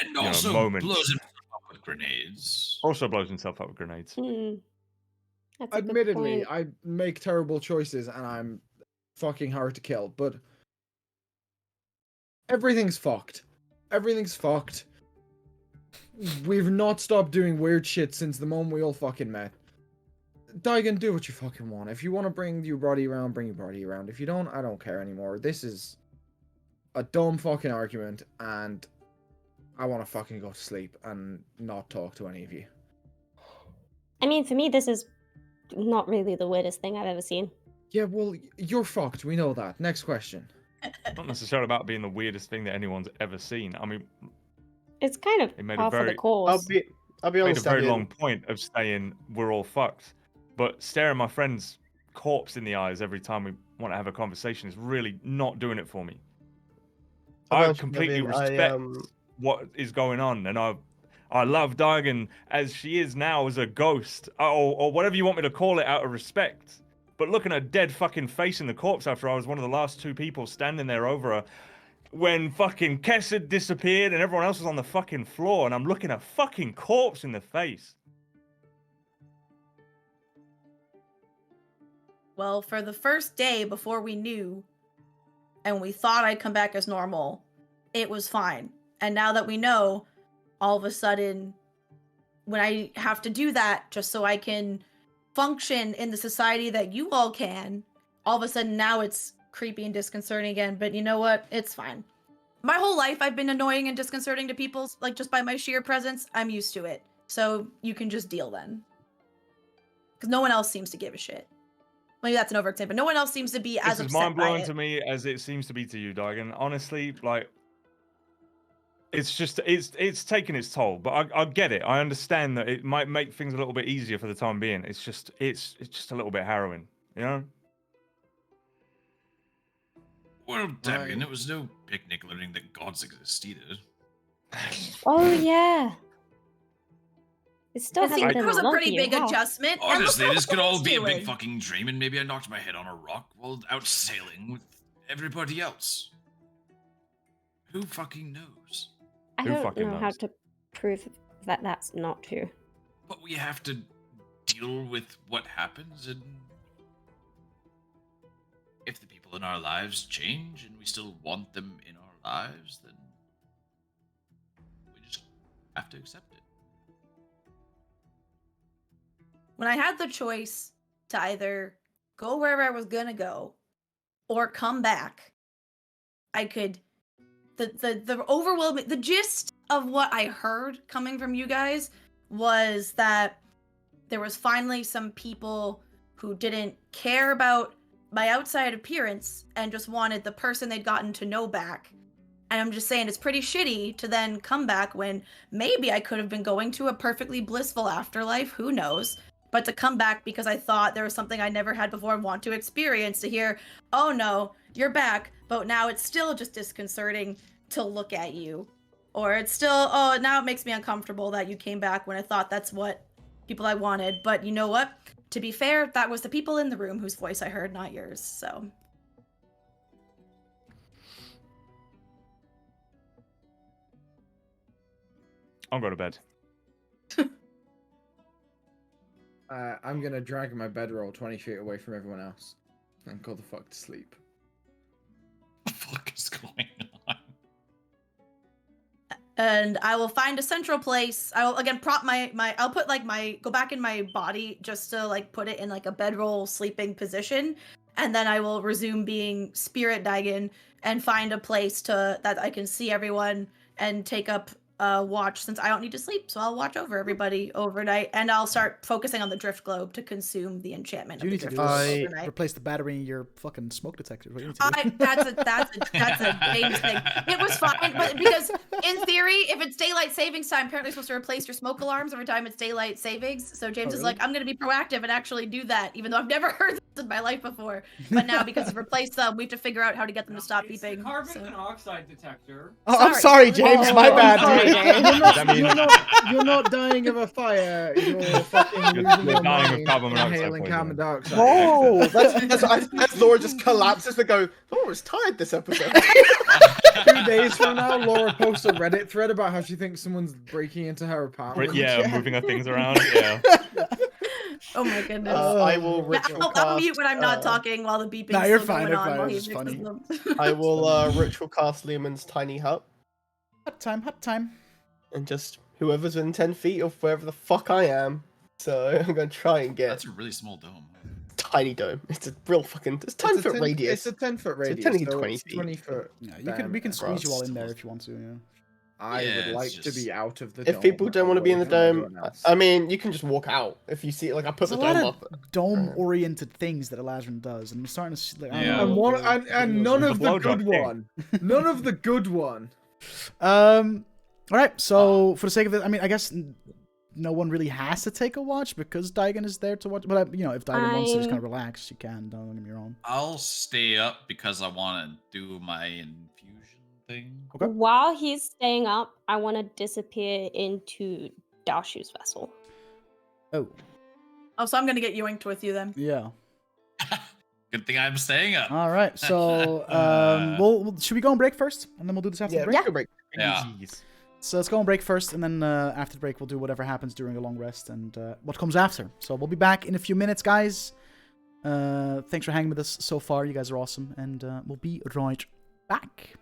And also moments. blows himself up with grenades. Also blows himself up with grenades. That's a good Admittedly, point. I make terrible choices and I'm fucking hard to kill, but everything's fucked. Everything's fucked. We've not stopped doing weird shit since the moment we all fucking met. Daigen, do what you fucking want. If you want to bring your body around, bring your body around. If you don't, I don't care anymore. This is a dumb fucking argument, and I want to fucking go to sleep and not talk to any of you. I mean, for me, this is not really the weirdest thing I've ever seen. Yeah, well, you're fucked. We know that. Next question. Not necessarily about being the weirdest thing that anyone's ever seen. I mean, It's kind of It made a par for the very- course. I'll be made a honest. very Davian. long point of saying we're all fucked. But staring my friend's corpse in the eyes every time we want to have a conversation is really not doing it for me. I'll be I honest, completely Davian, respect what is going on, and I love Daigen as she is now as a ghost, or whatever you want me to call it, out of respect. But looking at a dead fucking face in the corpse after I was one of the last two people standing there over her, when fucking Kess had disappeared and everyone else was on the fucking floor, and I'm looking a fucking corpse in the face. Well, for the first day before we knew, and we thought I'd come back as normal, it was fine. And now that we know, all of a sudden, when I have to do that just so I can function in the society that you all can, all of a sudden now it's creepy and disconcerting again. But you know what? It's fine. My whole life I've been annoying and disconcerting to people, like just by my sheer presence. I'm used to it. So you can just deal then. Because no one else seems to give a shit. Maybe that's an overexample, but no one else seems to be as This is upset mind by blowing it. to me as it seems to be to you, Daigen. Honestly, like, it's taking its toll. But I get it. I understand that it might make things a little bit easier for the time being. It's just a little bit harrowing, you know. Well, Debian, Right. it was no picnic learning that gods exist either. Oh yeah. It's still It seemed happened it in was a love pretty you, big huh? adjustment. and look Honestly, how this could all be a big doing. fucking dream, and maybe I knocked my head on a rock while out sailing with everybody else. Who fucking knows? I Who don't fucking know how knows? to prove that that's not true. But we have to deal with what happens, and if the people in our lives change and we still want them in our lives, then we just have to accept it. When I had the choice to either go wherever I was gonna go or come back, I could the overwhelming the gist of what I heard coming from you guys was that there was finally some people who didn't care about my outside appearance and just wanted the person they'd gotten to know back. And I'm just saying it's pretty shitty to then come back when maybe I could have been going to a perfectly blissful afterlife, who knows? But to come back because I thought there was something I never had before and want to experience, to hear, oh no, you're back, but now it's still just disconcerting to look at you. Or it's still, oh, now it makes me uncomfortable that you came back when I thought that's what people I wanted. But you know what? To be fair, that was the people in the room whose voice I heard, not yours, so. I'll go to bed. I'm gonna drag my bedroll 20 feet away from everyone else and go the fuck to sleep. What the fuck is going on? And I will find a central place. I will again prop I'll put like go back in my body just to like put it in like a bedroll sleeping position. And then I will resume being Spirit Daigen and find a place that I can see everyone and take up watch since I don't need to sleep. So I'll watch over everybody overnight, and I'll start focusing on the drift globe to consume the enchantment You of the need to drift do globe is overnight. replace the battery in your fucking smoke detector. What you need to do. That's a James thing. It was fine, but because in theory, if it's daylight savings time, apparently you're supposed to replace your smoke alarms every time it's daylight savings. So James is really? like, I'm gonna be proactive and actually do that, even though I've never heard this in my life before. But now because he's replaced them, we have to figure out how to get them to stop It's beeping. the carbon so. monoxide detector. Oh, I'm Sorry. sorry, James. Oh, My I'm bad, sorry, dude. James. I mean- You're not dying of a fire. You're fucking You're losing your dying of mind, carbon monoxide inhaling carbon poisoning. dioxide. Oh, that's Laura just collapses and go, Laura's tired this episode. 2 days from now, Laura posts a Reddit thread about how she thinks someone's breaking into her apartment. Yeah, moving her things around. Yeah. Oh my goodness. I will Yeah, ritual I'll cast. mute when I'm not talking while the beeping's Nah, you're still fine, going you're on fine, while it he was fixes funny. them. I will ritual cast Lumen's tiny hut, Hot time, hot time. and just whoever's within 10 feet of wherever the fuck I am. So I'm gonna try and get That's a really small dome. tiny dome. It's a real fucking. It's 10-foot radius. It's a 10-foot radius. 10 to so 20 it's feet. 20 foot. Yeah, we can squeeze you all in there Frost. if you want to. Yeah. I Yeah, would it's like to just- be out of the If dome. people don't want to be in the away from dome, everyone else. I mean, you can just walk out. If you see, like, I put There's the a lot dome of up. dome-oriented things that Elazarin does, and I'm starting to see, like, I Yeah. don't know. and none The of the blowjob good king. one. None of the good one. All right. So for the sake of it, I mean, I guess no one really has to take a watch because Daigen is there to watch. But you know, if Daigen wants to just kind of relax, she can. Don't get me wrong. I'll stay up because I want to do my infusion thing. Okay. While he's staying up, I want to disappear into Dashu's vessel. Oh, Oh, so I'm gonna get yoinked with you then. yeah. Good thing I'm staying up. All right. So, should we go on break first, and then we'll do this after Yeah, the break? take a break. Yeah. Jeez. So let's go on break first, and then after the break, we'll do whatever happens during a long rest and what comes after. So we'll be back in a few minutes, guys. Thanks for hanging with us so far. You guys are awesome, and we'll be right back.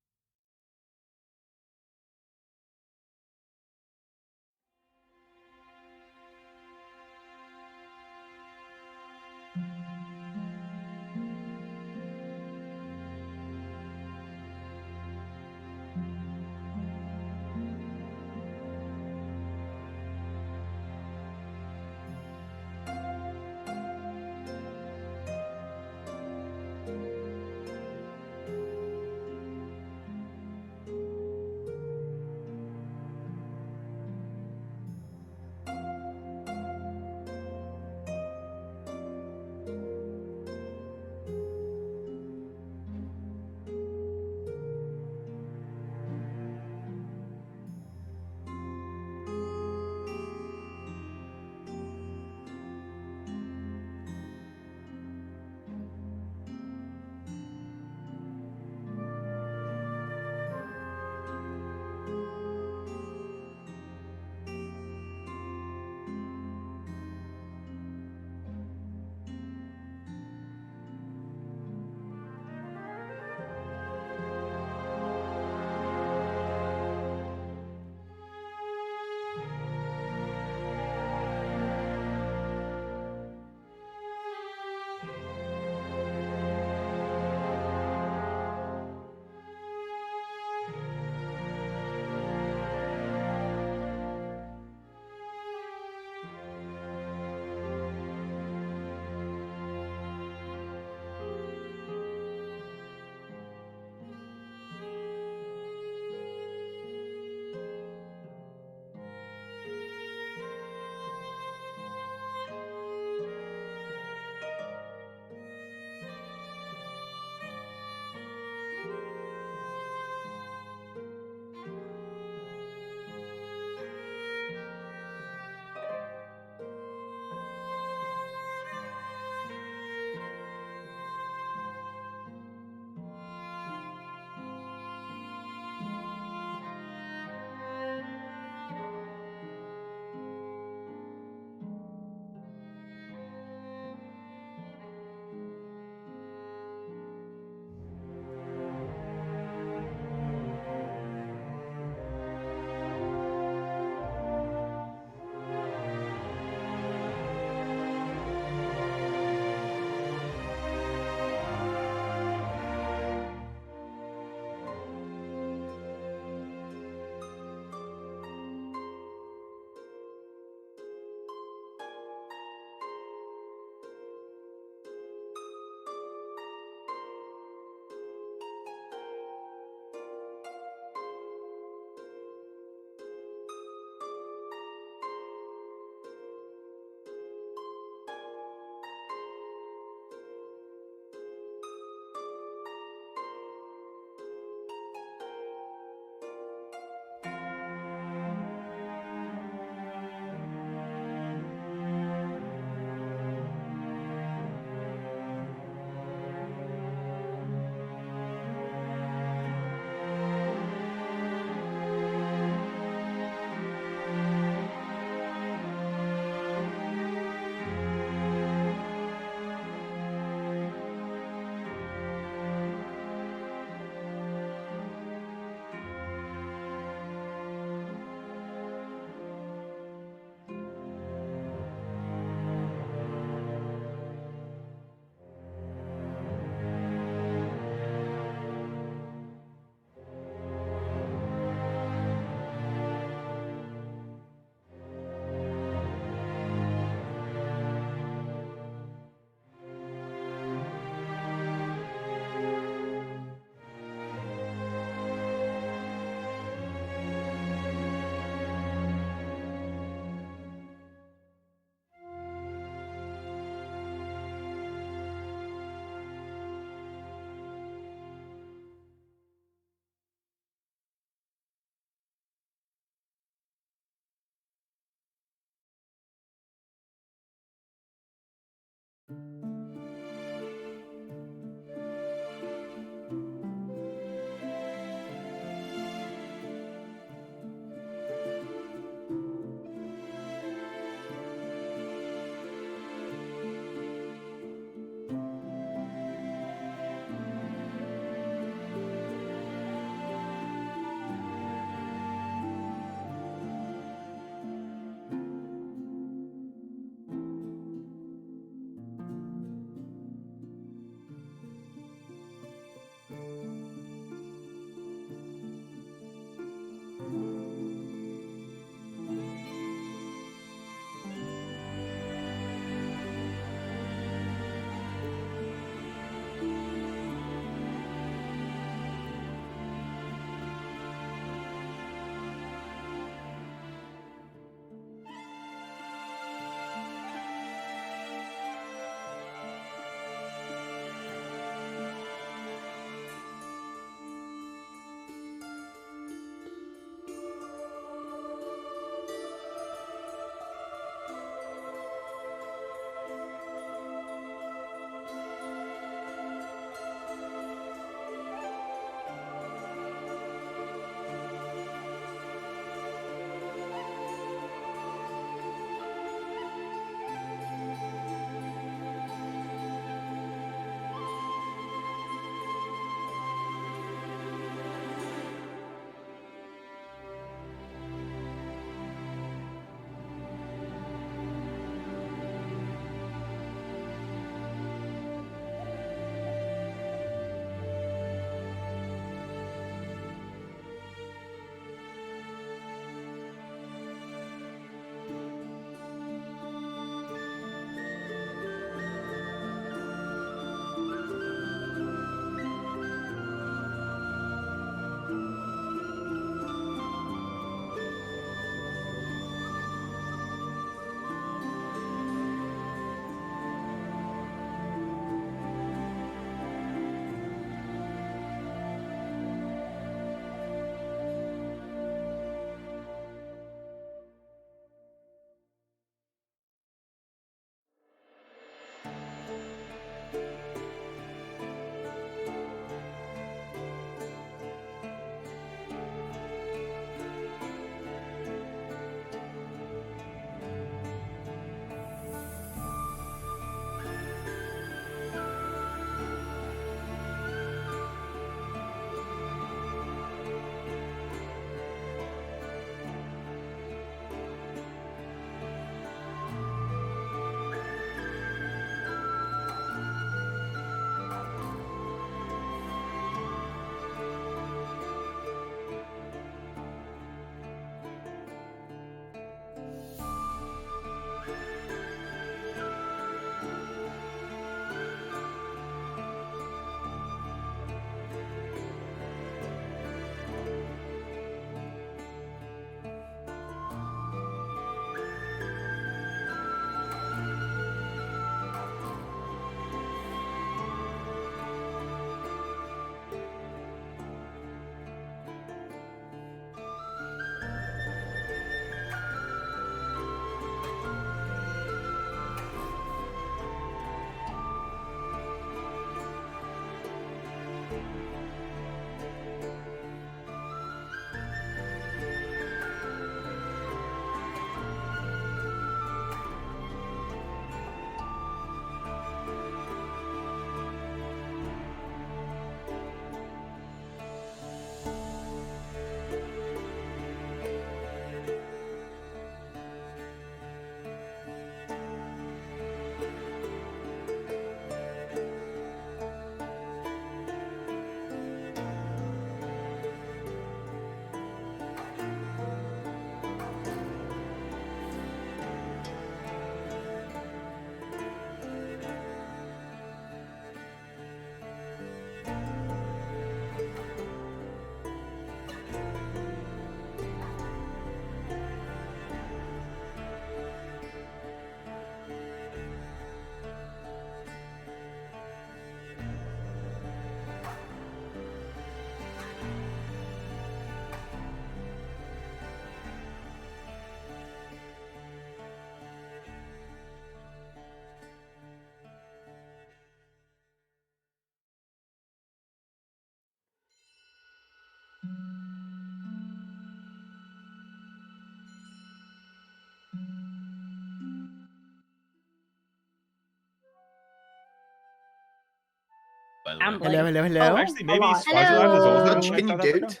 by the way. Ambling. Hello, hello, Oh, hello. actually, maybe lot. Swaziland is Hello. also What in can you South do? Africa.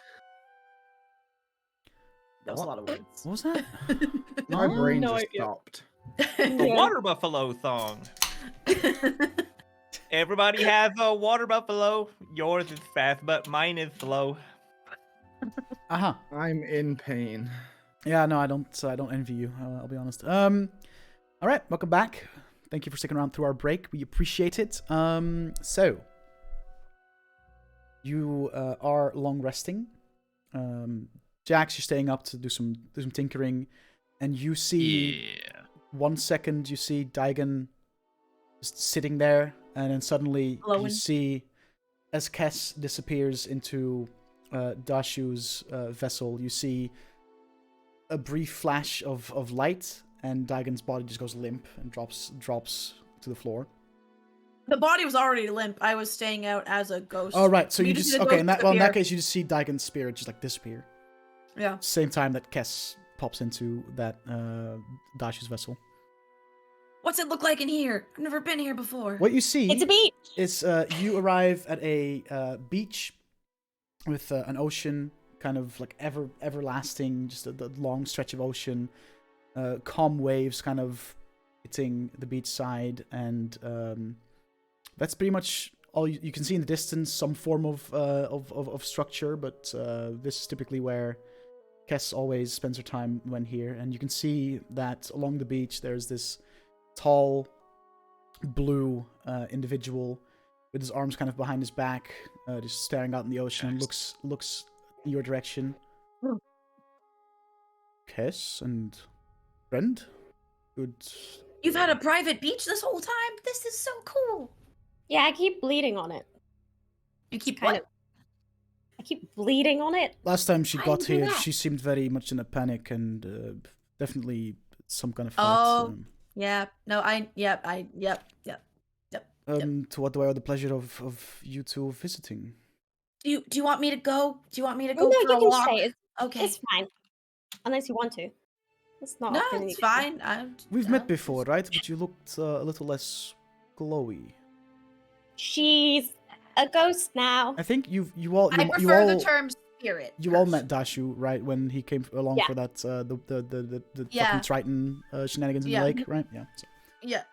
That was a lot of words. What was that? My brain No just idea. stopped. The Yeah. water buffalo song. Everybody has a water buffalo. Yours is fast, but mine is slow. Uh-huh. I'm in pain. Yeah, no, I don't envy you. I'll be honest. All right, welcome back. Thank you for sticking around through our break. We appreciate it. So you are long resting. Jax, you're staying up to do some tinkering, and you see Yeah. 1 second you see Daigon just sitting there, and then suddenly you Glowing. see as Kess disappears into Dashu's vessel, you see a brief flash of light, and Daigon's body just goes limp and drops to the floor. The body was already limp. I was staying out as a ghost. Oh right, so We you just just see the okay. ghost In that disappear. case, you just see Daigon's spirit just like disappear. Yeah. Same time that Kess pops into that Dashu's vessel. What's it look like in here? I've never been here before. What you see It's a beach. is you arrive at a beach with an ocean, kind of like everlasting, just a long stretch of ocean, calm waves kind of hitting the beach side, and that's pretty much all you can see in the distance. Some form of structure, but this is typically where Kess always spends her time when here, and you can see that along the beach there's this tall blue individual with his arms kind of behind his back, just staring out in the ocean, and looks in your direction. Kess and friend, good. You've had a private beach this whole time? This is so cool. Yeah, I keep bleeding on it. You keep Kind what? of. I keep bleeding on it. Last time she Why got would you do here, that? she seemed very much in a panic and definitely some kind of threat. Oh. Yeah. No, yep. To what do I owe the pleasure of you two visiting? Do you want me to go? Do you want me to Oh, go no, for you a can walk? stay. Okay. It's fine. Unless you want to. It's not No, often it's you do. fine. We've met before, right? But you looked a little less glowy. She's a ghost now. I think you all I you prefer all the term spirit. you all first. met Dashu, right, when he came along Yeah. for that the Yeah. fucking Triton shenanigans in Yeah. the lake, right? Yeah. So. Yeah.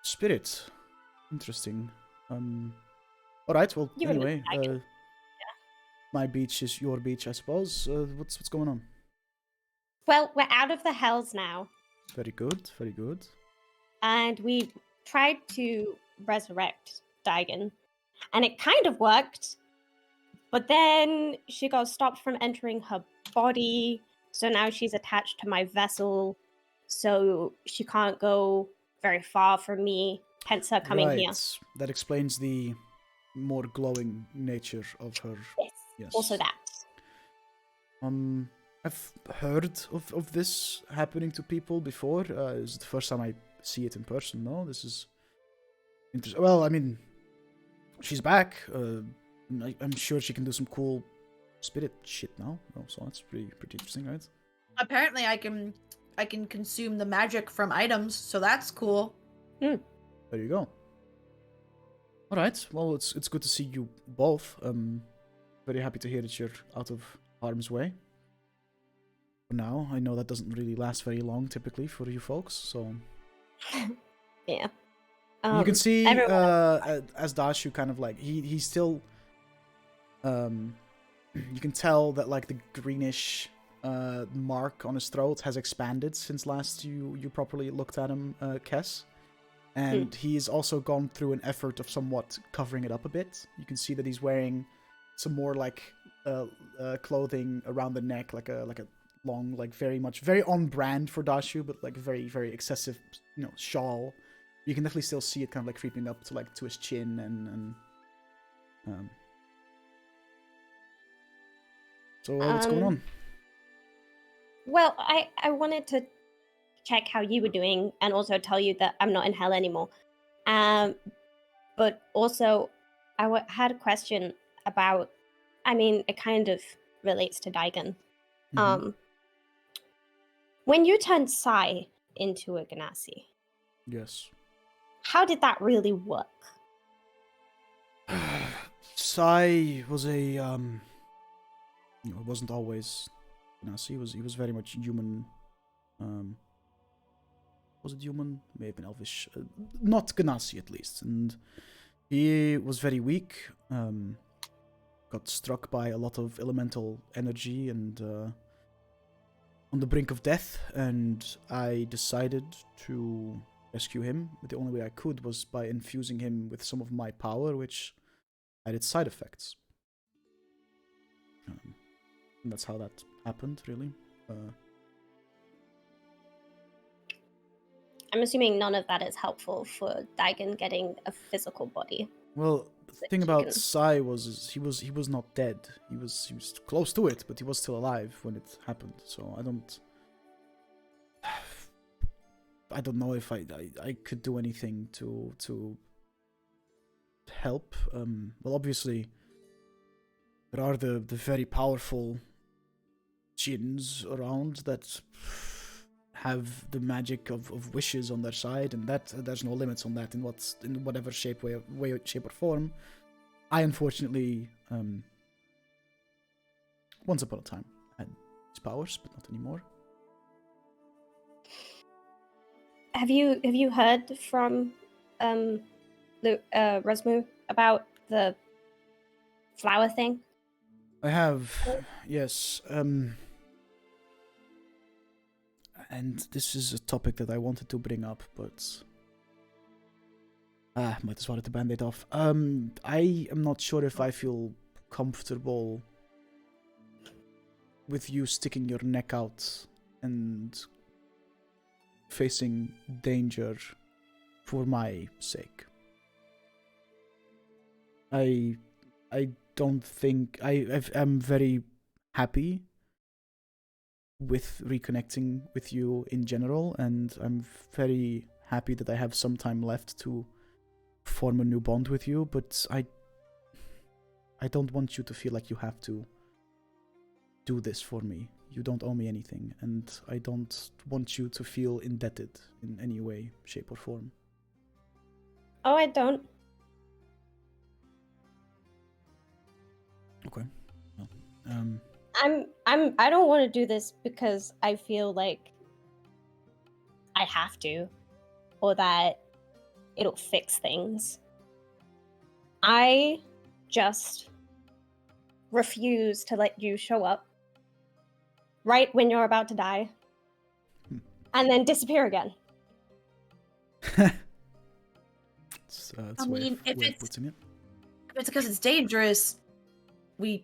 Spirit, interesting. All right. Well, You were anyway, mistaken. my beach is your beach, I suppose. What's going on? Well, we're out of the hells now. Very good. Very good. And we tried to resurrect Daigon. And it kind of worked. But then she got stopped from entering her body. So now she's attached to my vessel. So she can't go very far from me. Hence her coming here. That explains the more glowing nature of her. Yes. Yes. Also that. I've heard of this happening to people before. It's the first time I see it in person. No, this is interesting. Well, I mean, she's back. I'm sure she can do some cool spirit shit now. Oh, so that's pretty interesting, right? Apparently, I can consume the magic from items, so that's cool. There you go. All right. Well, it's good to see you both. Very happy to hear that you're out of harm's way. For now, I know that doesn't really last very long, typically, for you folks. So Yeah. you can see everyone- as Dashu kind of like he's still. You can tell that like the greenish mark on his throat has expanded since last you properly looked at him, Kess. And he's also gone through an effort of somewhat covering it up a bit. You can see that he's wearing some more like clothing around the neck, like a long, like very on brand for Dashu, but like very, very excessive, shawl. You can definitely still see it kind of like creeping up to his chin and so what's going on? Well, I wanted to check how you were doing and also tell you that I'm not in hell anymore. But also, I had a question about, it kind of relates to Daigon. When you turned Sai into a Ganassi, Yes. how did that really work? Sai was a it wasn't always Ganassi. He was very much human. Was it human? Maybe an elvish. Not Ganassi at least, and he was very weak. Got struck by a lot of elemental energy and on the brink of death, and I decided to rescue him. But the only way I could was by infusing him with some of my power, which had its side effects. And that's how that happened, really. I'm assuming none of that is helpful for Daigen getting a physical body. Well, the That thing you about can- Sai was he was not dead. He was close to it, but he was still alive when it happened. So I don't know if I could do anything to help. Well, obviously there are the very powerful djinns around that have the magic of wishes on their side, and that there's no limits on that in whatever shape way shape or form. I unfortunately once upon a time had these powers, but not anymore. Have you heard from Rasmu about the flower thing? I have, yes. And this is a topic that I wanted to bring up, but might as well let the band-aid off. I am not sure if I feel comfortable with you sticking your neck out and facing danger for my sake. I don't think I'm very happy with reconnecting with you in general, and I'm very happy that I have some time left to form a new bond with you, but I don't want you to feel like you have to do this for me. You don't owe me anything, and I don't want you to feel indebted in any way, shape, or form. Oh, I don't. Okay. Well, I don't want to do this because I feel like I have to, or that it'll fix things. I just refuse to let you show up right when you're about to die and then disappear again. it's I mean, if way of it's- putting it. If it's because it's dangerous, we've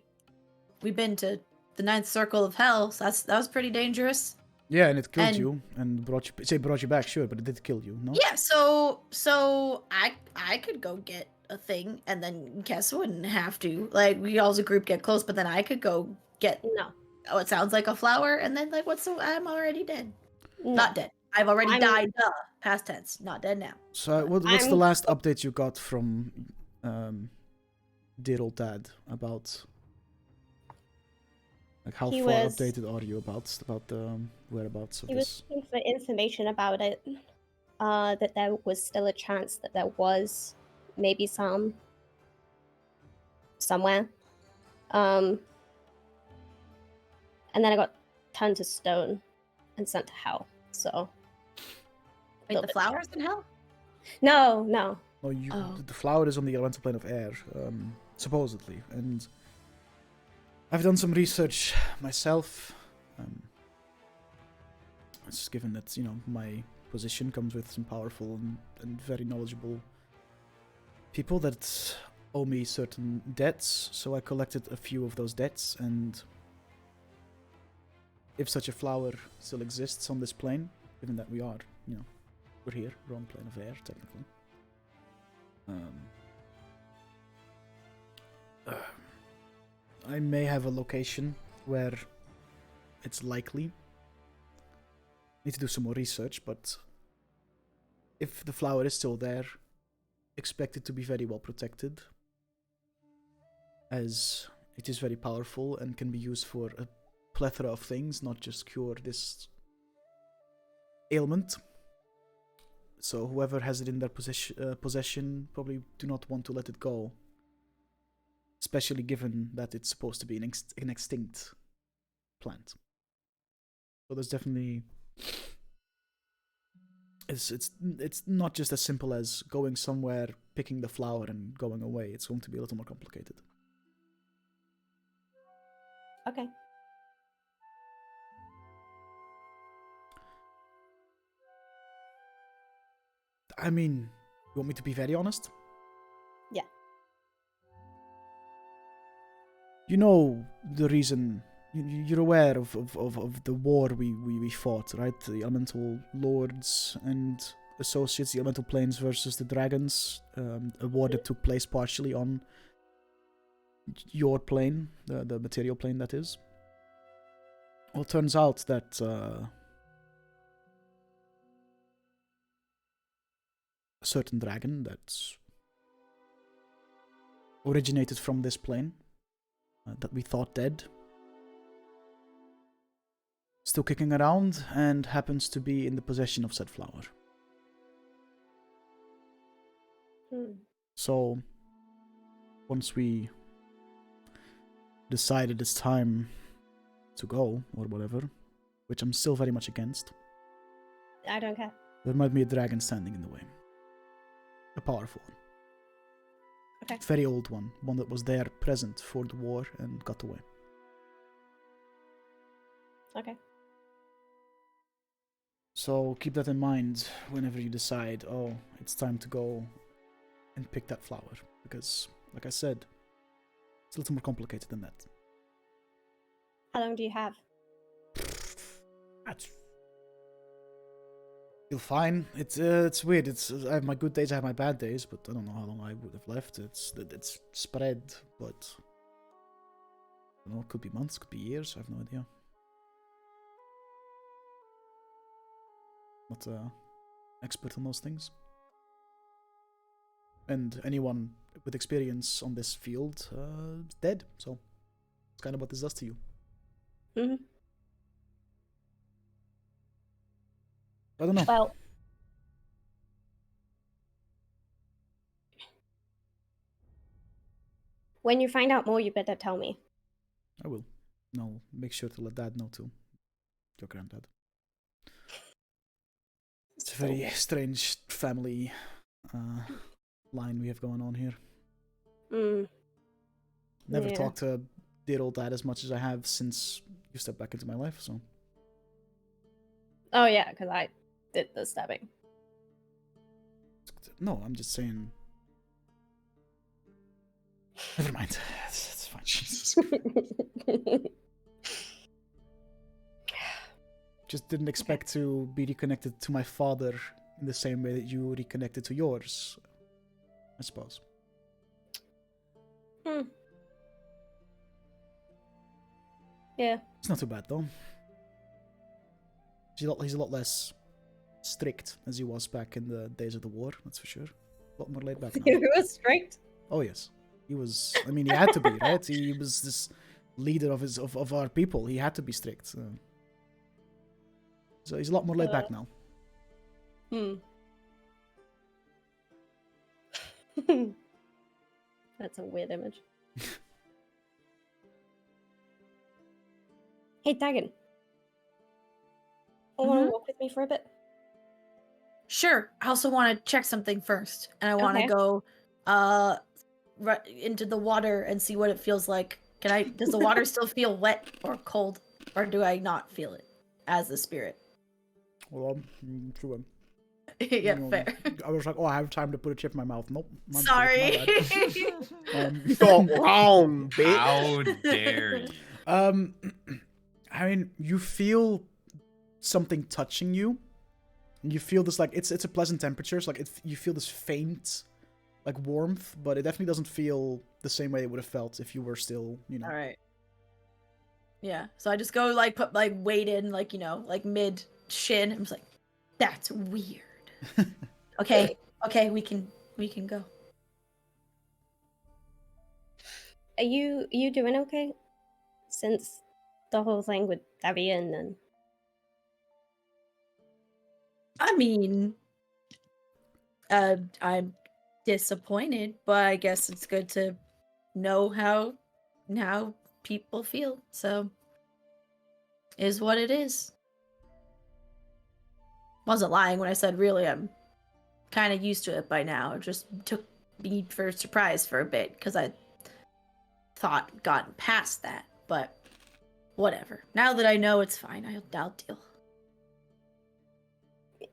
been to the ninth circle of hell, so that was pretty dangerous. Yeah, and it killed and- you and brought you back, sure, but it did kill you, no? Yeah, so I could go get a thing, and then Kess wouldn't have to. Like, we all as a group get close, but then I could go get No. what sounds like a flower, and then like I'm already dead. No. Not dead. I've already I'm- died. Duh. Past tense. Not dead now. So what's the I'm- last update you got from dear old dad about, like, how He far was- updated are you about the whereabouts of He this? was looking for information about it. That there was still a chance that there was maybe some somewhere. And then I got turned to stone and sent to hell. So Wait, Little the bit. flowers in hell? no. No, Oh. the flower is on the elemental plane of air, supposedly, and I've done some research myself. It's given that, you know, my position comes with some powerful and very knowledgeable people that owe me certain debts, so I collected a few of those debts, and if such a flower still exists on this plane, given that we are, you know, we're here, we're on plane of air, technically. I may have a location where it's likely. Need to do some more research, but if the flower is still there, expect it to be very well protected, as it is very powerful and can be used for a plethora of things, not just cure this ailment. So whoever has it in their possession probably do not want to let it go especially given that it's supposed to be an extinct plant. So there's definitely it's not just as simple as going somewhere, picking the flower, and going away. It's going to be a little more complicated. Okay. I mean, you want me to be very honest? Yeah. You know the reason. You're aware of the war we fought, right? The Elemental Lords and Associates, the Elemental Planes versus the Dragons. A war that took place partially on your plane, the material plane, that is. Well, it turns out that a certain dragon that's originated from this plane, that we thought dead, still kicking around, and happens to be in the possession of said flower. So, once we decided it's time to go, or whatever, which I'm still very much against, I don't care. there might be a dragon standing in the way. A powerful one. Okay. Very old one. One that was there present for the war and got away. Okay. So keep that in mind whenever you decide, oh, it's time to go and pick that flower. Because, like I said, it's a little more complicated than that. How long do you have? That's... You'll fine. It's weird. I have my good days, I have my bad days, but I don't know how long I would have left. It's spread, but I don't know. It could be months, could be years. I have no idea. Not expert on those things. And anyone with experience on this field is dead. So it's kind of what this does to you. Mm-hmm. I don't know. Well, when you find out more, you better tell me. I will. No, make sure to let Dad know too. Your granddad. It's a very strange family line we have going on here. Never Yeah. talked to dear old Dad as much as I have since you stepped back into my life, so. Oh yeah, because I did the stabbing. No, I'm just saying. Never mind. It's fine. Jesus. Just didn't expect to be reconnected to my father in the same way that you reconnected to yours, I suppose. Yeah. It's not too bad though. He's a lot less strict as he was back in the days of the war, that's for sure. A lot more laid back now. He was strict. Oh yes, he was. I mean, he had to be, right? He was this leader of our people. He had to be strict. So he's a lot more laid back now. That's a weird image. Hey, Dagon. Want to walk with me for a bit? Sure. I also want to check something first, and I want to Okay. go right into the water and see what it feels like. Does the water still feel wet or cold, or do I not feel it as a spirit? Well, true. Yeah, fair. I was like, oh, I have time to put a chip in my mouth. Nope. Sorry. You thought wrong, bitch. How dare you? I mean, you feel something touching you. And you feel this, like, it's a pleasant temperature. So, like, you feel this faint, like, warmth, but it definitely doesn't feel the same way it would have felt if you were still, you know. All right. Yeah. So I just go, like, put, like, weight in, like, you know, like, mid shin. I'm just like, that's weird. Okay. Okay, we can go. Are you doing okay? Since the whole thing with Davian and I mean, I'm disappointed, but I guess it's good to know how people feel. So is what it is. Wasn't lying when I said really I'm kind of used to it by now. It just took me for a surprise for a bit because I thought gotten past that, but whatever. Now that I know it's fine, I'll deal.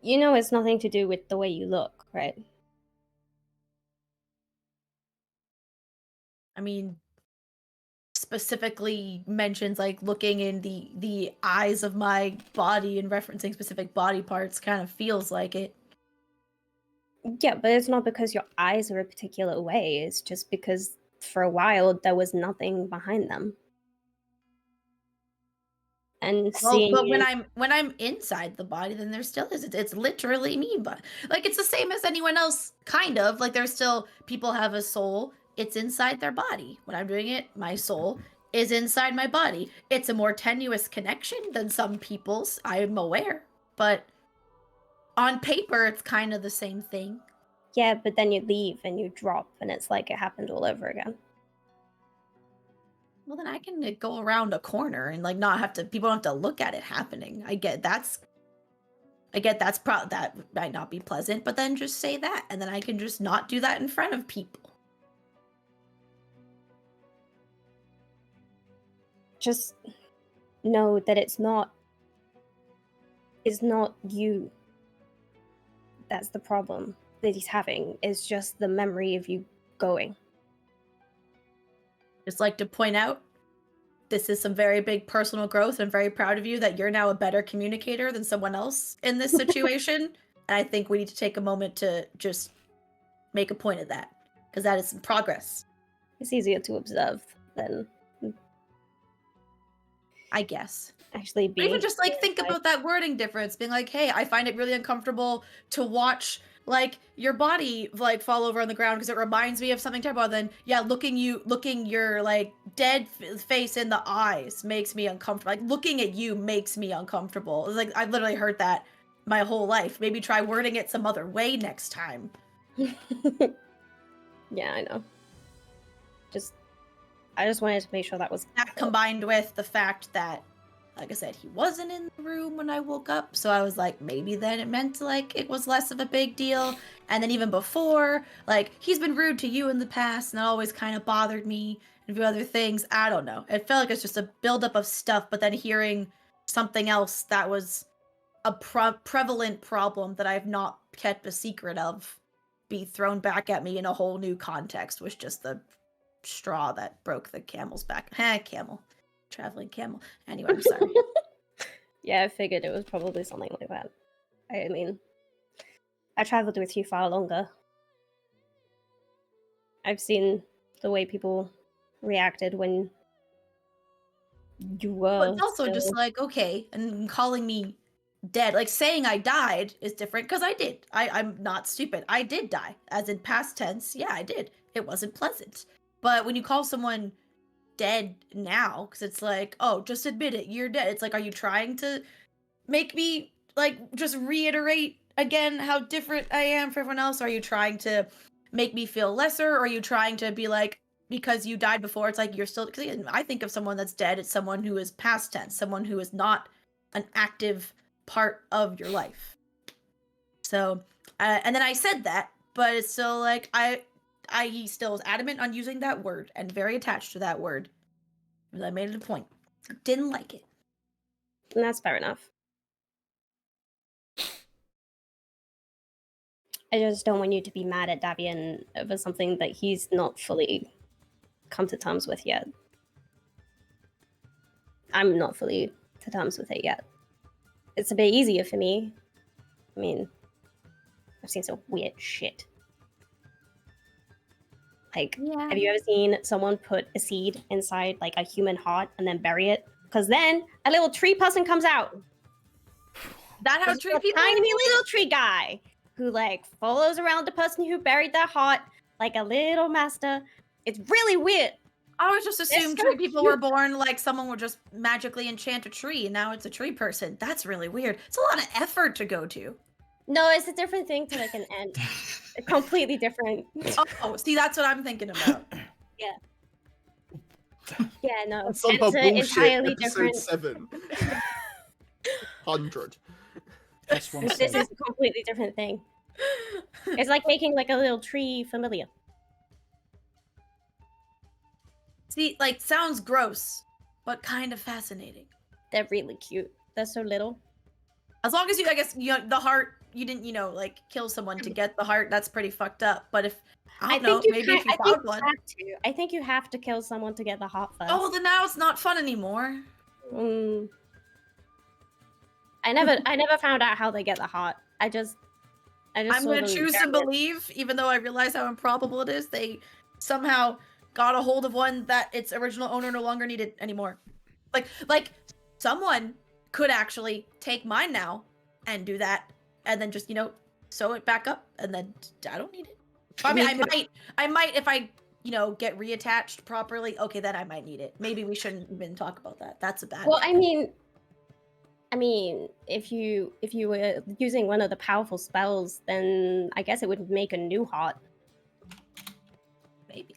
You know it's nothing to do with the way you look, right? I mean, specifically mentions like looking in the eyes of my body and referencing specific body parts kind of feels like it. Yeah, but it's not because your eyes are a particular way. It's just because for a while there was nothing behind them. And Well, seeing but you... when I'm inside the body, then there still is. It's literally me, but like it's the same as anyone else, kind of. Like there's still people have a soul. It's inside their body. When I'm doing it, my soul is inside my body. It's a more tenuous connection than some people's. I'm aware, but on paper, it's kind of the same thing. Yeah, but then you leave and you drop, and it's like it happened all over again. Well, then I can go around a corner and like not have to. People don't have to look at it happening. I get that might not be pleasant, but then just say that, and then I can just not do that in front of people. Just know that it's not you that's the problem that he's having. It's just the memory of you going. Just like to point out, this is some very big personal growth. I'm very proud of you that you're now a better communicator than someone else in this situation. And I think we need to take a moment to just make a point of that, because that is some progress. It's easier to observe than I guess. actually But being... even just like think about that wording difference, being like, hey, I find it really uncomfortable to watch like your body like fall over on the ground because it reminds me of something terrible. Then yeah, looking your like dead face in the eyes makes me uncomfortable. Like looking at you makes me uncomfortable. It's like I've literally heard that my whole life. Maybe try wording it some other way next time. Yeah, I know. I just wanted to make sure that was That combined with the fact that, like I said, he wasn't in the room when I woke up, so I was like, maybe then it meant like it was less of a big deal. And then even before, like he's been rude to you in the past, and that always kind of bothered me. And a few other things, I don't know. It felt like it's just a buildup of stuff, but then hearing something else that was a prevalent problem that I've not kept a secret of be thrown back at me in a whole new context was just the straw that broke the camel's back. Camel. Traveling camel. Anyway, I'm sorry. Yeah, I figured it was probably something like that. I mean, I traveled with you far longer. I've seen the way people reacted when you were... But it's also just like, okay, and calling me dead, like saying I died is different because I did. I'm not stupid. I did die. As in past tense, yeah, I did. It wasn't pleasant. But when you call someone dead now, because it's like, oh, just admit it, you're dead. It's like, are you trying to make me like just reiterate again how different I am from everyone else? Are you trying to make me feel lesser? Or are you trying to be like, because you died before, it's like you're still... Because I think of someone that's dead, it's someone who is past tense, someone who is not an active part of your life. So, and then I said that, but it's still like, he still is adamant on using that word and very attached to that word. And I made it a point. Didn't like it. And that's fair enough. I just don't want you to be mad at Davian over something that he's not fully come to terms with yet. I'm not fully to terms with it yet. It's a bit easier for me. I mean, I've seen some weird shit. Like, Yeah. have you ever seen someone put a seed inside like a human heart and then bury it? Because then a little tree person comes out. That how There's tree a people... tiny little tree guy who like follows around the person who buried their heart like a little master. It's really weird. I always just assumed so tree people were cute. born like someone would just magically enchant a tree, and now it's a tree person. That's really weird. It's a lot of effort to go to. No, it's a different thing to like an ant. Completely different. Oh, see, that's what I'm thinking about. Yeah. Yeah, no, That's somehow it's an bullshit. entirely Episode different. 7. 100. Plus one This save. is a completely different thing. It's like making like a little tree familiar. See, like, sounds gross, but kind of fascinating. They're really cute. They're so little. As long as you, I guess, the heart, you didn't, like, kill someone to get the heart, that's pretty fucked up. But if, I don't know, maybe if you found one. I think you have to kill someone to get the heart first. Oh, well, then now it's not fun anymore. I never found out how they get the heart. I just I'm saw gonna them choose to carry it. believe, even though I realize how improbable it is, they somehow got a hold of one that its original owner no longer needed anymore. Like someone could actually take mine now and do that, and then just sew it back up, and then I don't need it. I mean, I might if I get reattached properly. Okay, then I might need it. Maybe we shouldn't even talk about that. That's a bad. Well, I mean, if you were using one of the powerful spells, then I guess it would make a new heart. Maybe.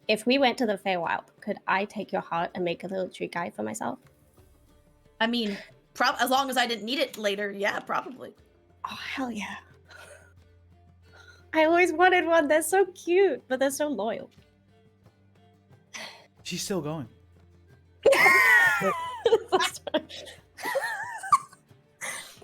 If we went to the Feywild, could I take your heart and make a little tree guy for myself? I mean, as long as I didn't need it later, yeah, probably. Oh, hell yeah. I always wanted one. They're so cute, but they're so loyal. She's still going.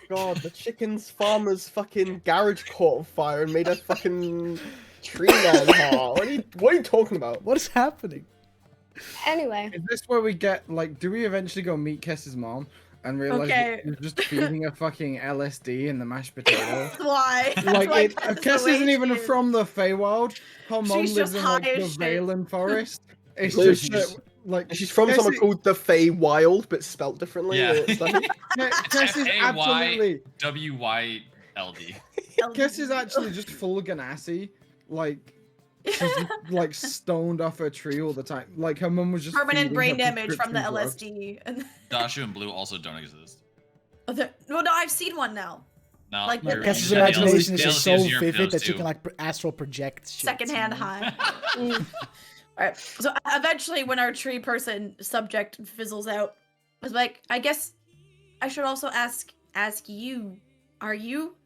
God, the chicken's farmer's fucking garage caught on fire and made a fucking tree man heart. What are you talking about? What is happening? Anyway. Is this where we get, like, do we eventually go meet Kess's mom and realize Okay. you're just feeding her fucking LSD in the mashed potato? Why? Like, That's Kess the way isn't she even is. from the Feywild. Her mom She's lives just in, like, high the as shit. Valen Forest. It's No, just, she's- like, She's from Cassie- someone called the Fey Wild, but spelt differently. Yeah. Is that it? Kess is absolutely... WYLD. Kess is actually just full Ganassi. Like, she's just, like, stoned off a tree all the time. Like, her mum was just Permanent feeding brain her damage from the prescription drugs. LSD. And Dashu and Blue also don't exist. no, I've seen one now. No, Like, you're- Kess's you said imagination is Dale just so sees your vivid pills that she too. can like astral project shit. Secondhand high. Alright, so eventually when our tree person subject fizzles out, I was like, I guess I should also ask you, are you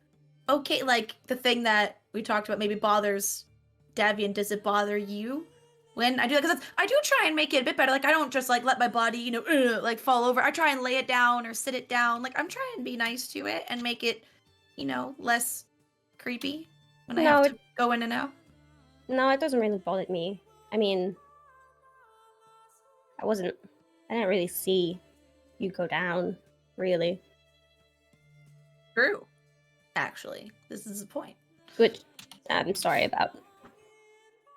okay? Like, the thing that we talked about maybe bothers Davian, does it bother you when I do that? Because I do try and make it a bit better. Like, I don't just like let my body, like fall over. I try and lay it down or sit it down. Like, I'm trying to be nice to it and make it, less creepy when I No, have to go in and out. No, it doesn't really bother me. I mean, I didn't really see you go down, really. True. Actually, this is the point. Which I'm sorry about.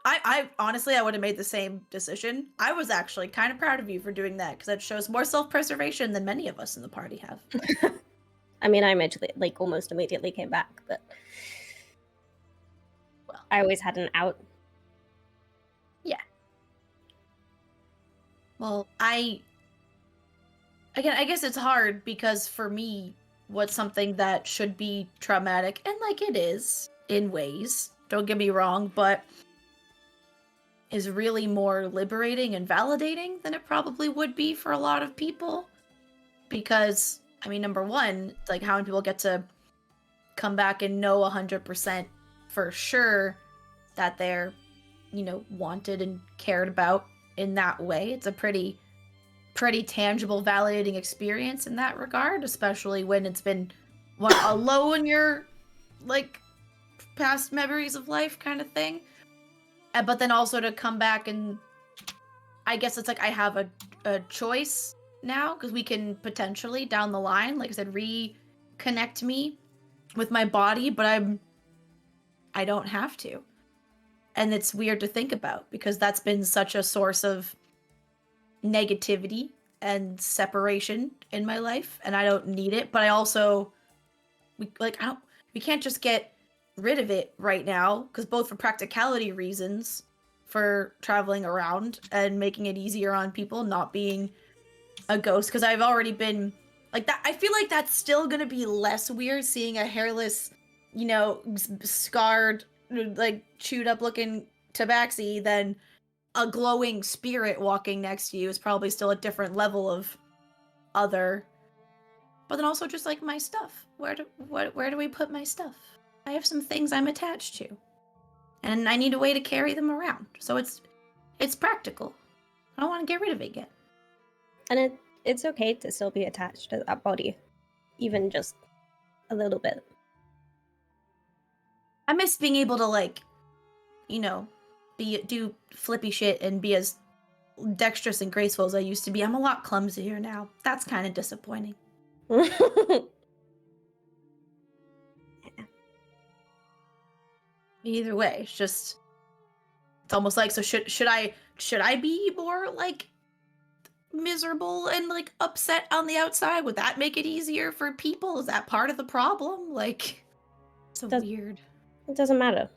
I honestly, I would have made the same decision. I was actually kind of proud of you for doing that because it shows more self-preservation than many of us in the party have. I mean, I eventually, like, almost immediately came back, but Well. I always had an out. Well, I guess it's hard because for me, what's something that should be traumatic, and like it is in ways, don't get me wrong, but is really more liberating and validating than it probably would be for a lot of people. Because, I mean, number one, like how many people get to come back and know 100% for sure that they're, wanted and cared about in that way. It's a pretty tangible, validating experience in that regard, especially when it's been a low in your like past memories of life kind of thing. But then also to come back and I guess it's like I have a choice now because we can potentially down the line, like I said, reconnect me with my body, but I don't have to. And it's weird to think about because that's been such a source of negativity and separation in my life, and I don't need it. But I also, we can't just get rid of it right now because both for practicality reasons, for traveling around and making it easier on people, not being a ghost. Because I've already been like that. I feel like that's still gonna be less weird seeing a hairless, scarred, like chewed up looking tabaxi than a glowing spirit walking next to you is probably still a different level of other. But then also just like my stuff. Where do we put my stuff? I have some things I'm attached to, and I need a way to carry them around. So it's practical. I don't want to get rid of it yet. And it's okay to still be attached to that body, even just a little bit. I miss being able to like, do flippy shit and be as dexterous and graceful as I used to be. I'm a lot clumsier now. That's kind of disappointing. Either way, it's almost like, so should I be more like miserable and like upset on the outside? Would that make it easier for people? Is that part of the problem? Like, so weird. It doesn't matter.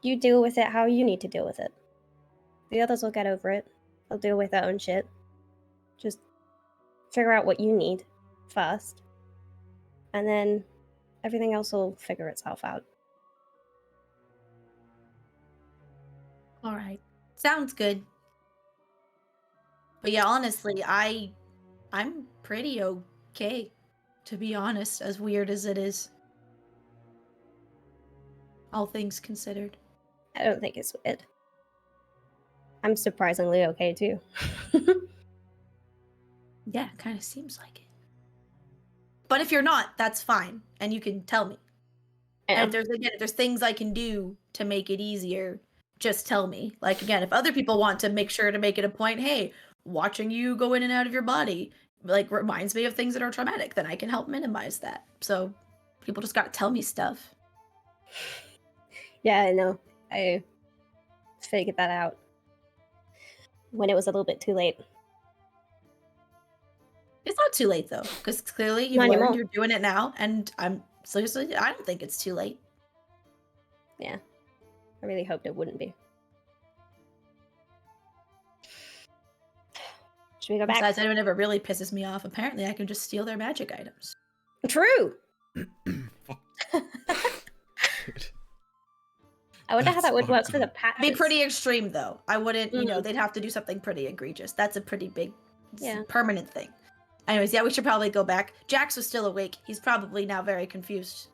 You deal with it how you need to deal with it. The others will get over it. They'll deal with their own shit. Just figure out what you need first. And then everything else will figure itself out. All right. Sounds good. But yeah, honestly, I'm pretty okay, to be honest, as weird as it is. All things considered. I don't think it's weird. I'm surprisingly okay too. Yeah, it kind of seems like it. But if you're not, that's fine, and you can tell me. And if there's things I can do to make it easier, just tell me. Like, again, if other people want to make sure to make it a point, hey, watching you go in and out of your body like reminds me of things that are traumatic, then I can help minimize that. So people just gotta tell me stuff. Yeah, I know. I figured that out when it was a little bit too late. It's not too late though, because clearly you've learned, you're doing it now, and I don't think it's too late. Yeah, I really hoped it wouldn't be. Should we go back? Besides, anyone ever really pisses me off, apparently I can just steal their magic items. True. I wonder how that would work for the patches. Be pretty extreme though. I wouldn't, they'd have to do something pretty egregious. That's a pretty big, permanent thing. Anyways, yeah, we should probably go back. Jax was still awake. He's probably now very confused.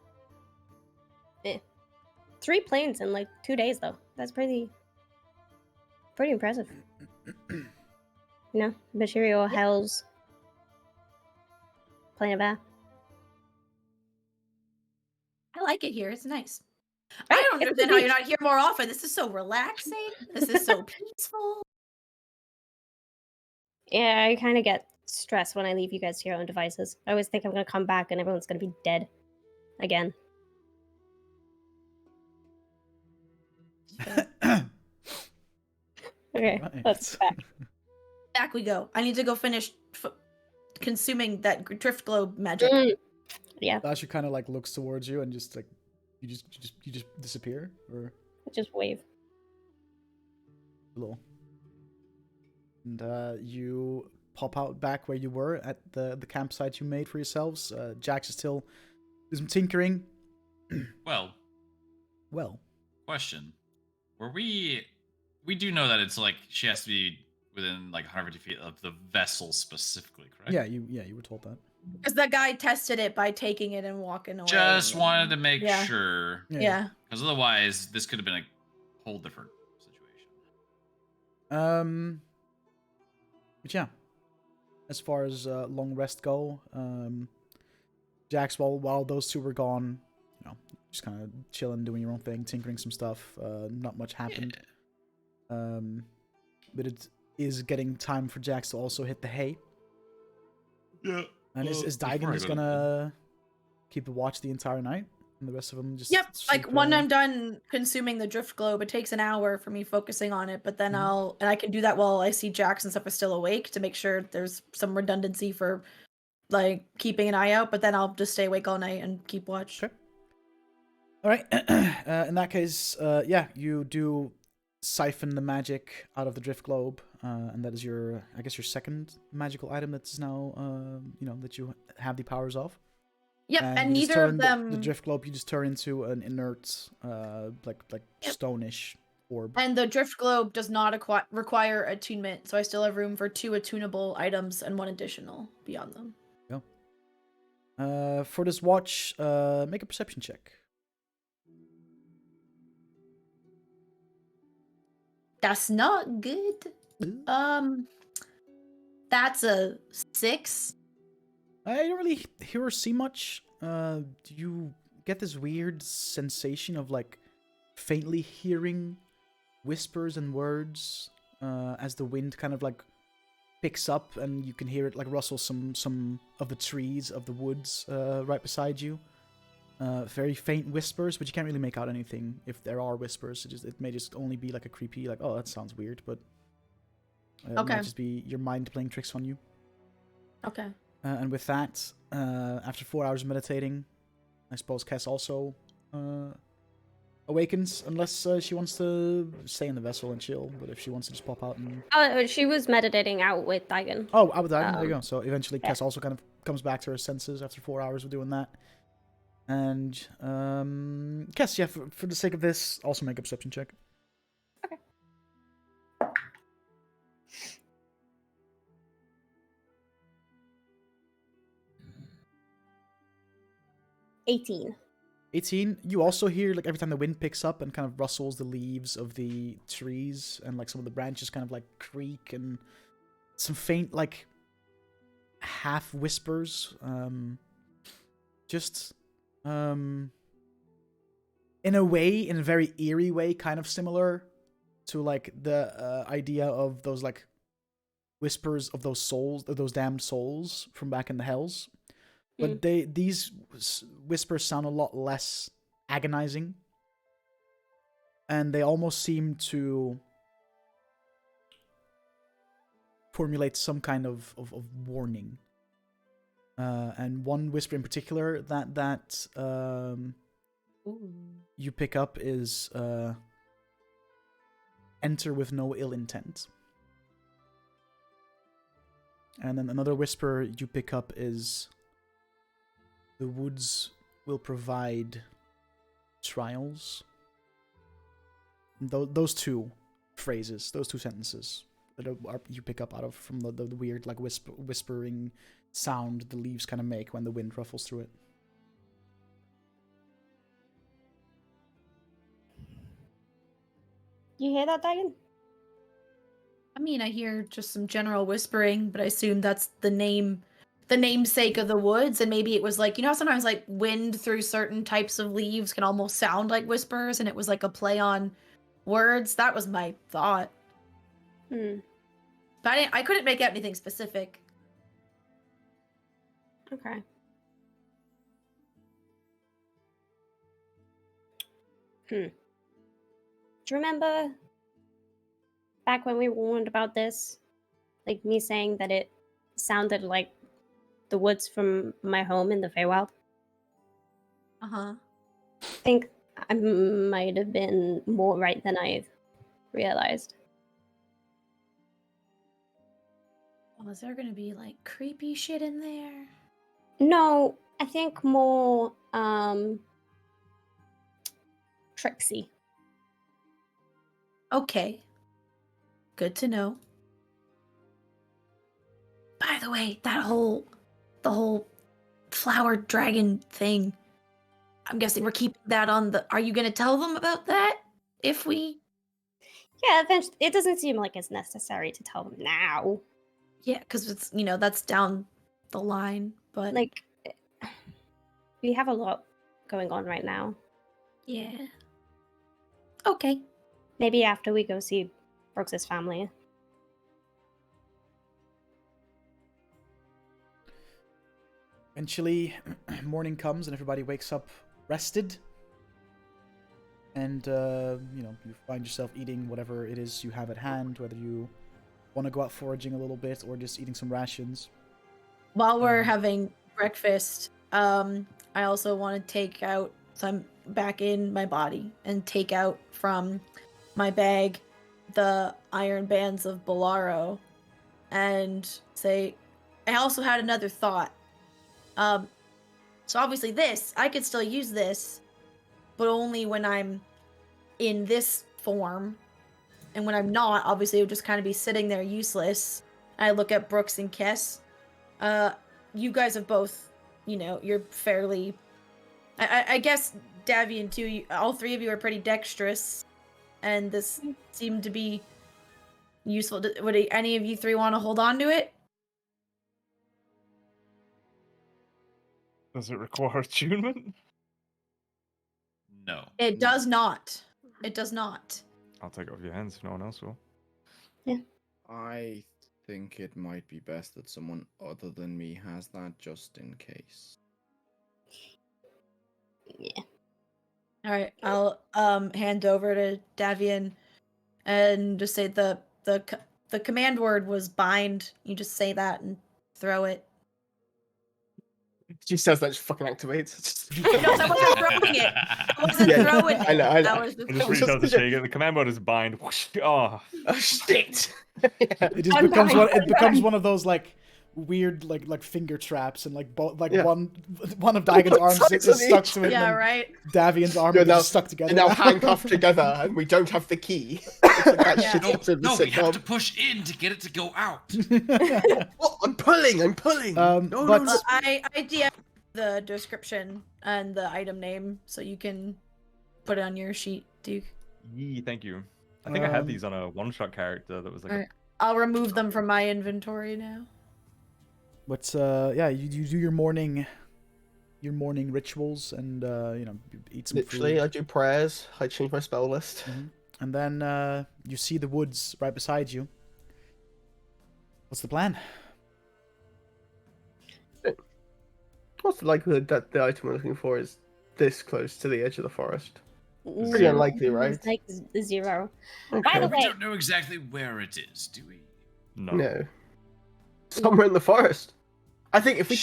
3 planes in like 2 days though. That's pretty impressive. Material Hells. Plane of air. I like it here. It's nice. I don't understand how you're not here more often. This is so relaxing. This is so peaceful. Yeah, I kind of get stressed when I leave you guys to your own devices. I always think I'm going to come back and everyone's going to be dead. Again. Okay, Right. let's back. Back we go. I need to go finish consuming that drift globe magic. Yeah. Dasha kind of like looks towards you and just like you just disappear, or Just wave. little. And you pop out back where you were at the campsite you made for yourselves. Jax is still doing some tinkering. Well, question. Were we do know that it's like she has to be within like 150 feet of the vessel specifically, correct? Yeah, you were told that. Because that guy tested it by taking it and walking away. Just wanted to make Yeah. sure. Yeah. Because otherwise, this could have been a whole different situation. But yeah, as far as long rest go, Jax, while those two were gone, just kind of chilling, doing your own thing, tinkering some stuff. Not much happened. Yeah. But it is getting time for Jax to also hit the hay. Yeah. And is Daigen just gonna keep a watch the entire night? And the rest of them just... Yep, like sleep when around? I'm done consuming the drift globe, it takes an hour for me focusing on it, but then Mhm. I can do that while I see Jax and stuff is still awake to make sure there's some redundancy for like keeping an eye out, but then I'll just stay awake all night and keep watch. Okay. All right. In that case, yeah, you do siphon the magic out of the drift globe, and that is your second magical item that's now, that you have the powers of. Yep, and you just neither of turn them the drift globe you just turn into an inert, like stone-ish orb. And the drift globe does not require attunement, so I still have room for 2 attunable items and 1 additional beyond them. For this watch, make a perception check. That's not good. That's a 6. I don't really hear or see much. You get this weird sensation of like faintly hearing whispers and words as the wind kind of like picks up, and you can hear it like rustle some of the trees of the woods right beside you. Very faint whispers, but you can't really make out anything if there are whispers. It may just only be like a creepy, like, oh, that sounds weird, but it Okay. might just be your mind playing tricks on you. Okay. And with that, after 4 hours of meditating, I suppose Kess also awakens, unless she wants to stay in the vessel and chill. But if she wants to just pop out and... Oh, she was meditating out with Daigen. Oh, out with that. There you go. So eventually yeah. Kess also kind of comes back to her senses after 4 hours of doing that. And Kess, yeah, for the sake of this, also make a perception check. 18. 18. You also hear, like, every time the wind picks up and kind of rustles the leaves of the trees, and like some of the branches kind of like creak, and some faint like half whispers, just in a way, in a very eerie way, kind of similar to like the idea of those like whispers of those souls, of those damned souls from back in the hells. But these whispers sound a lot less agonizing, and they almost seem to formulate some kind of warning. And one whisper in particular that you pick up is "Enter with no ill intent." And then another whisper you pick up is, "The woods will provide trials." Those two phrases, those two sentences that you pick up out of from the weird like whispering sound the leaves kind of make when the wind ruffles through it. You hear that, Daigen? I mean, I hear just some general whispering, but I assume that's the namesake of the woods, and maybe it was like, you know, sometimes like wind through certain types of leaves can almost sound like whispers, and it was like a play on words. That was my thought. But I couldn't make out anything specific. Okay. Do you remember back when we warned about this? Like me saying that it sounded like the woods from my home in the Feywild? Uh-huh. I think I might have been more right than I realized. Oh, is there gonna be like creepy shit in there? No, I think more tricksy. Okay. Good to know. By the way, the whole flower dragon thing, I'm guessing we're keeping that on the... Are you going to tell them about that? If we... Yeah, eventually, it doesn't seem like it's necessary to tell them now. Yeah, because it's, you know, that's down the line, but... Like, we have a lot going on right now. Yeah. Okay. Maybe after we go see Brooks's family. Eventually, morning comes and everybody wakes up rested. And, you know, you find yourself eating whatever it is you have at hand, whether you want to go out foraging a little bit or just eating some rations. While we're having breakfast, I also want to take out... So I'm back in my body and take out from my bag the iron bands of Bolaro and say, I also had another thought. So obviously I could still use this, but only when I'm in this form. And when I'm not, obviously it would just kind of be sitting there useless. I look at Brooks and Kess. You guys have both, you're fairly... I guess Davian too, all three of you are pretty dexterous. And this seemed to be useful. Would any of you three want to hold on to it? Does it require attunement? No. It does not. It does not. I'll take it off your hands if no one else will. I think it might be best that someone other than me has that just in case. Yeah. All right, I'll hand over to Davian and just say the command word was bind. You just say that and throw it. She says that, just fucking activates. No, I wasn't throwing it. I wasn't Yeah, throwing it. I know. That was It just just reads out the shaker. The command word is bind. Whoosh, oh, Oh shit! Yeah. It just I'm becomes dying, one. It I'm becomes dying. one of those like weird like finger traps, and like Yeah. one of Daigon's arms Sides is on stuck each. to it, yeah, and then right. Davian's arm You're is now- stuck together. They're now handcuffed together, and we don't have the key. It's like that Yeah. shit No, episode of the no, we have sitcom. to push in to get it to go out. Oh, I'm pulling. No, but- no, Well, no. I DM the description and the item name so you can put it on your sheet, Duke. yee, thank you. I think I had Um, these on a one-shot character that was like. Alright. I'll remove them from my inventory now. But yeah, you do your morning rituals, and you eat some Literally, food. I do prayers. I change my spell list. And then you see the woods right beside you. What's the plan? What's the likelihood that the item we're looking for is this close to the edge of the forest? Pretty No, unlikely, right? It's like 0. By Okay. the We way, don't know exactly where it is, do we? No. No. Somewhere in the forest. I think if we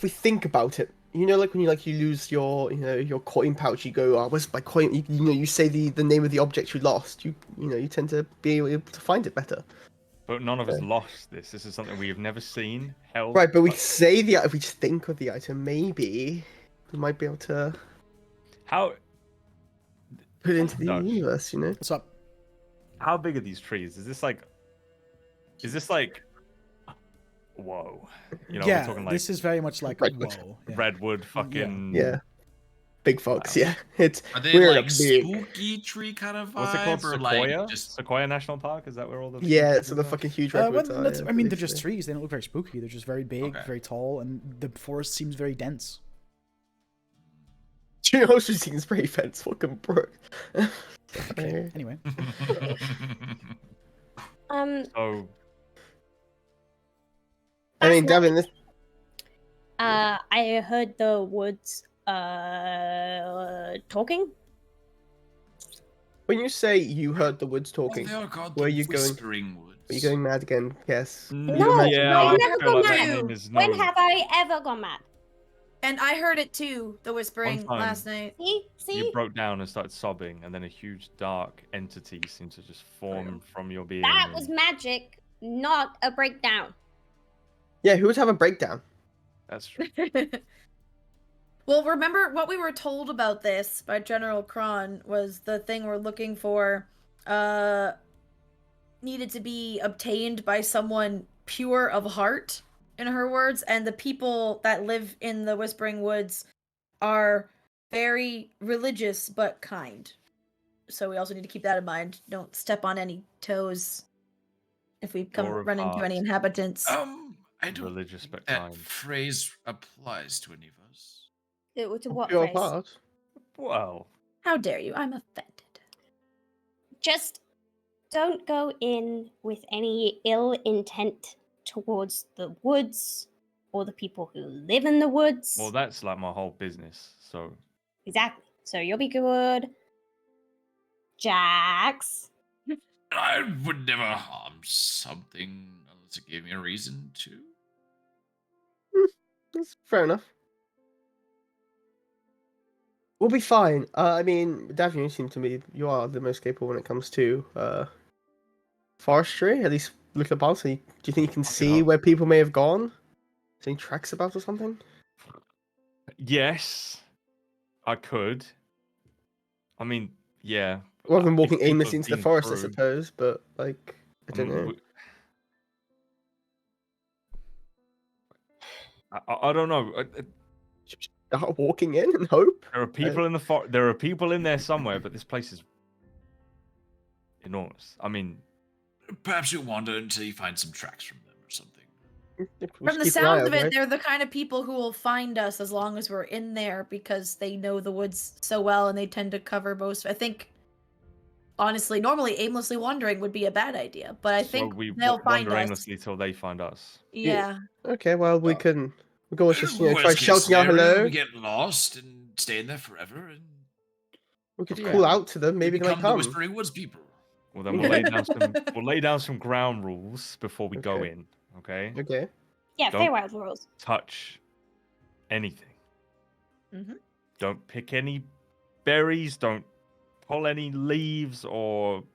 think about it, like when you lose your your coin pouch, you go, oh, where's my coin? You say the name of the object you lost. You tend to be able to find it better. But none of us lost this. This is something we have never seen. Held. Right, but we say if we just think of the item, maybe we might be able to How put it into the No. universe. What's up? how big are these trees? Is this like? Whoa. We're Yeah, talking like this is very much like Redwood. whoa. Yeah. redwood fucking. Yeah. Big fox, Wow. yeah. It's Are they we're like big. spooky tree kind of vibe? What's it called? Or Sequoia? like just Sequoia National Park? Is that where all the? Yeah, trees so the are? fucking huge Well, redwoods are. they're believe just so. trees. They don't look very spooky. They're just very big, Okay. very tall, and the forest seems very dense. Do you know who seems pretty fence fucking Brooke? Okay. Anyway, So I mean, Devin, this I heard the woods talking. when you say you heard the woods talking, They are called Where the you going? Whispering Woods. are you going mad again? Yes. No, yeah, I've I never feel gone like that mad. name is When no- have I ever gone mad? And I heard it too, the whispering time. last night. See? You broke down and started sobbing, and then a huge dark entity seemed to just form from your being. That and- was magic, not a breakdown. Yeah, who would have a breakdown? That's true. Well, remember what we were told about this by General Kron was the thing we're looking for needed to be obtained by someone pure of heart, in her words, and the people that live in the Whispering Woods are very religious but kind. So we also need to keep that in mind. Don't step on any toes if we Pure of run into any heart. inhabitants. I don't Religious but think that kind. phrase applies to any of us. To what Pure phrase? heart. Well, How dare you? I'm offended. Just don't go in with any ill intent towards the woods or the people who live in the woods. well, that's like my whole business. So Exactly. So you'll be good. Jax. I would never harm something unless it gave me a reason to. That's fair enough. We'll be fine. I mean, Davian, you seem to me you are the most capable when it comes to forestry. At least look about. So do you think you can see hope. where people may have gone? Is there any tracks about or something? yes, I could. I mean, Yeah. Rather than if walking people aimlessly have into the been forest, I through- suppose. But like, I don't know. I don't know. Start walking in and hope. There are people in the There are people in there somewhere, but this place is enormous. I mean, Perhaps you wander until you find some tracks from them or something. From the sounds of it, they're the kind of people who will find us as long as we're in there because they know the woods so well and they tend to cover most. I think, honestly, normally aimlessly wandering would be a bad idea, but I think they'll find wander us. aimlessly till they find us. Yeah. Okay, well we can always just try Worst case shouting out scenario, hello. We get lost and stay in there forever, and We could call out to them. Maybe we they might become the come. Whispering Woods people. Well, then we'll lay down some ground rules before we go in. Okay. Okay. Yeah, Don't Feywild rules. touch anything. Mm-hmm. Don't pick any berries. Don't pull any leaves, or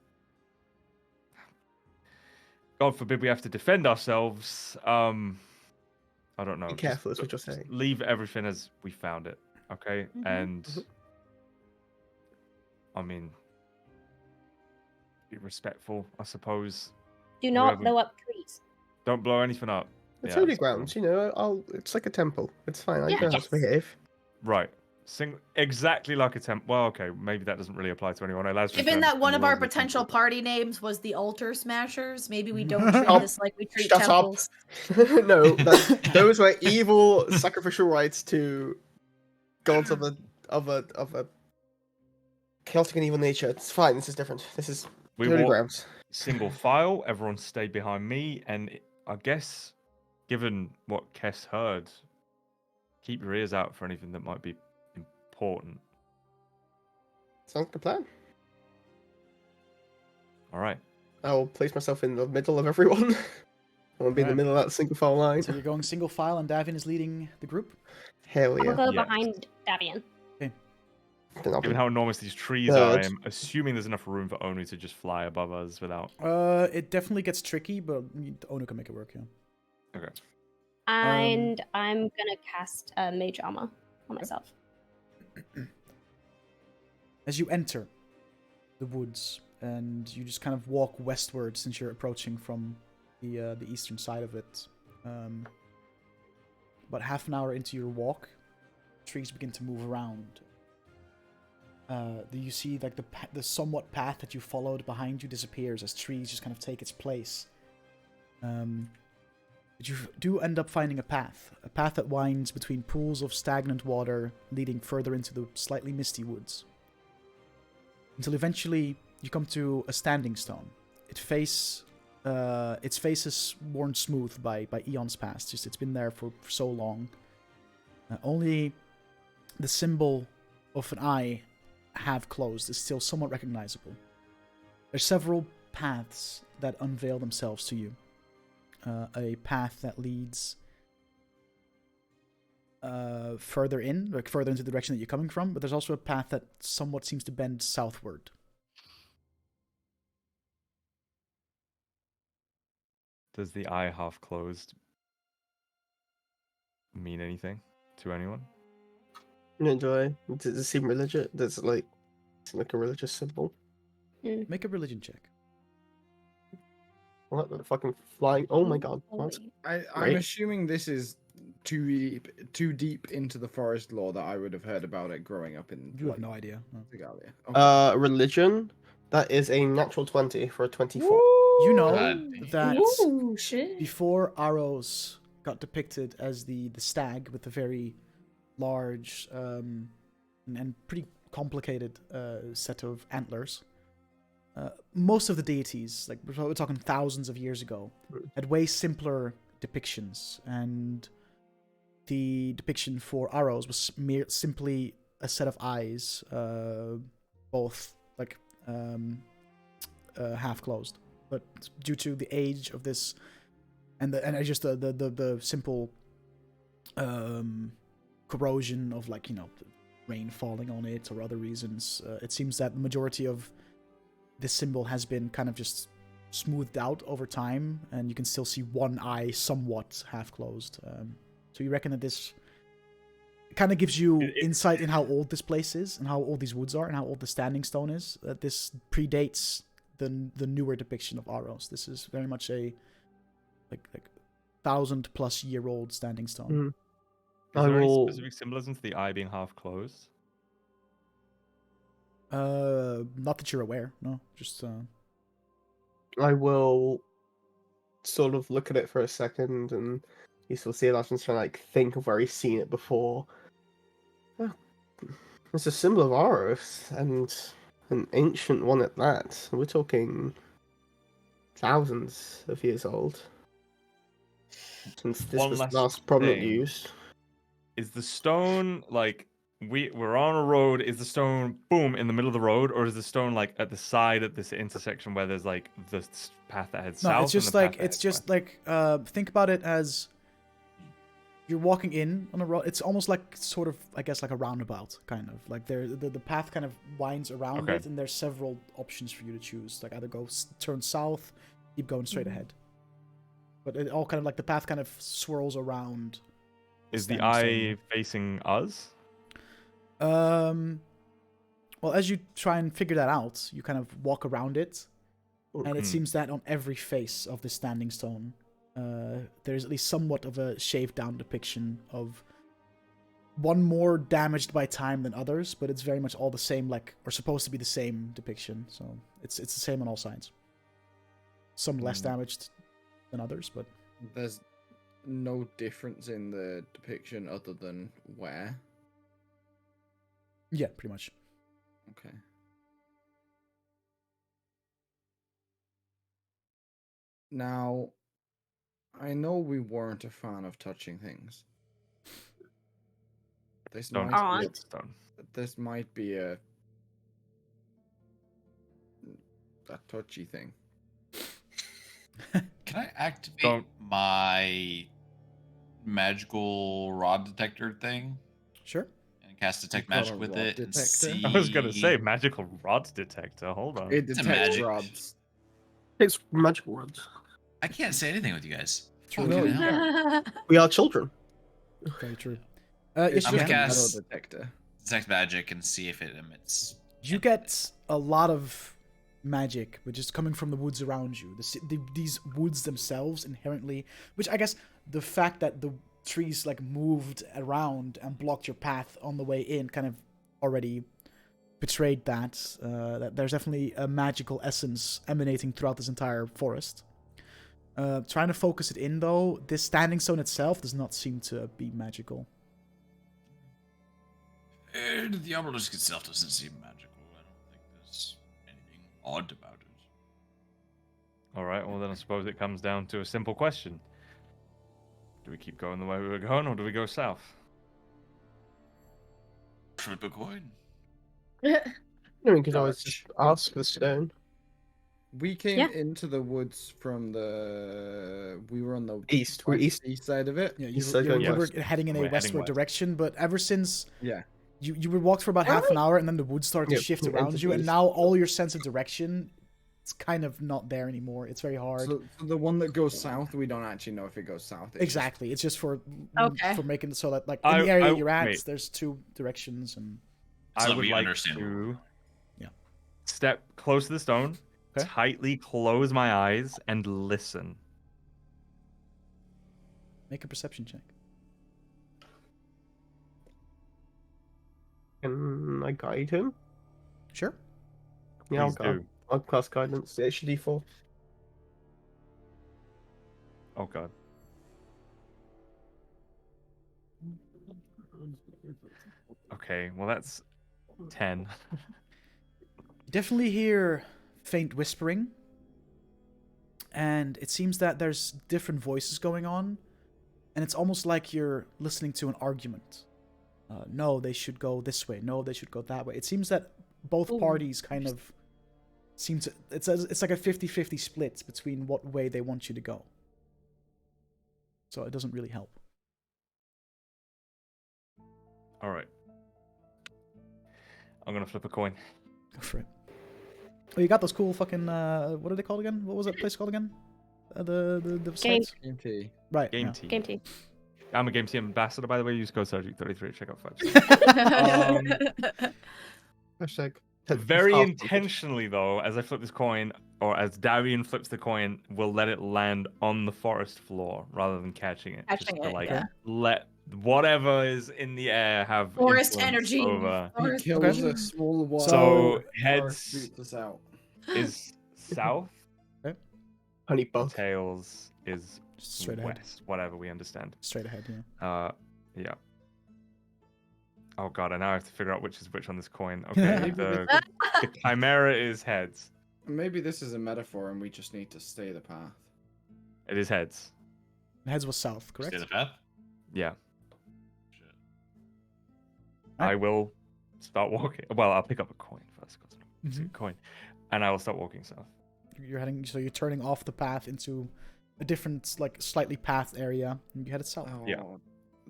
God forbid we have to defend ourselves. I don't know. Be careful, is what you're saying. Leave everything as we found it. Okay. Mhm. And I mean, be respectful, I suppose. Do not Whoever- blow up trees. Don't blow anything up. It's Yeah, holy that's grounds, you know. It's like a temple. It's fine. I Yeah, know how to behave. Right. Exactly like a temp. Well, okay, maybe that doesn't really apply to anyone. Given that one of our potential party names was the Altar Smashers, maybe we don't treat this like we treat Shut temples. up. No, those were evil sacrificial rites to gods of a chaotic and evil nature. It's fine. This is different. This is We holy walk grounds. single file. Everyone stayed behind me, and I guess, given what Kess heard, keep your ears out for anything that might be important. Sounds like a plan. All right. I'll place myself in the middle of everyone. I want to be in the Alright. middle of that single file line. So you're going single file, and Davian is leading the group. Hell I'll yeah. go Yes. behind Davian. Then I'll be- Given how enormous these trees No, are, I it's- am assuming there's enough room for Onu to just fly above us without. It definitely gets tricky, but Ono can make it work. Yeah. Okay. And I'm gonna cast Mage Armor on myself. As you enter the woods, and you just kind of walk westward since you're approaching from the eastern side of it. About half an hour into your walk, trees begin to move around. You see like the somewhat path that you followed behind you disappears as trees just kind of take its place. But you do end up finding a path that winds between pools of stagnant water leading further into the slightly misty woods. Until eventually you come to a standing stone. Its face is worn smooth by eons past. Just it's been there for so long. Only the symbol of an eye half closed is still somewhat recognizable. There's several paths that unveil themselves to you. A path that leads further in, like further into the direction that you're coming from, but there's also a path that somewhat seems to bend southward. Does the eye half closed mean anything to anyone? Do I? Does it seem religious? Does it seem like a religious symbol? Make a religion check. What the fucking flying? Oh my god! What? I'm Right. assuming this is too deep into the forest lore that I would have heard about it growing up in. You have no idea. No. Regalia. Okay. Religion. That is a natural 20 for a 24. You know God. that Ooh, shit. before Aros got depicted as the stag with the very large and pretty complicated set of antlers, most of the deities, like we're talking thousands of years ago, had way simpler depictions, and the depiction for Aros was simply a set of eyes, both like half closed. But due to the age of this, and just the simple corrosion of rain falling on it or other reasons, it seems that the majority of this symbol has been kind of just smoothed out over time, and you can still see one eye somewhat half closed. So you reckon that this It kind of gives you It- insight in how old this place is and how old these woods are and how old the Standing Stone is. This predates the newer depiction of Aros. This is very much a like 1,000+ year old Standing Stone. Mm. Is I there any will. specific symbolism to the eye being half closed? Not that you're aware. No, just I will sort of look at it for a second, and you still see Lashin's trying to like think of where he's seen it before. Oh, it's a symbol of Aros, and an ancient one at that. We're talking thousands of years old since this One was last last prominent thing. used. Is the stone like we're on a road? Is the stone boom in the middle of the road, or is the stone like at the side at this intersection where there's like the path that heads no. south? It's just and the like path that it's heads just west? like think about it as you're walking in on a road. It's almost like sort of I guess like a roundabout kind of like the path kind of winds around Okay. it, and there's several options for you to choose. Like either go turn south, keep going straight ahead. But it all kind of like the path kind of swirls around. Is the Standing eye facing us? Well, as you try and figure that out, you kind of walk around it, and it Mm. seems that on every face of the Standing Stone, there's at least somewhat of a shaved down depiction of one more damaged by time than others, but it's very much all the same, like, or supposed to be the same depiction. So it's the same on all sides. Some less damaged than others, but There's no difference in the depiction other than where. yeah, pretty much. Okay. Now, I know we weren't a fan of touching things. This Stone. might Aren't. be, Stone. this might be a touchy thing. Can I activate Don't- my magical rod detector thing Sure. and cast detect You've got magic a with rod it and detector? see? I was gonna say magical rod detector. Hold on. It It's a detects magic. rods. It's magical rods. I can't say anything with you guys. True. No, Fucking you hell. can't. We are children. Very true. Yes, It's I'm you gonna can. a cast- metal detector. Detect magic and see if it emits. You get a lot of magic, which is coming from the woods around you. These woods themselves inherently, which I guess the fact that the trees like moved around and blocked your path on the way in kind of already betrayed that. That there's definitely a magical essence emanating throughout this entire forest. Trying to focus it in though, this Standing Stone itself does not seem to be magical. The obelisk itself doesn't seem magical. I don't think there's anything odd about it. All right. Well, then I suppose it comes down to a simple question: do we keep going the way we were going, or do we go south? Flip a coin. We could always just ask the stone. We came Yeah. into the woods from we were on the East. We're west- east. side of it. Yeah, East side going you were west. heading in a We're heading westward west. direction, but ever since Yeah. you were walked for about half an hour, and then the woods started to Yeah, shift we around entered you, the and east. now all your sense of direction, it's kind of not there anymore. It's very hard. So the one that goes south, we don't actually know if it goes south. It's just- Exactly. It's just for Okay. for making it so that like in the area that you're at, there's two directions, and So I that would we like understand where we're to Yeah. step close to the stone, Okay. tightly close my eyes, and listen. make a perception check. Can I guide him? Sure. Yeah, I'll Please go. do. I'll class guidance. HD4. Oh god. Okay, well that's 10. You definitely hear faint whispering, and it seems that there's different voices going on, and it's almost like you're listening to an argument. No, they should go this way. No, they should go that way. It seems that both Ooh. parties kind of seem to... It's like a 50-50 split between what way they want you to go. So it doesn't really help. All right. I'm gonna flip a coin. Go for it. Oh, you got those cool fucking... what are they called again? What was that place called again? The Game. sites? Game tea. Right. Game yeah. tea. Game tea. I'm a Game Team ambassador, by the way. Use code Surgery33 at checkout. Hashtag. Very half intentionally, though, as I flip this coin, or as Darian flips the coin, we'll let it land on the forest floor rather than catching it. Catching just to, it, yeah. let whatever is in the air have Forest influence energy. over. He Forest- kills Okay. a small wild So, boar, heads- shoots us out. Is south, honey bug. tails is Straight ahead. west. Whatever, we understand. Straight ahead, yeah. Yeah. Oh god, I now have to figure out which is which on this coin. Okay, the chimera is heads. Maybe this is a metaphor and we just need to stay the path. It is heads. Heads was south, correct? Stay the path. Yeah. Shit. I will start walking. Well, I'll pick up a coin first. 'Cause it's a Mhm. coin, and I will start walking south. You're heading, so you're turning off the path into a different, like, slightly pathed area, and you headed south. Oh, Yeah.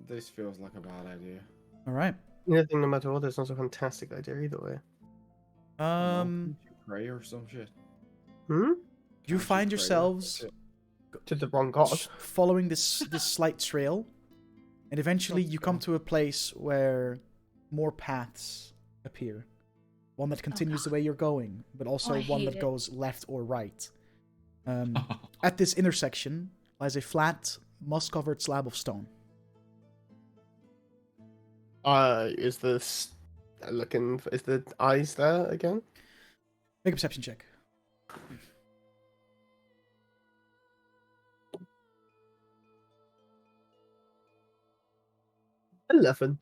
This feels like a bad idea. All right. I think no matter what, it's not a fantastic idea either way. Um, Can't you pray or some shit. Hmm? you Can't find pray or yourselves some shit? To the wrong god. following this slight trail, and eventually you come to a place where more paths appear. One that continues the way you're going, but also I one hate that it. goes left or right. At this intersection lies a flat, moss-covered slab of stone. Is this looking? Is the eyes there again? Make a perception check. 11.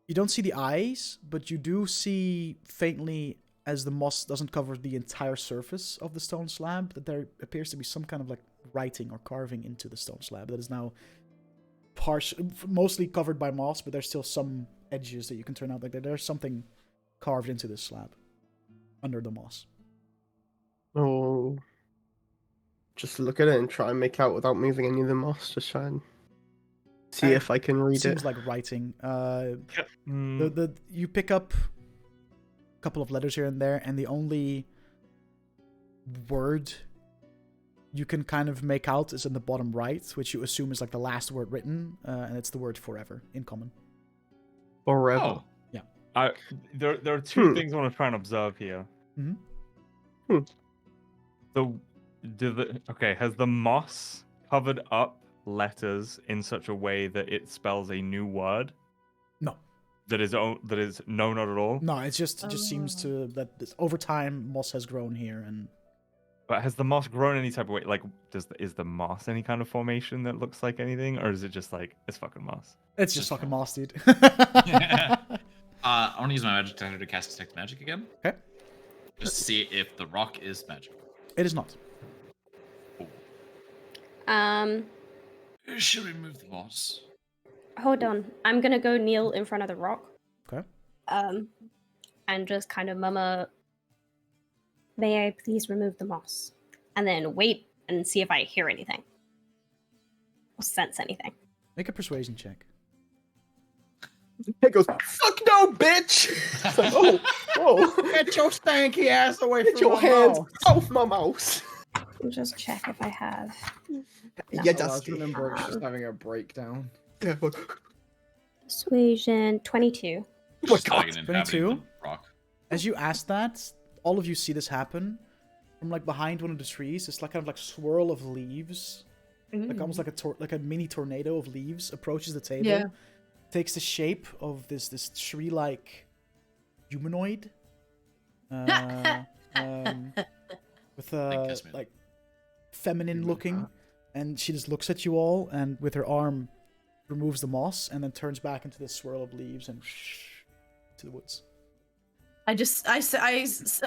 You don't see the eyes, but you do see faintly, as the moss doesn't cover the entire surface of the stone slab, that there appears to be some kind of like writing or carving into the stone slab that is now mostly covered by moss, but there's still some edges that you can turn out. Like there's something carved into this slab under the moss. Oh. Just look at it and try and make out without moving any of the moss. Just try and see if I can read Seems it. like writing. Mm, You pick up a couple of letters here and there, and the only word you can kind of make out is in the bottom right, which you assume is like the last word written, and it's the word forever in common. Forever. Oh, there are two Hmm. things I want to try and observe here. Mhm. Hmm. Okay, has the moss covered up letters in such a way that it spells a new word No, that is no, not at all? no, it just seems to that over time moss has grown here, and But has the moss grown any type of way? Like, is the moss any kind of formation that looks like anything, or is it just like it's fucking moss? it's just fucking moss, dude. I want to use my magic detector to cast detect magic again. Okay. Just to see if the rock is magic. It is not. Should we move the moss? Hold on. I'm gonna go kneel in front of the rock. Okay. And just kind of murmur, "May I please remove the moss?" And then wait and see if I hear anything or sense anything. Make a persuasion check. It goes, fuck no, bitch! It's like, oh, Get your stanky ass away get from your my hands mouth. off my mouse! I'll just check if I have. No. Yeah, That's dusty. when Brooke's just having a breakdown. Yeah, oh Persuasion 22. my Just god. like an inhabiting 22? the rock. As you ask that, all of you see this happen from like behind one of the trees. It's like kind of like swirl of leaves, like almost like a mini tornado of leaves approaches the table. Yeah. Takes the shape of this tree-like humanoid, with kiss me. like feminine looking, and she just looks at you all, and with her arm removes the moss, and then turns back into this swirl of leaves and to the woods. I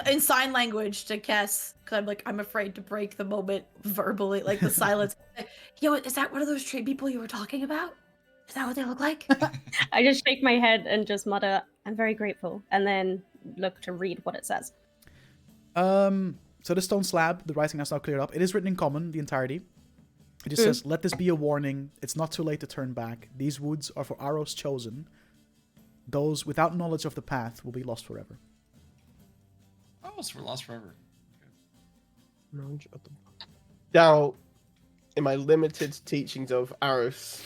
in sign language to Kess, because I'm afraid to break the moment verbally, like the silence. Yo, is that one of those tree people you were talking about? Is that what they look like? I just shake my head and just mutter, "I'm very grateful," and then look to read what it says. So the stone slab, the writing has now cleared up. It is written in common, the entirety. It just says, "Let this be a warning. It's not too late to turn back. These woods are for arrows chosen. Those without knowledge of the path will be lost forever." Oh, it's for lost forever. Now, in my limited teachings of Aros,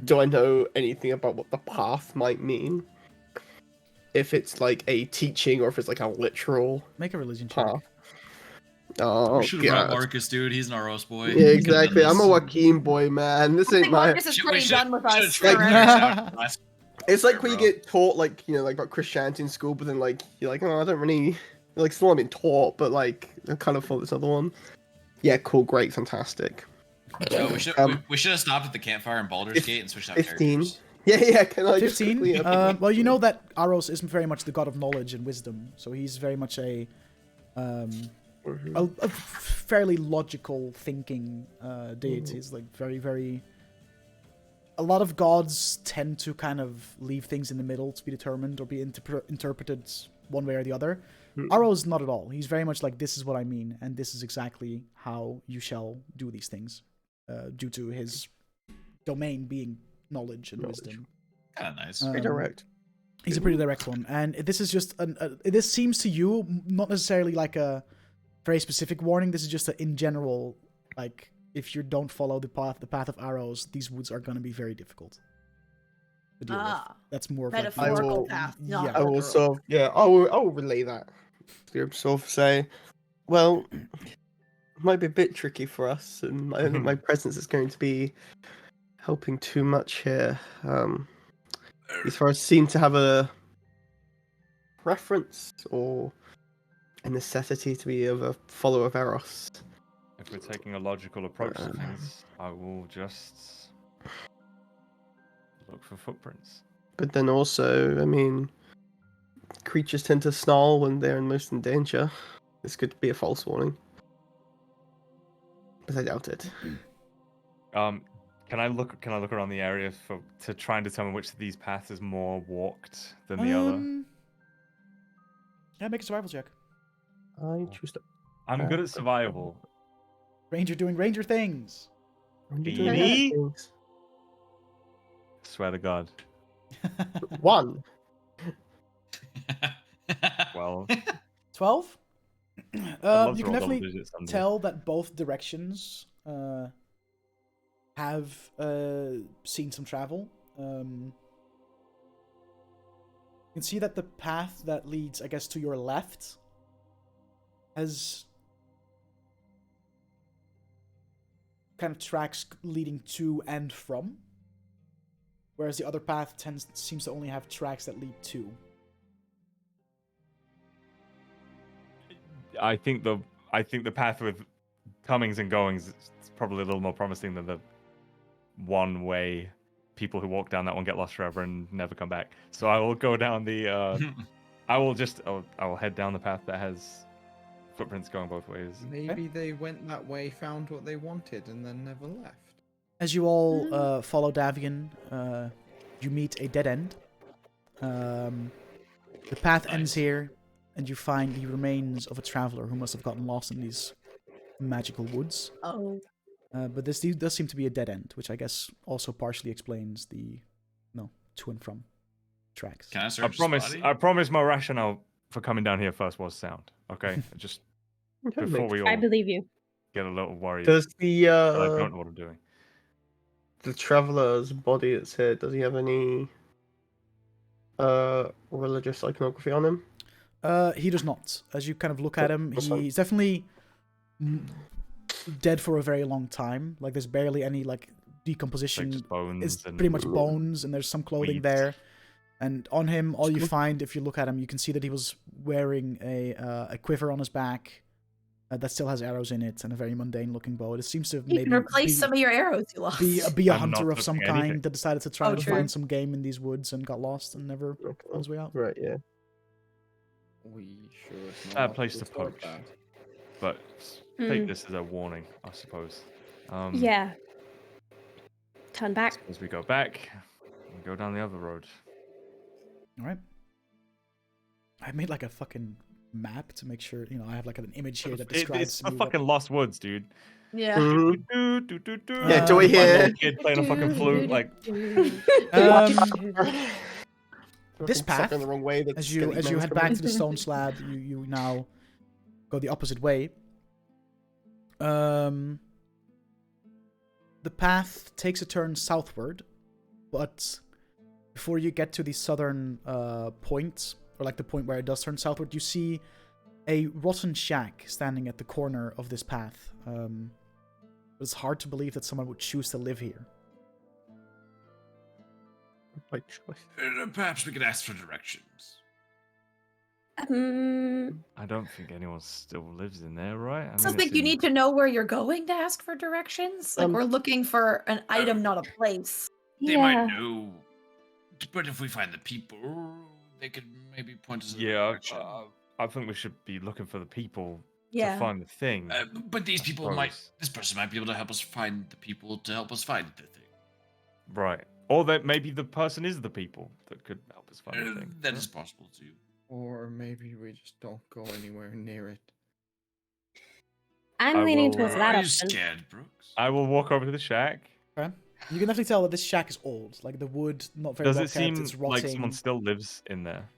do I know anything about what the path might mean? If it's like a teaching or if it's like a literal Make a religion check. path. Oh, we should have brought God. Marcus, dude. He's an Aros boy. Yeah, He could've exactly. done I'm a this. Joaquin boy, man. This I ain't think my. Marcus is Shit, pretty done with us. should've forever. trained Marcus. It's like when you bro. get taught, like, like about Christianity in school, but then, like, you're like, oh, I don't really. Like, still, I've been taught, but, like, I kind of thought this other one. Yeah, cool, great, fantastic. Yo, we should have stopped at the campfire in Baldur's Gate and switched out 15. characters. Yeah, can I just 15. quickly... Well, you know that Aros is very much the god of knowledge and wisdom, so he's very much a fairly logical thinking deity. He's like very, very. A lot of gods tend to kind of leave things in the middle to be determined or be interpreted one way or the other. Aros not at all. He's very much like, this is what I mean, and this is exactly how you shall do these things, due to his domain being knowledge and wisdom. Kind of nice. Pretty direct. He's a pretty direct one, and this is just this seems to you not necessarily like a very specific warning. This is just in general, like, if you don't follow the path of arrows, these woods are going to be very difficult to deal with. That's more of like Metaphorical will- path, not yeah. I will literal. sort of, I will relay that. To sort of say, well, it might be a bit tricky for us, and I don't think my presence is going to be helping too much here. As far as seem to have a preference or a necessity to be of a follower of Eros. If we're taking a logical approach to things, I will just look for footprints. But then also, I mean, creatures tend to snarl when they're most in danger. This could be a false warning. But I doubt it. Can I look around the area to try and determine which of these paths is more walked than the other? Yeah, make a survival check. I choose to. I'm good at survival. Ranger doing ranger things. Beanie? Swear to God. 1. Well, 12? I'd love You to can roll double definitely digits someday. tell that both directions have seen some travel. You can see that the path that leads, I guess, to your left has kind of tracks leading to and from, whereas the other path seems to only have tracks that lead to. I think the path with comings and goings is probably a little more promising than the one way people who walk down that one get lost forever and never come back. So I will go down the I will head down the path that has footprints going both ways. Maybe they went that way, found what they wanted, and then never left. As you all follow Davian, you meet a dead end. The path ends here, and you find the remains of a traveler who must have gotten lost in these magical woods. Oh. But this does seem to be a dead end, which I guess also partially explains the to and from tracks. Can I search I promise my rationale for coming down here first was sound. Okay, just before we all I believe you. get a little worried. Does the I don't know what I'm doing. the traveler's body that's here, does he have any religious iconography on him? He does not. As you kind of look at him, That's fine. he's definitely dead for a very long time. Like, there's barely any decomposition. Just bones It's and pretty much bones, and there's some clothing weeds. there. And on him, all you find, if you look at him, you can see that he was wearing a quiver on his back that still has arrows in it, and a very mundane-looking bow. It seems to have You maybe can replace some of your arrows you lost. be a I'm not hunter of some looking at anything. kind that decided to try Oh, to true. find some game in these woods and got lost and never Okay. found his way out. Right, yeah. We sure Bad place to report poach. that. But take this as a warning, I suppose. Yeah. Turn back. As we go back, we go down the other road. All right. I made like a fucking map to make sure, I have like an image here that describes It's to a me what- fucking lost woods, dude. Yeah. Mhm. Yeah, Yeah, do we Like a hear? little kid playing a fucking flute, like This Fucking path, sucker in the wrong way. that's as you skelly head monster. back to the stone slab, you now go the opposite way. The path takes a turn southward, but before you get to the southern point, or like the point where it does turn southward, you see a rotten shack standing at the corner of this path. It's hard to believe that someone would choose to live here. By choice. Perhaps we could ask for directions. I don't think anyone still lives in there, right? I I also mean, think it's you in- need to know where you're going to ask for directions. Like, we're looking for an item, not a place. They might know, but if we find the people, they could maybe point us in the Yeah, direction. I think we should be looking for the people Yeah. to find the thing. But these people Suppose. this person might be able to help us find the people to help us find the thing. Right. Or that maybe the person is the people that could help us find the thing. That is possible too. Or maybe we just don't go anywhere near it. I'm I leaning will- towards that Are you option. scared, Brooks? I will walk over to the shack. Okay. You can definitely tell that this shack is old. Like the wood, not very Does well it seem kept. It's rotting. like someone still lives in there?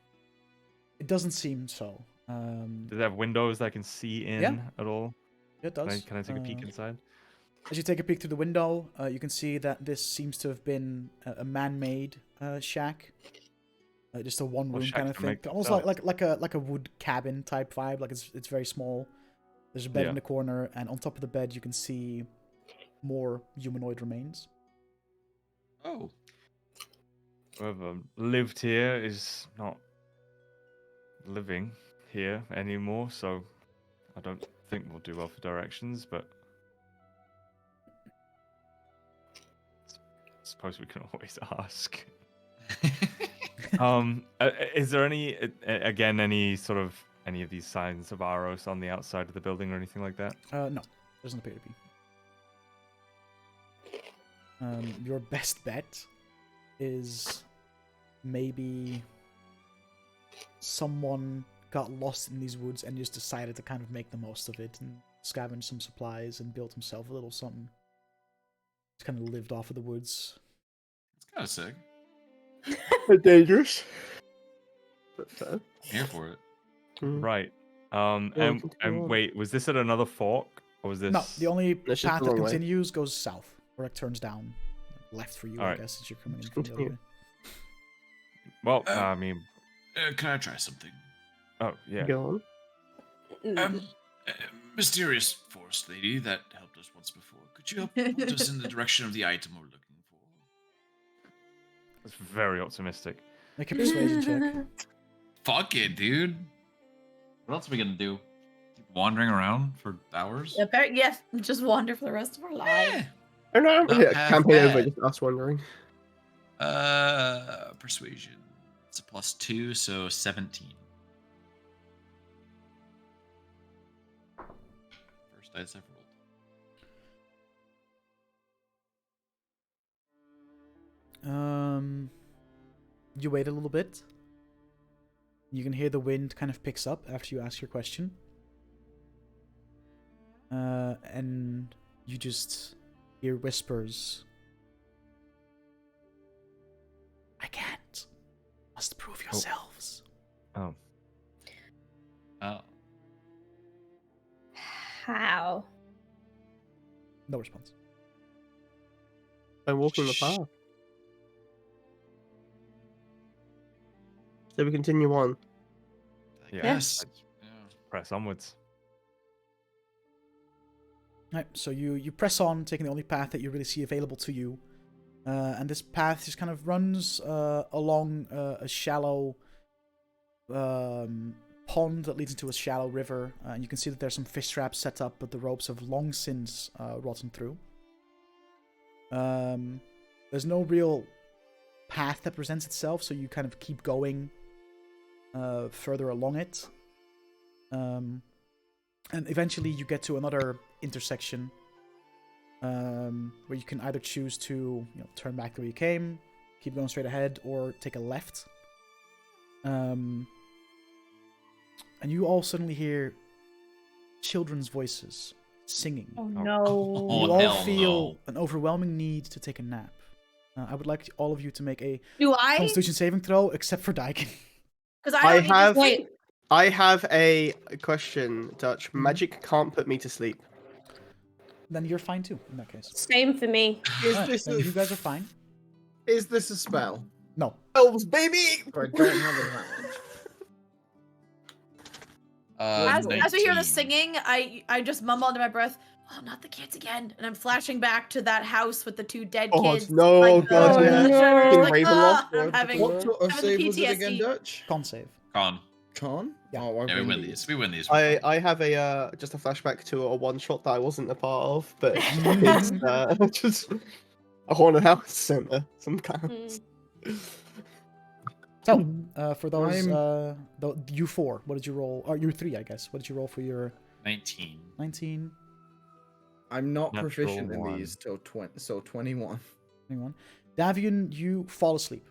It doesn't seem so. Does it have windows that I can see in Yeah. at all? It Can I, does. can I take a peek inside? As you take a peek through the window, you can see that this seems to have been a man-made shack. Just a one-room shacks kind of can thing, make almost themselves. like a wood cabin type vibe. Like it's very small. There's a bed Yeah. in the corner, and on top of the bed, you can see more humanoid remains. Oh. Whoever lived here is not living here anymore, so I don't think we'll do well for directions, but I suppose we can always ask. Is there any any sort of any of these signs of Aros on the outside of the building or anything like that? No, doesn't appear to be. Your best bet is maybe someone got lost in these woods and just decided to kind of make the most of it and scavenge some supplies and build himself a little something. Just kind of lived off of the woods. It's kind of sick. Dangerous. But fair. Here for it. Right. Yeah, And continue on. wait, was this at another fork or was this? No, the only That's just path the that wrong way. continues goes south, or it turns down. Left for you, I Alright. guess, since you're coming in from the other Continue. way. Well, Uh, I mean, Can I try something? oh yeah. Go on. Mysterious forest lady that helped us once before. Could you help point us in the direction of the item we're looking for? That's very optimistic. Make a persuasion check. Fuck it, dude. What else are we gonna do? Keep wandering around for hours? Yes, just wander for the rest of our lives. Eh. Oh no, Not yeah, half campaign over, bad. just us wondering. Persuasion. It's a +2, so 17. First dice I've rolled. You wait a little bit. You can hear the wind kind of picks up after you ask your question. And you just hear whispers. I can't. Must prove yourselves. Oh, Oh. How? No response. I'm walking the path. So we continue on. I Yeah. guess. Yeah. press onwards. Right, so you press on, taking the only path that you really see available to you. And this path just kind of runs along a shallow pond that leads into a shallow river. And you can see that there's some fish traps set up, but the ropes have long since rotten through. There's no real path that presents itself, so you kind of keep going further along it. And eventually you get to another intersection where you can either choose to turn back the way you came, keep going straight ahead, or take a left. And you all suddenly hear children's voices singing. Oh Oh. no. Oh, You all hell feel no. an overwhelming need to take a nap. I would like all of you to make a Do I? Constitution saving throw, except for Daikin. Because I don't need to have- sleep. I have a question, Dutch. Mm-hmm. Magic can't put me to sleep. Then you're fine too, in that case. Same for me. Alright, then you guys are fine. Is this a spell? No. Elves, baby! Or I don't have a hand. As we hear the 19. singing, I just mumble under my breath, "Oh, not the kids again!" And I'm flashing back to that house with the 2 dead Oh, kids. no, like, God, the yeah. Trevor, Fucking like, Ravenloft, I'm what having, What sort of having the save was it again, PTSD. Dutch? Con save. Con. Con? Yeah. Oh, I Yeah, we win win these. these. We win these. I have a just a flashback to a one shot that I wasn't a part of, but it's just a haunted house center, some clowns. So, for those, I'm- you 4, what did you roll? Or you 3, I guess. What did you roll for your 19. 19, I'm not Natural proficient in one. these till 20, so 21. 21? Davian, you fall asleep.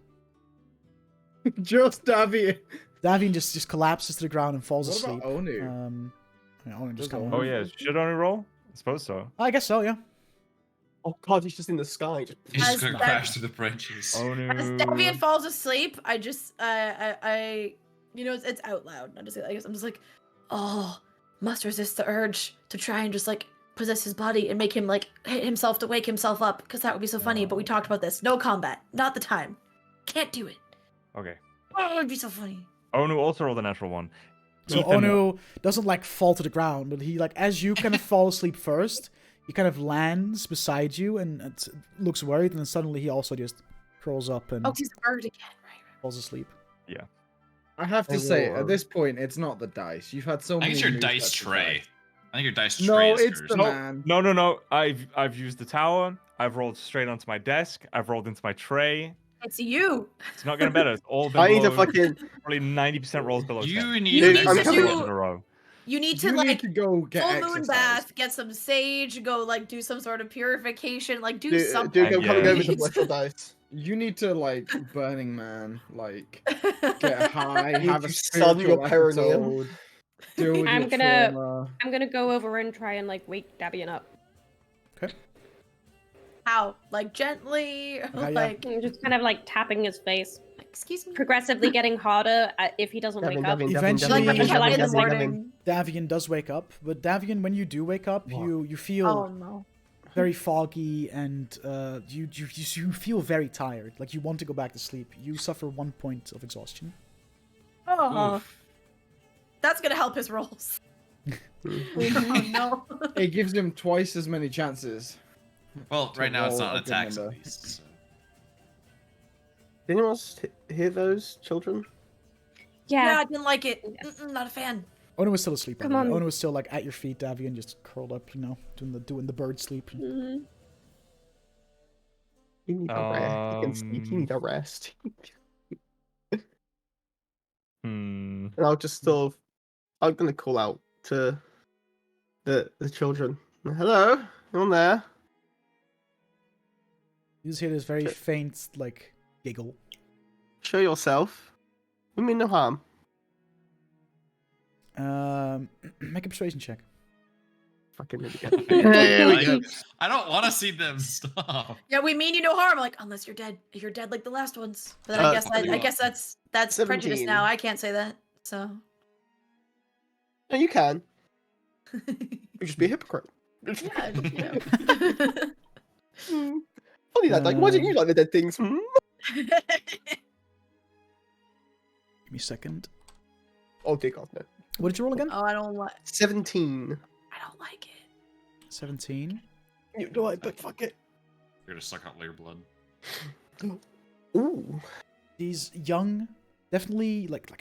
Just Davian. Davian just collapses to the ground and falls What asleep. about Onu? Onu just Does kind Onu- of. Oh yeah, should only roll? I suppose so. I guess so, yeah. Oh God, he's just in the sky. Just... He's just As gonna that- crash through the branches. Oh As no. Davian falls asleep, I just, I you know, it's out loud. I guess I'm just like, oh, must resist the urge to try and just like possess his body and make him like hit himself to wake himself up, because that would be so funny. But we talked about this. No combat, not the time. Can't do it. Okay. Oh, it'd be so funny. Onu also rolled a natural one. So Ethan- Onu doesn't like fall to the ground, but he like as you kind of fall asleep first, he kind of lands beside you and looks worried, and then suddenly he also just curls up and Oh, he's a bird again, right? falls asleep. I have to I say, will, at this point, it's not the dice. You've had so I many. think it's your moves dice that's the tray. dice. I think your dice tray No, is it's cursed. the man. No. I've used the tower. I've rolled straight onto my desk. I've rolled into my tray. It's you. It's not getting better. It's all been I need to below- fucking. probably 90% rolls below 10. You need You an need I'm to exorcism. coming. do- in a row. You need to You like need to go get full moon exercise. bath, get some sage, go like do some sort of purification, like do Dude, something. I'm coming Yeah. over to bless your dice. You need to like Burning Man, like get high, You have a need to sun your spiritual perineum. episode, deal with I'm your gonna- trauma. I'm gonna go over and try and like wake Davian up. How? Like gently? yeah. Like, I'm just kind of like tapping his face, excuse me? progressively getting harder if he doesn't wake up. Eventually- Like Devin, in the Devin, morning. Davian does wake up, but Davian, when you do wake up, What? you feel Oh no. very foggy and you feel very tired. Like you want to go back to sleep. You suffer 1 point of exhaustion. Oh, Oof. that's gonna help his rolls. Oh no. It gives him twice as many chances. Well, right now it's roll not a an good attack. number. So. Did anyone else hear those children? Yeah, Yeah. I didn't like it. Not a fan. Onu was still asleep. Come by the way. on. Onu was still like at your feet, Davian, just curled up, you know, doing the bird sleep. Mhm. You need a rest. You can sleep. You need a rest. Hmm. And I'll just sort of, I'm gonna call out to the children. Hello, anyone there? You just hear this very faint like giggle. Show yourself. We mean no harm. Make a persuasion check. Fucking idiot. There we go. I don't want to see them stop. Yeah, we mean you no harm. Like, unless you're dead. If you're dead like the last ones. But then I guess fuck you I up. guess that's prejudice 17. now. I can't say that. So No, you can. You just be a hypocrite. yeah, you Funny that. Like, why don't you like the dead things? Hmm? know. Give me a second. Oh dear God, no. What did you roll again? Oh, I don't like 17. I don't like it. 17. You know what? But fuck it. You're gonna suck out all your blood. Ooh. These young, definitely like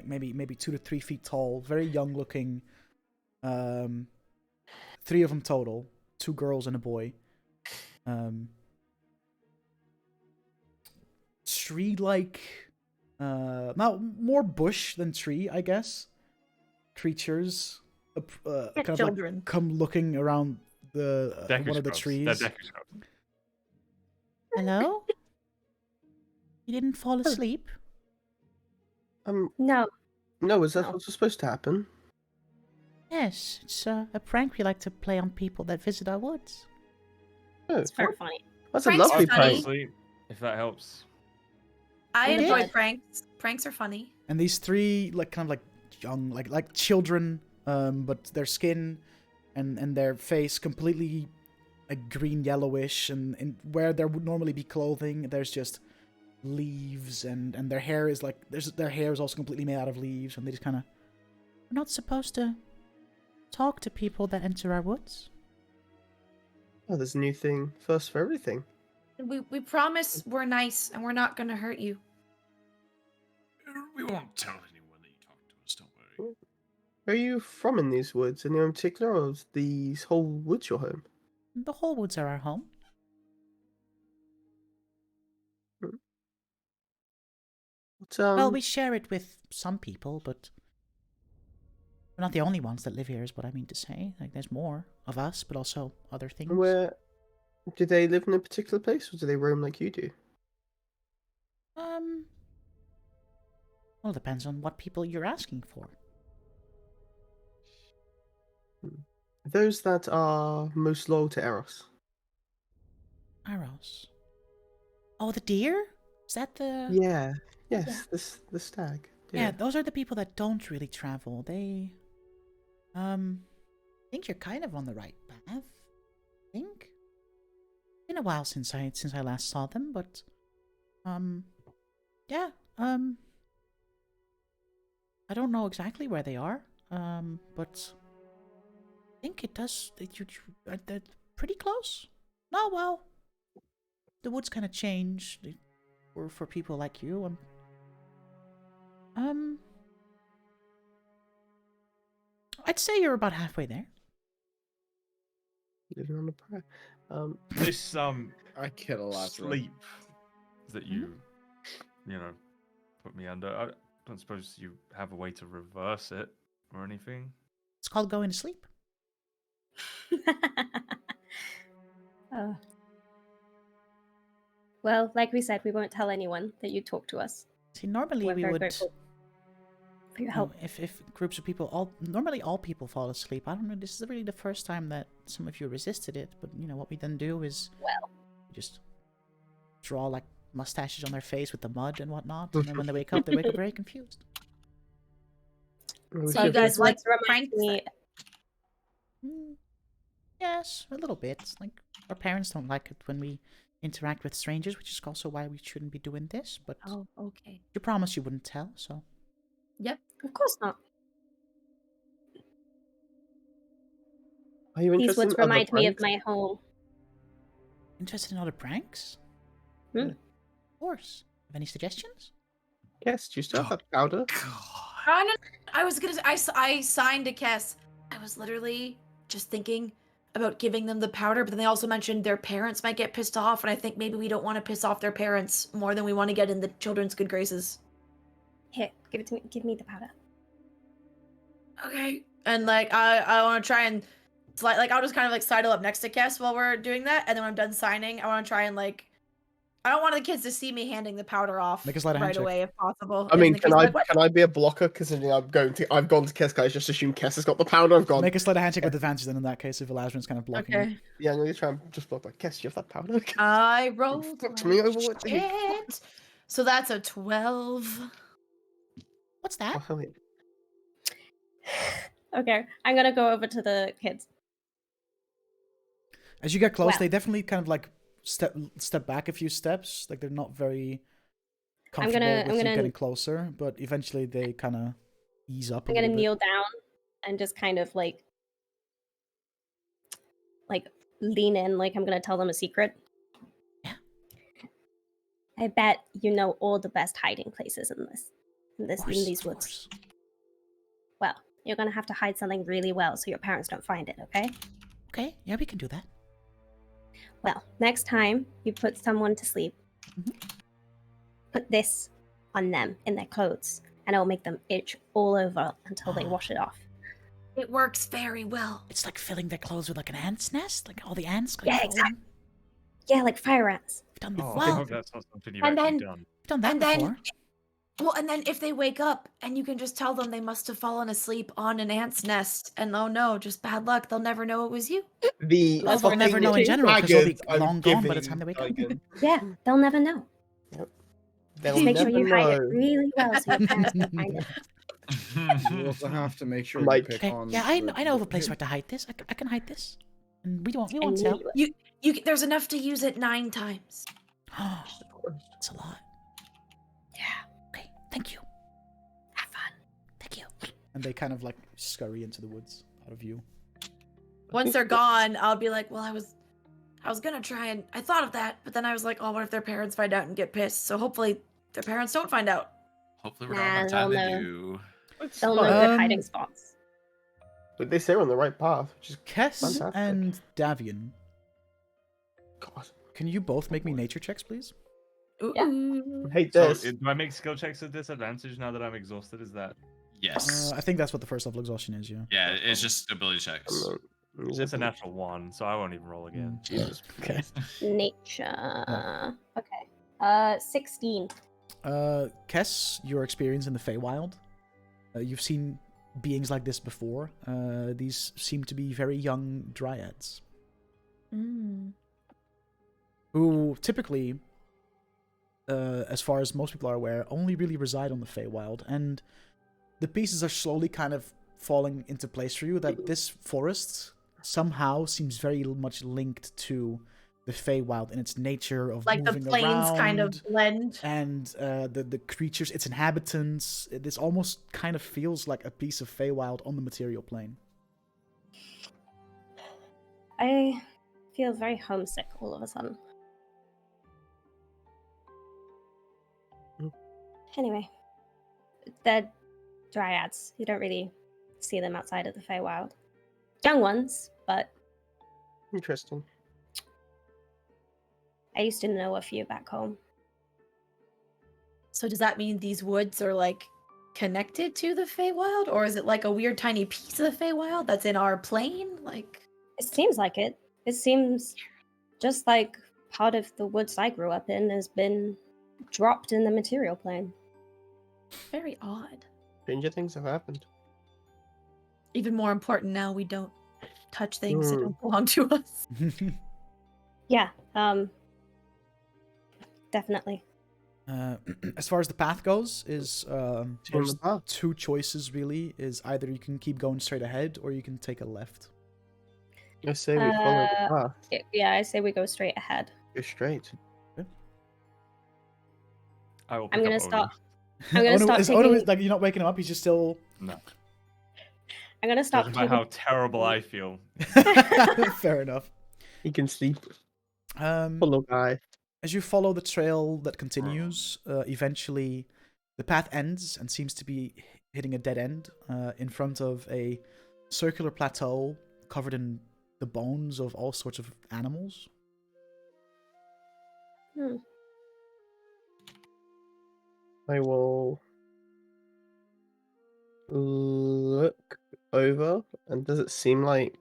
maybe 2 to 3 feet tall, very young looking. 3 of them total, 2 girls and a boy. Tree-like, now more bush than tree, I guess. Creatures, kind of like children. come looking around the one of the Decuscopes. trees. They're decuscopes. Hello? You didn't fall asleep? No. No, is that No. what's supposed to happen? Yes, it's a prank we like to play on people that visit our woods. Oh, It's very funny. that's a Pranks are lovely funny. prank. Sleep, if that helps. I We enjoy did. pranks. Pranks are funny. And these 3, like, kind of like young, like children, but their skin and their face completely like green yellowish, and where there would normally be clothing, there's just leaves, and their hair is like their hair is also completely made out of leaves, and they just kind of. We're not supposed to talk to people that enter our woods. Oh, there's a new thing. First for everything. We promise we're nice and we're not gonna hurt you. We won't tell anyone that you talked to us, don't worry. Where are you from in these woods? Anyone in particular, or is these whole woods your home? The whole woods are our home. What, Well, we share it with some people, but we're not the only ones that live here, is what I mean to say. Like, there's more of us, but also other things. Where do they live in a particular place, or do they roam like you do? Well, it depends on what people you're asking for. Those that are most loyal to Eros. Aros. Oh, the deer? Is that the... Yeah. Yes, the stag. Yeah, those are the people that don't really travel. They... I think you're kind of on the right path. I think. Been a while since I last saw them, but... Yeah, I don't know exactly where they are, but... I think it does... They're pretty close. No, well... The woods kind of changed for people like you. I'd say you're about halfway there. Living on a prayer. This I kill a lot. sleep that you know put me under. I don't suppose you have a way to reverse it or anything. It's called going to sleep. Oh. Well, like we said, we won't tell anyone that you talk to us. See, normally We're we very would. grateful for your help. If groups of people, normally all people fall asleep. I don't know. This is really the first time that some of you resisted it. But what we then do is, we just draw like mustaches on their face with the mud and whatnot, and then when they wake up very confused. So you guys like reminds me. Yes, a little bit. Like our parents don't like it when we interact with strangers, which is also why we shouldn't be doing this. But Oh, okay. you promised you wouldn't tell, so. Yep. Of course not. Are you These interested woods in other remind me of pranks? my home. Interested in other pranks? Hmm. Of course. Have any suggestions? Yes, do you still have that powder? Oh, no, I was gonna. I signed a Kess. I was literally just thinking about giving them the powder, but then they also mentioned their parents might get pissed off, and I think maybe we don't want to piss off their parents more than we want to get in the children's good graces. Here, give it to me. Give me the powder. Okay. And like I want to try and I'll just kind of like sidle up next to Kess while we're doing that, and then when I'm done signing, I want to try and like. I don't want the kids to see me handing the powder off Make a sleight of hand right check. away if possible. I mean, And the kids are like, "What?" can I be a blocker? Because I've gone to Kess, guys. Just assume Kess has got the powder. I've gone. Make a sleight of hand check with advantage then in that case if Elazrin's kind of blocking it. Okay. Yeah, I'm gonna try and just block. Like, Kess, do you have that powder? I rolled fucked me over with the- shit. So that's a 12. What's Oh, that? hell yeah. Okay, I'm gonna go over to the kids. As you get close, Well. they definitely kind of like step back a few steps. Like they're not very comfortable I'm with you gonna- getting closer, but eventually they kind of ease up a I'm gonna little bit. kneel down and just kind of like lean in, like I'm gonna tell them a secret. Yeah. I bet you know all the best hiding places in these Of woods. course. Well, you're gonna have to hide something really well so your parents don't find it, okay? Okay, yeah, we can do that. Well, next time you put someone to sleep, put this on them in their clothes, and it'll make them itch all over until they wash it off. It works very well. It's like filling their clothes with like an ant's nest, like all the ants. Like, Yeah, fall exactly. in. Yeah, like fire ants. We've done, Oh, I well, hope that's not something you've And actually then- done. we've done that and then- before. Well, and then if they wake up and you can just tell them they must have fallen asleep on an ant's nest, and oh no, just bad luck, they'll never know it was you. The Well, they'll never know in general because they'll be faggots I'm long gone by the giving time they wake up. Tigan. Yeah, they'll never know. They'll Just make sure never you hide it know. really well so your parents don't find it. You also have to make sure Mike. you pick Okay, on. yeah, I know of a place where to hide this. I can hide this. We won't I tell. knew it. There's enough to use it 9 times. That's a lot. Yeah. Okay, thank you. Have fun. Thank you. And they kind of like scurry into the woods out of view. Once they're gone, I'll be like, well, I was gonna try and I thought of that, but then I was like, oh, what if their parents find out and get pissed? So hopefully their parents don't find out. Hopefully we don't have time they'll to know. do. They'll know good Um, hiding spots. But they say we're on the right path, which is Kess fantastic. and Davian, God. can you both make me nature checks, please? Ooh. I hate So, this. do I make skill checks at disadvantage now that I'm exhausted? Is that? Yes. I think that's what the first level exhaustion is, yeah. Yeah, it's just ability checks. It's a natural 1, so I won't even roll again. Jesus. Okay. Nature. Okay. 16. Kess, your experience in the Feywild. You've seen beings like this before. These seem to be very young dryads. Who typically, as far as most people are aware, only really reside on the Feywild. And the pieces are slowly kind of falling into place for you that this forest somehow seems very much linked to the Feywild in its nature of Like the moving plains kind of around. blend. And the creatures, its inhabitants, this almost kind of feels like a piece of Feywild on the material plane. I feel very homesick all of a sudden. Anyway, they're dryads. You don't really see them outside of the Feywild. Young ones, but Interesting. I used to know a few back home. So does that mean these woods are like connected to the Feywild, or is it like a weird tiny piece of the Feywild that's in our plane? Like, It seems like it. It seems just like part of the woods I grew up in has been dropped in the material plane. very odd. Stranger things have happened. Even more important now, we don't touch things that don't belong to us. Yeah, definitely. As far as the path goes, is there's the path. 2 choices really. Is either you can keep going straight ahead, or you can take a left. I say we follow the path. Yeah, I say we go straight ahead. Go straight. I will I'm pick gonna up stop. Ono. I'm gonna stop Ono taking. is like, you're not waking him up. He's just still. No. I'm gonna stop Judging by taking. how terrible I feel. Fair enough. He can sleep. Um, Follow guy. as you follow the trail that continues, eventually the path ends and seems to be hitting a dead end in front of a circular plateau covered in the bones of all sorts of animals. I will look over, and does it seem like?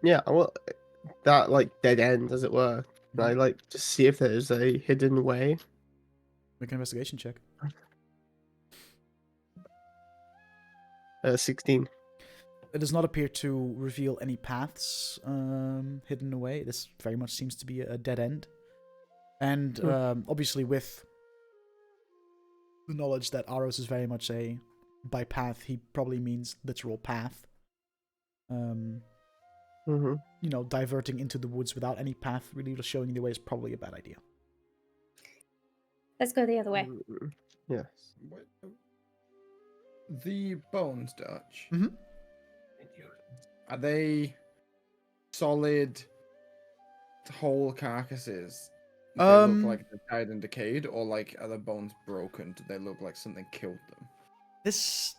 Yeah, I will. That like dead end, as it were. And I like to see if there's a hidden way. Make an investigation check. 16. It does not appear to reveal any paths hidden away. This very much seems to be a dead end. And obviously with the knowledge that Aros is very much a, by path, he probably means literal path. You know, diverting into the woods without any path really just showing the way is probably a bad idea. Let's go the other way. Yes. The bones, Dutch. Mhm. Are they solid, whole carcasses? They look like they're died and decayed, or like are the bones broken? Do they look like something killed them? There's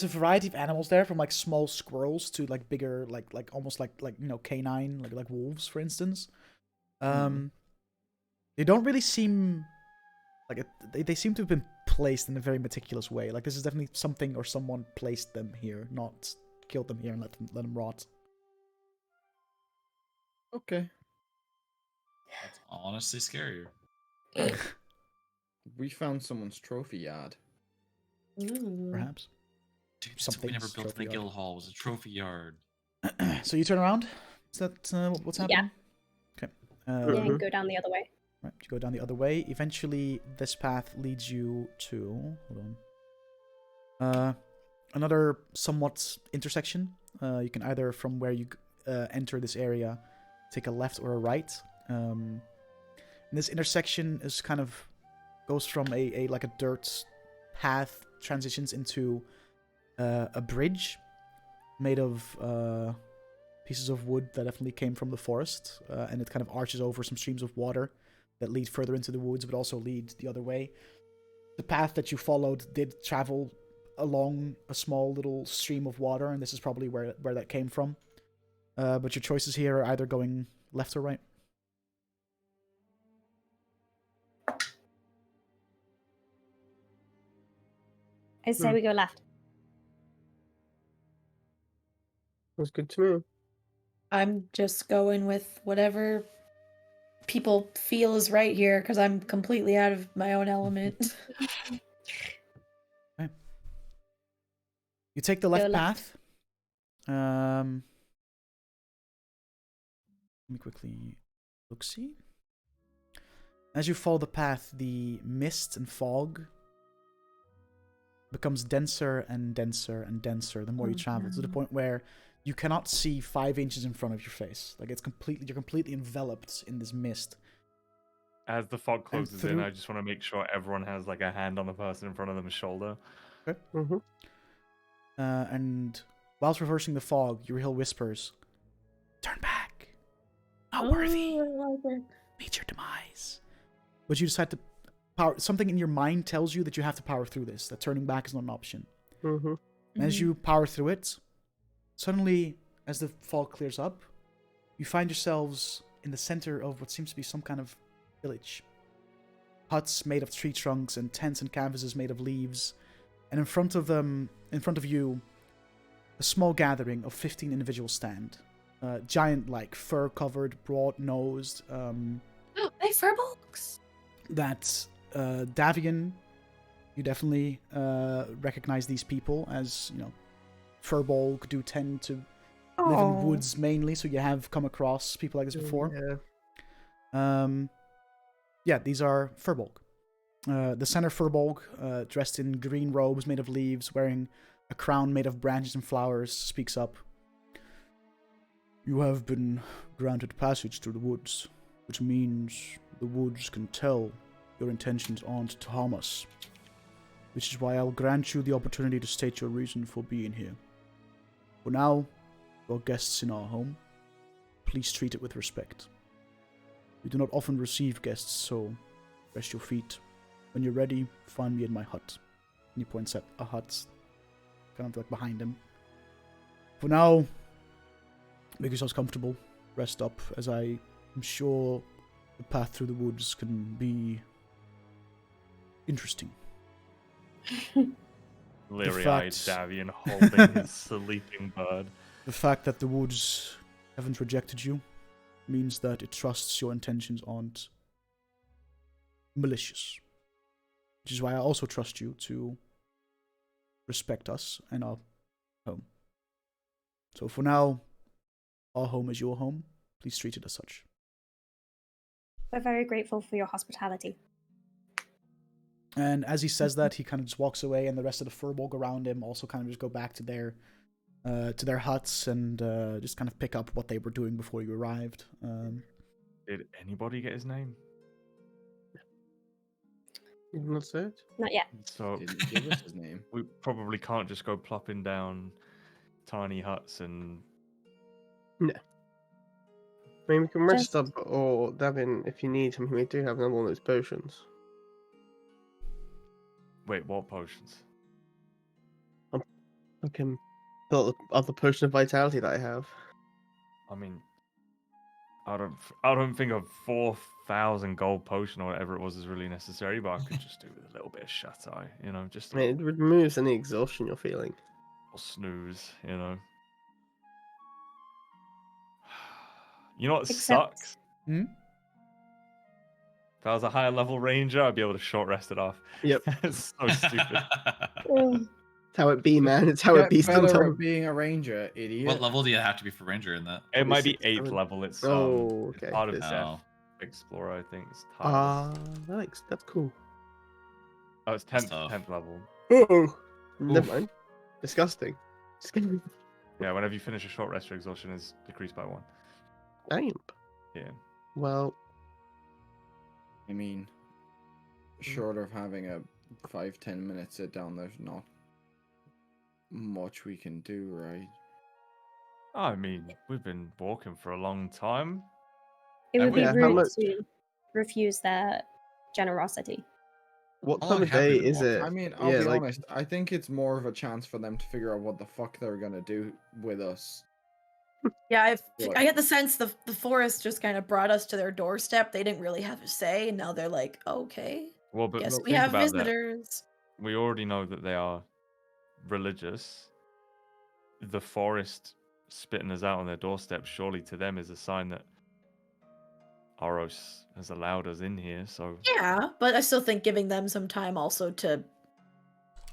a variety of animals there, from like small squirrels to like bigger, like almost like you know, canine, like wolves, for instance. They don't really seem like they seem to have been placed in a very meticulous way. Like this is definitely something or someone placed them here, not killed them here and let them rot. Okay. That's honestly scarier. We found someone's trophy yard. Perhaps. Dude, that's what we never Something's built in trophy the yard. guild hall. Was a trophy yard. So you turn around? Is that what's happening? Okay. Yeah, and go down the other way. Right, you go down the other way. Eventually, this path leads you to... Hold on. another somewhat intersection. You can either, from where you enter this area, take a left or a right. And this intersection is kind of goes from a like a dirt path, transitions into a bridge made of pieces of wood that definitely came from the forest, and it kind of arches over some streams of water that lead further into the woods, but also lead the other way. The path that you followed did travel along a small little stream of water, and this is probably where that came from. But your choices here are either going left or right. I say we go left. That's good to me. I'm just going with whatever people feel is right here because I'm completely out of my own element. Okay. You take the left Go left. path. Let me quickly look-see. As you follow the path, the mist and fog becomes denser and denser and denser the more you travel, to the point where you cannot see 5 inches in front of your face. Like, you're completely enveloped in this mist. As the fog closes in, through- I just want to make sure everyone has like a hand on the person in front of them's shoulder. Okay. Mm-hmm. And whilst reversing the fog, you hear whispers. Turn back. Not worthy. Meet your demise. But you decide to power. Something in your mind tells you that you have to power through this. That turning back is not an option. Mm-hmm. And as you power through it, suddenly, as the fog clears up, you find yourselves in the center of what seems to be some kind of village. Huts made of tree trunks and tents and canvases made of leaves. And in front of you, a small gathering of 15 individuals stand. Giant-like, fur-covered, broad-nosed. They furbolgs. That's Davian. You definitely recognize these people as, furbolg do tend to live in woods mainly, so you have come across people like this before. Yeah. These are furbolg. The center furbolg, dressed in green robes made of leaves, wearing a crown made of branches and flowers, speaks up. You have been granted passage through the woods, which means the woods can tell your intentions aren't to harm us. Which is why I'll grant you the opportunity to state your reason for being here. For now, your guests in our home. Please treat it with respect. We do not often receive guests, so rest your feet. When you're ready, find me in my hut. And he points at a hut, kind of like behind him. For now, make yourselves comfortable. Rest up, as I am sure the path through the woods can be interesting. Leery-eyed fact- Davian holding his sleeping bird. The fact that the woods haven't rejected you means that it trusts your intentions aren't malicious. Which is why I also trust you to respect us and our home. So for now, our home is your home. Please treat it as such. We're very grateful for your hospitality. And as he says that, he kind of just walks away, and the rest of the furbolg around him also kind of just go back to their huts and just kind of pick up what they were doing before you arrived. Did anybody get his name? That's it. Not yet. So Didn't give us his name. we probably can't just go plopping down tiny huts and I mean, we can rest Just- up, or Davin, if you need him, we do have another one of those potions. wait, what potions? I can fill the other potion of vitality that I have. I mean, I don't think a 4,000 gold potion or whatever it was is really necessary, but I could just do with a little bit of shut eye, just I mean, it removes any exhaustion you're feeling. or snooze, You know what Except- sucks? Hmm? If I was a higher level ranger, I'd be able to short rest it off. Yep. It's so stupid. It's how it be, man. It's how it be Get better sometimes. at being a ranger, idiot. What level do you have to be for ranger in that? It might be 27. 8th level. It's Oh, it's okay. part of It's- Death Oh. Explorer, I think. It's titled. That's cool. Oh, it's 10th, tough. 10th level. Oh, never mind. Disgusting. Just kidding. Yeah, whenever you finish a short rest, your exhaustion is decreased by 1. Damn. Yeah. Well, I mean, short of having a 5-10 minute sit down, there's not much we can do, right? I mean, we've been walking for a long time. It would be Yeah, how rude much- to refuse their generosity. what Oh, time I'm of happy day to is walk. it? I mean, I'll Yeah, be like, honest. I think it's more of a chance for them to figure out what the fuck they're gonna do with us. Yeah, What? I get the sense the forest just kind of brought us to their doorstep. They didn't really have a say, and now they're like, okay, Well, but guess look, we think have about that. visitors. We already know that they are religious. The forest spitting us out on their doorstep, surely to them is a sign that Aros has allowed us in here. So Yeah, but I still think giving them some time also to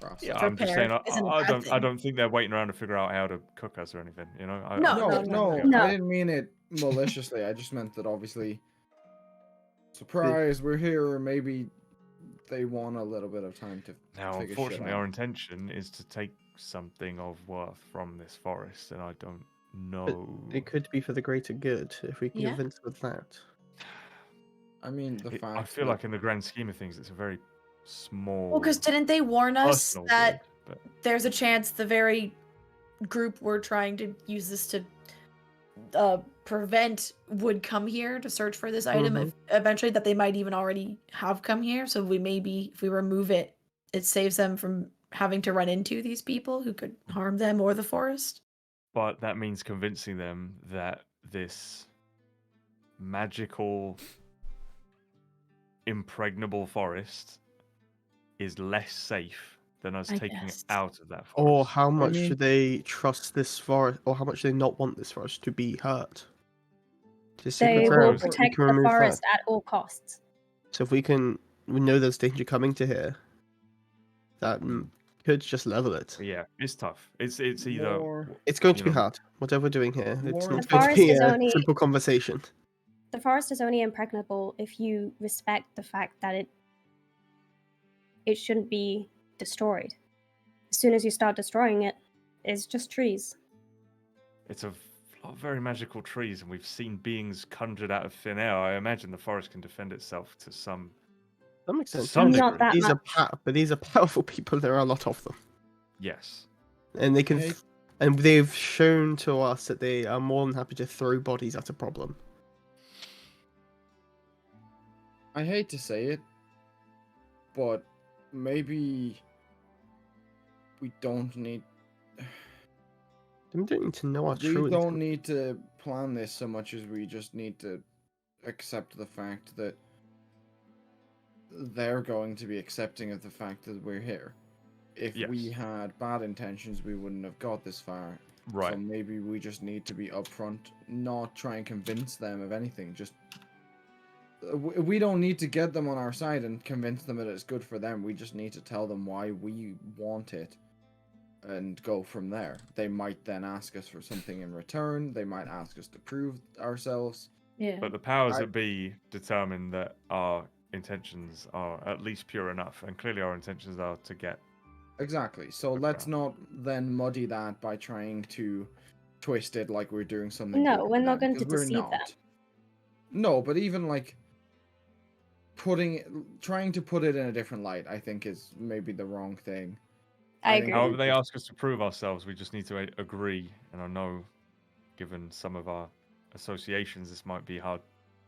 yeah, Process. I'm just saying, isn't a I bad don't, I thing. don't think they're waiting around to figure out how to cook us or anything. You know? No, No, no. No. I didn't mean it maliciously. I just meant that obviously, surprise, we're here. Or maybe they want a little bit of time to Now, figure shit unfortunately, out. our intention is to take something of worth from this forest, and I don't but know. it could be for the greater good if we can Yeah. convince them of that. I mean, the fact I feel that like in the grand scheme of things, it's a very small. Well, because didn't they warn us personal that good, but there's a chance the very group we're trying to use this to prevent would come here to search for this item if eventually, that they might even already have come here. So we maybe if we remove it, it saves them from having to run into these people who could harm them or the forest. but that means convincing them that this magical, impregnable forest is less safe than us I taking it guess. out of that forest. Or how much mean- do they trust this forest, or how much do they not want this forest to be hurt? Just They secret will road, we protect can the remove forest that. at all costs. So if we know there's danger coming to here, that could just level it. But yeah, it's tough. It's either More- It's going to you be know- hard. Whatever we're doing here, it's More- not The going to forest be is a only- simple conversation. The forest is only impregnable if you respect the fact that it shouldn't be destroyed. As soon as you start destroying it, it's just trees. it's a lot of very magical trees, and we've seen beings conjured out of thin air. I imagine the forest can defend itself to some. That makes sense. Some Not degree. that These are much. but these are powerful people. There are a lot of them, Yes. and they can, Hey. and they've shown to us that they are more than happy to throw bodies at a problem. I hate to say it, but maybe we don't need. We don't need to know our We true don't intent. need to plan this so much as we just need to accept the fact that they're going to be accepting of the fact that we're here. If we Yes. had bad intentions, we wouldn't have got this far. Right. So maybe we just need to be upfront, not try and convince them of anything. Just we don't need to get them on our side and convince them that it's good for them. We just need to tell them why we want it and go from there. They might then ask us for something in return. They might ask us to prove ourselves. Yeah. But the powers I- that be determine that our intentions are at least pure enough, and clearly our intentions are to get. Exactly. So Okay. let's not then muddy that by trying to twist it like we're doing something. No, good for we're not them, going to 'cause we're deceive them. not. No, but even like trying to put it in a different light, I think is maybe the wrong thing. I I think agree. However, they just- ask us to prove ourselves. We just need to agree. And I know, given some of our associations, this might be hard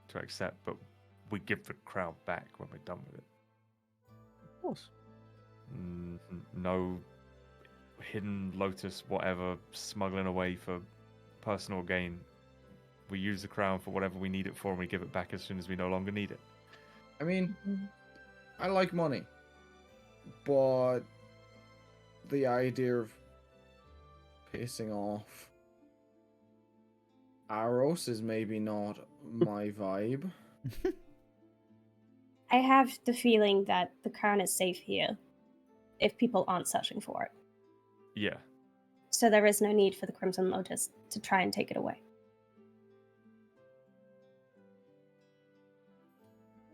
to accept, but we give the crowd back when we're done with it. Of course. No hidden lotus, whatever, smuggling away for personal gain. We use the crown for whatever we need it for, and we give it back as soon as we no longer need it. I mean, I like money, but the idea of pissing off Aros is maybe not my vibe. I have the feeling that the crown is safe here if people aren't searching for it. Yeah. So there is no need for the Crimson Lotus to try and take it away.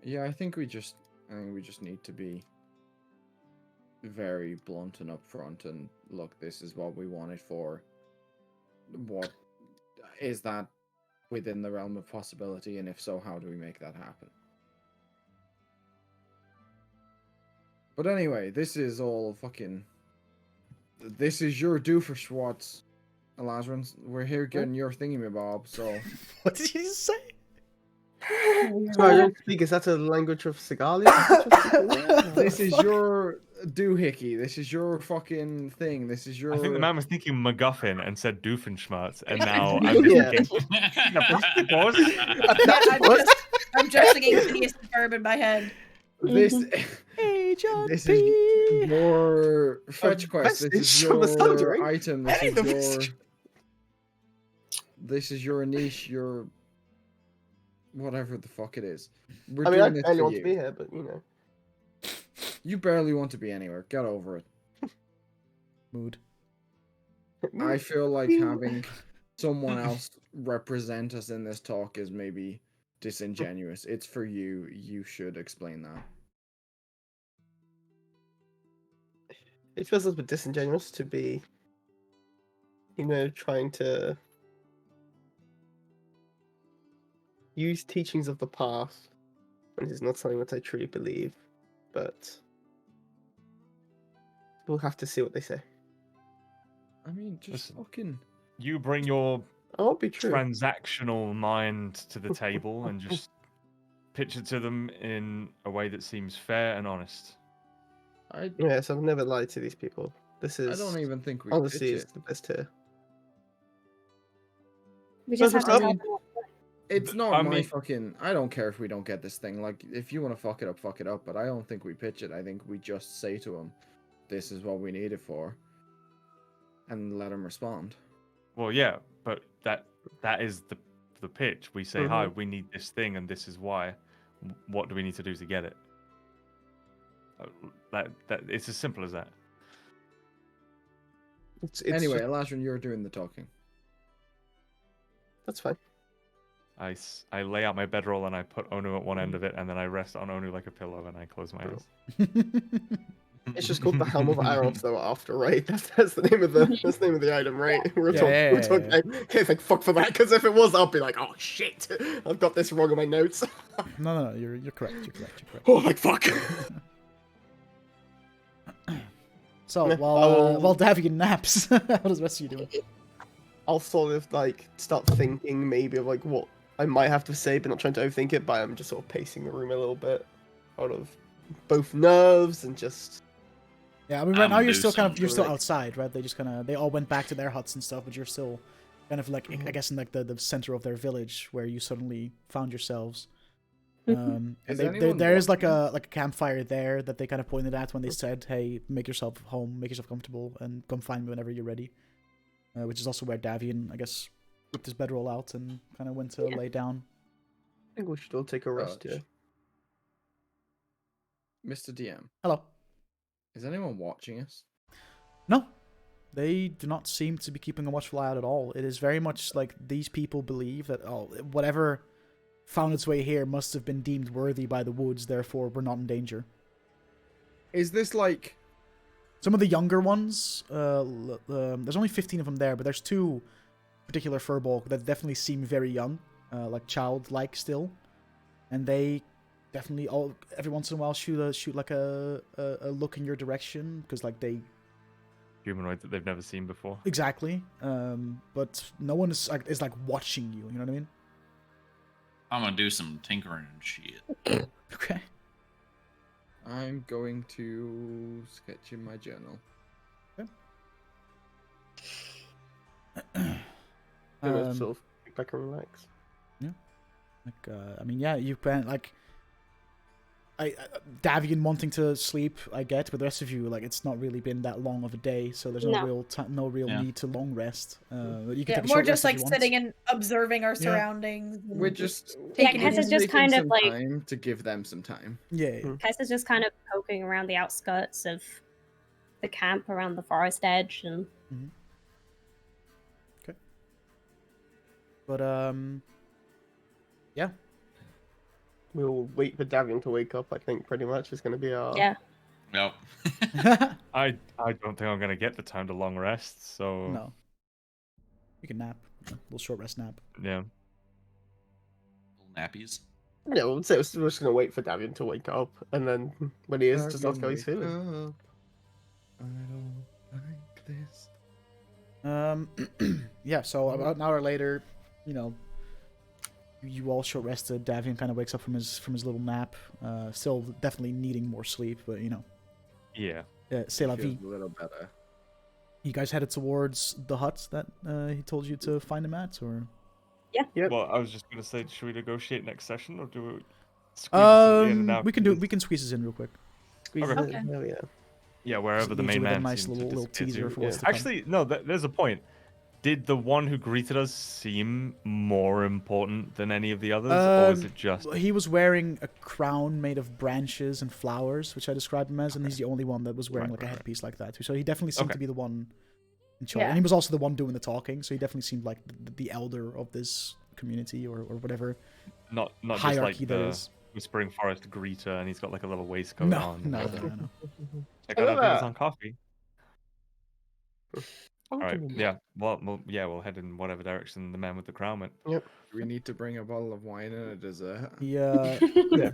Yeah, I think we just need to be very blunt and upfront and look, this is what we want it for. What is that within the realm of possibility, and if so, how do we make that happen? But anyway, this is all fucking. This is your Doofenshmirtz, Lazarus. We're here getting your thingy-me-bob, so. What did you say? Sorry, I don't speak. Is that a language of Sigalia? This is your doohickey. This is your fucking thing. This is your. I think the man was thinking MacGuffin and said Doofenshmirtz, and now I'm just Yeah. thinking. I'm just thinking Phineas and Ferb in my head. This. Agent This P. is your fetch quest. This message is from the Thunder your Ring. item. Hey, the This is your. message. This is your niche. Your. Whatever the fuck it is. We're I mean, I doing it barely for want you. to be here, but you know. You barely want to be anywhere. Get over it. Mood. I feel like having someone else represent us in this talk is maybe disingenuous. It's for you. You should explain that. It feels a little bit disingenuous to be, you know, trying to use teachings of the past. And it's not something that I truly believe, but we'll have to see what they say. I mean, just Listen. fucking. You bring your I won't be true. transactional mind to the table and just pitch it to them in a way that seems fair and honest. Yes, I've never lied to these people. This is I don't even think we honestly pitch is it. the best here. We just have to I tell mean- them what It's not I my mean- fucking. I don't care if we don't get this thing. Like, if you want to fuck it up, fuck it up. But I don't think we pitch it. I think we just say to him, "This is what we need it for," and let him respond. Well, yeah, but that is the pitch. We say, "Hi, we need this thing, and this is why. What do we need to do to get it?" That it's as simple as that. It's Anyway, just- Elijah, you're doing the talking. that's fine. I lay out my bedroll and I put Onu at one end of it, and then I rest on Onu like a pillow, and I close my eyes. It's just called the Helm of Aeroth, though. After, right? That's the name of the item, right? We're Yeah, talking. yeah. Okay, thank fuck for that. Because if it was, I'd be like, oh shit, I've got this wrong in my notes. No, you're correct. You're correct. Oh, like fuck. So Yeah, while Davian naps, how does the rest of you doing? I'll sort of like start thinking maybe of like what I might have to say, but not trying to overthink it. But I'm just sort of pacing the room a little bit, out of both nerves and just. Yeah, I mean, right I'm now you're do still something you're still right. outside, right? They all went back to their huts and stuff, but you're still kind of like, I guess, in like the center of their village where you suddenly found yourselves. And Is there anyone is like watching a campfire there that they kind of pointed at when they said, "Hey, make yourself home, make yourself comfortable, and come find me whenever you're ready." Which is also where Davian, I guess, whipped his bedroll out and kind of went to lay down. I think we should all take a rest here. Mr. DM, Hello. is anyone watching us? No, they do not seem to be keeping a watchful eye out at all. It is very much like these people believe that whatever found its way here must have been deemed worthy by the woods, therefore we're not in danger. Is this like? Some of the younger ones, there's only 15 of them there, but there's two particular furbolg that definitely seem very young, like childlike still, and they definitely every once in a while shoot like a look in your direction because like they Humanoid that they've never seen before. exactly, but no one is like watching you. You know what I mean? I'm gonna do some tinkering and shit. Okay. I'm going to sketch in my journal. Sort of kick back and relax. I mean, yeah, you can like. Davian wanting to sleep, I get, but the rest of you, like, it's not really been that long of a day, so there's no real Yeah. need to long rest. You can Yeah, take a more short just rest if like you want. sitting and observing our surroundings. and We're just taking Kess it is in. just taking kind of some like- time to give them some time. Yeah. Kess is just kind of poking around the outskirts of the camp around the forest edge and But yeah. We'll wait for Davian to wake up. I think pretty much is going to be our. yeah. Yep. I don't think I'm gonna get the time to long rest. So No. You can nap. A little short rest nap. yeah. Little nappies. Yeah, we're just gonna wait for Davian to wake up, and then when he is, just ask how he's feeling. Up. I don't like this. Yeah, so about an hour later, you know, you all short rested. Davian kind of wakes up from his little nap. Still definitely needing more sleep, but you know, Yeah. c'est la vie. Feels a little better. You guys headed towards the hut that he told you to find him at, or? Yep. Well, I was just gonna say, should we negotiate next session, or do we squeeze this at the end now? We can do. We can squeeze this in real quick. Squeeze Okay. it in. Oh, yeah. Yeah, wherever the Leaves main you with a man nice seemed to little disappear teaser to. for what's to come. Actually, no. There's a point. Did the one who greeted us seem more important than any of the others, or was it just? He was wearing a crown made of branches and flowers, which I described him as, and he's the only one that was wearing Right, like a right, headpiece like that. So he definitely seemed Okay. to be the one in charge, Yeah. and he was also the one doing the talking. So he definitely seemed like the elder of this community, or whatever Not just hierarchy like there the is. Whispering Forest greeter, and he's got like a little waistcoat No, on. no, and, no, no. Check out our However- deals on coffee. All right. Yeah. Well, we'll head in whatever direction the man with the crown went. Do we need to bring a bottle of wine and a dessert? Yeah. Yeah.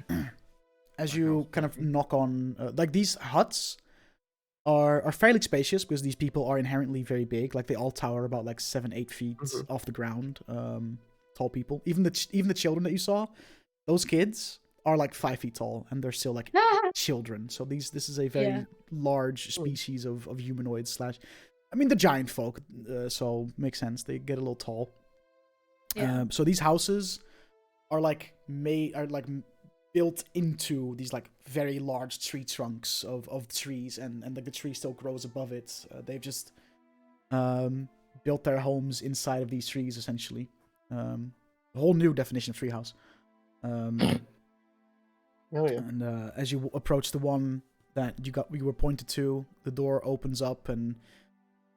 As you kind of knock on, like these huts are fairly spacious because these people are inherently very big. Like they all tower about like 7-8 feet Mhm. off the ground. Tall people. Even the children that you saw, those kids are like 5 feet tall, and they're still like children. So this is a very Yeah. large species of humanoids slash. I mean, the giant folk. So makes sense. They get a little tall. Yeah. So these houses are like built into these like very large tree trunks of trees, and like the tree still grows above it. They've just built their homes inside of these trees essentially. A whole new definition of treehouse. Oh yeah. And as you approach the one that you were pointed to, the door opens up and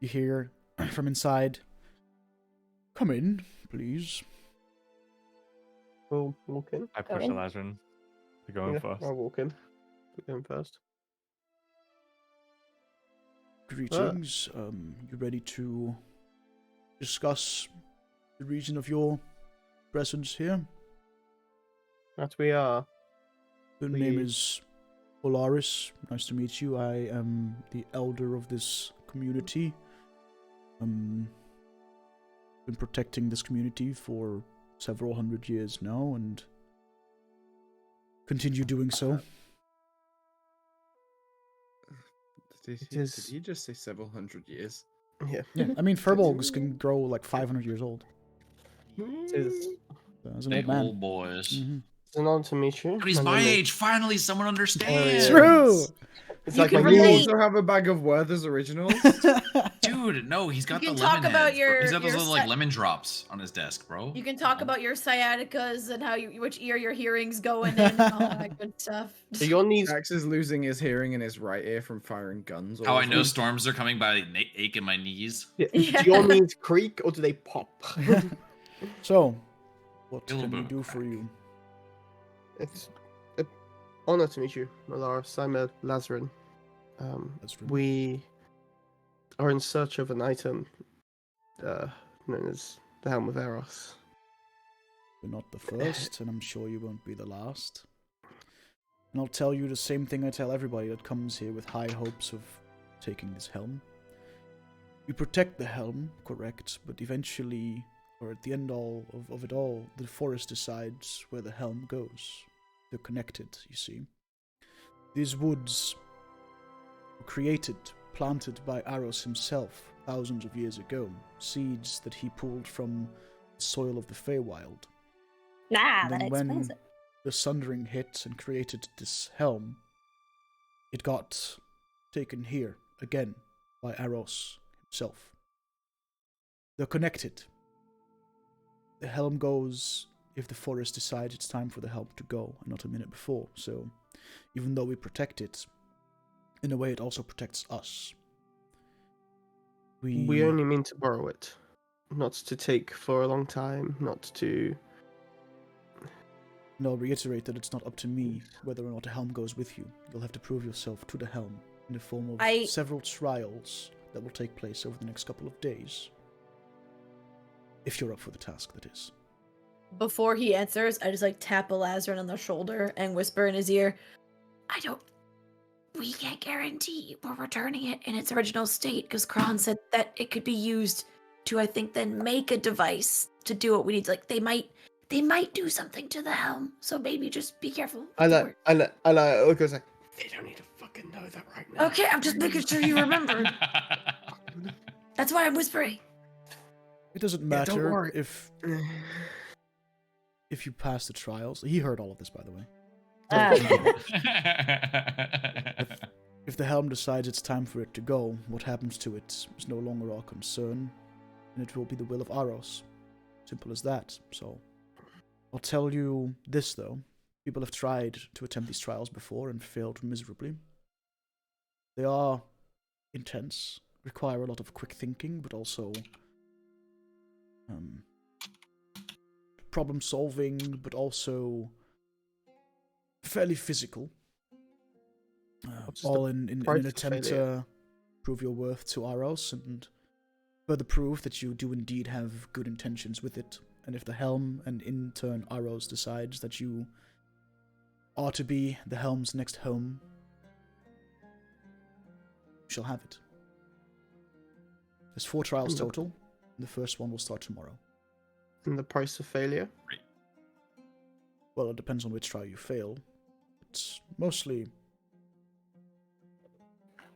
you hear from inside, "Come in, please." We'll walk in. I Go push in. Elazarin to go in Yeah, first. I'll walk in. Go in first. Greetings. You ready to discuss the reason of your presence here? That we are. The name We- is Polaris. Nice to meet you. I am the elder of this community. Been protecting this community for several hundred years now, and continue doing so. Did It he, is- did he just say several hundred years? Yeah. Yeah, I mean, furbolgs can grow like 500 years old. It is. So that's an They old man. old boys. Mhm. It's an honor to meet you. But he's my name is- age. Finally, someone understands. True. It's You like can my Do you relate. niece. also have a bag of Werther's originals? Dude, no, he's got You the can talk lemon about heads, bro. He's your- got those your little like set- lemon drops on his desk, bro. You can talk about your sciaticas and how which ear your hearing's going in and all that good stuff. So your niece. Jax is losing his hearing in his right ear from firing guns. all How I the know time. storms are coming by ache in my knees. Yeah. Yeah. Do your knees creak or do they pop? So, what A little can we bit of do a for crack. you? It's an honor to meet you, Malaris. I'm Lazarin. That's true. We are in search of an item known as the Helm of Eros. You're not the first, and I'm sure you won't be the last. And I'll tell you the same thing I tell everybody that comes here with high hopes of taking this helm. You protect the helm, correct, but eventually, or at the end of it all, the forest decides where the helm goes. They're connected, you see. These woods were created, planted by Aros himself thousands of years ago, seeds that he pulled from the soil of the Feywild. Nah, And that then when explains it. the Sundering hit and created this helm, it got taken here again by Aros himself. They're connected. The helm goes if the forest decides it's time for the helm to go, and not a minute before. So, even though we protect it, in a way it also protects us. We only mean to borrow it, not to take for a long time, not to And I'll reiterate that it's not up to me whether or not the helm goes with you. You'll have to prove yourself to the helm in the form of several trials that will take place over the next couple of days. If you're up for the task, that is. Before he answers, I just like tap Elazarin on the shoulder and whisper in his ear, we can't guarantee we're returning it in its original state, because Kron said that it could be used to, I think, then make a device to do what we need. Like, they might do something to the helm, so maybe just be careful. I like Ulgo's like, they don't need to fucking know that right now. Okay, I'm just making sure you remember. That's why I'm whispering. It doesn't matter if you pass the trials. He heard all of this, by the way. If the helm decides it's time for it to go, what happens to it is no longer our concern, and it will be the will of Aros. Simple as that. So, I'll tell you this, though. People have tried to attempt these trials before and failed miserably. They are intense, require a lot of quick thinking, but also problem solving, but also fairly physical. All in an attempt to prove your worth to Aros and further prove that you do indeed have good intentions with it. And if the helm and in turn Aros decides that you are to be the helm's next home, you shall have it. There's 4 trials total, and the first one will start tomorrow. And the price of failure? Well, it depends on which trial you fail. It's mostly...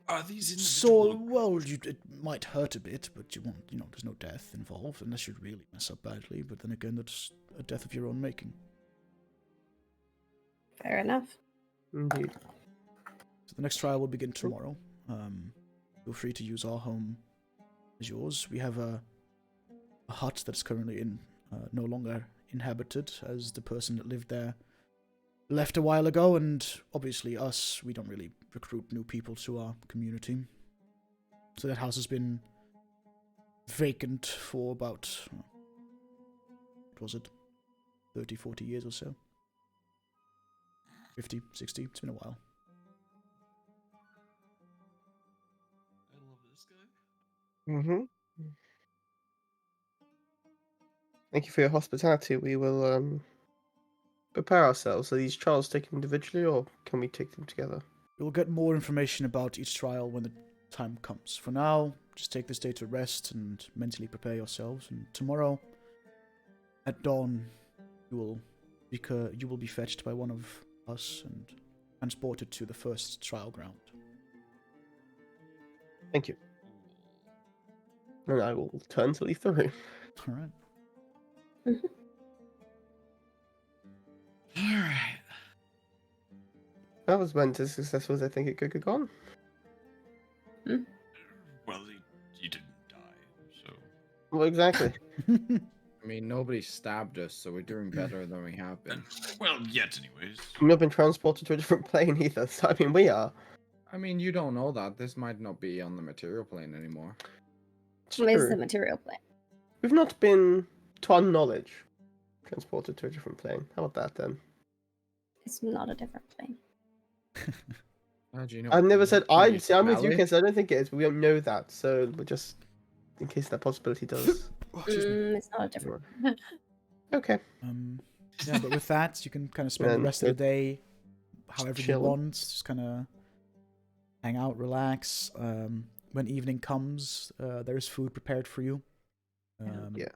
Are these in the So, well, it might hurt a bit, but you won't, there's no death involved, unless you really mess up badly, but then again, that's a death of your own making. Fair enough. Indeed. So the next trial will begin tomorrow. Feel free to use our home as yours. We have a hut that's currently no longer inhabited, as the person that lived there left a while ago, and obviously we don't really recruit new people to our community. So that house has been vacant for about, what was it, 30, 40 years or so. 50, 60, it's been a while. I love this guy. Mm-hmm. Thank you for your hospitality. We will prepare ourselves. Are these trials taken individually, or can we take them together? You'll get more information about each trial when the time comes. For now, just take this day to rest and mentally prepare yourselves. And tomorrow, at dawn, you will be fetched by one of us and transported to the first trial ground. Thank you. And I will turn to leave the room. All right. Alright. That was went as successful as I think it could have gone. Well, you didn't die, so... Well, exactly. I mean, nobody stabbed us, so we're doing better than we have been. Well, yet anyways. We've not been transported to a different plane either, so I mean, we are. I mean, you don't know that. This might not be on the material plane anymore. What is True. the material plane? We've not been, to our knowledge, transported to a different plane. How about that then? It's not a different plane. How do you know? I've never said I'm with you, Smell it? Kens. I don't think it is, but we don't know that, so we're just in case that possibility does. It's not a different. Okay. Yeah, but with that, you can kind of spend the Then rest of the it- day however you chilling. want. Just kind of hang out, relax. When evening comes, there is food prepared for you. Yeah.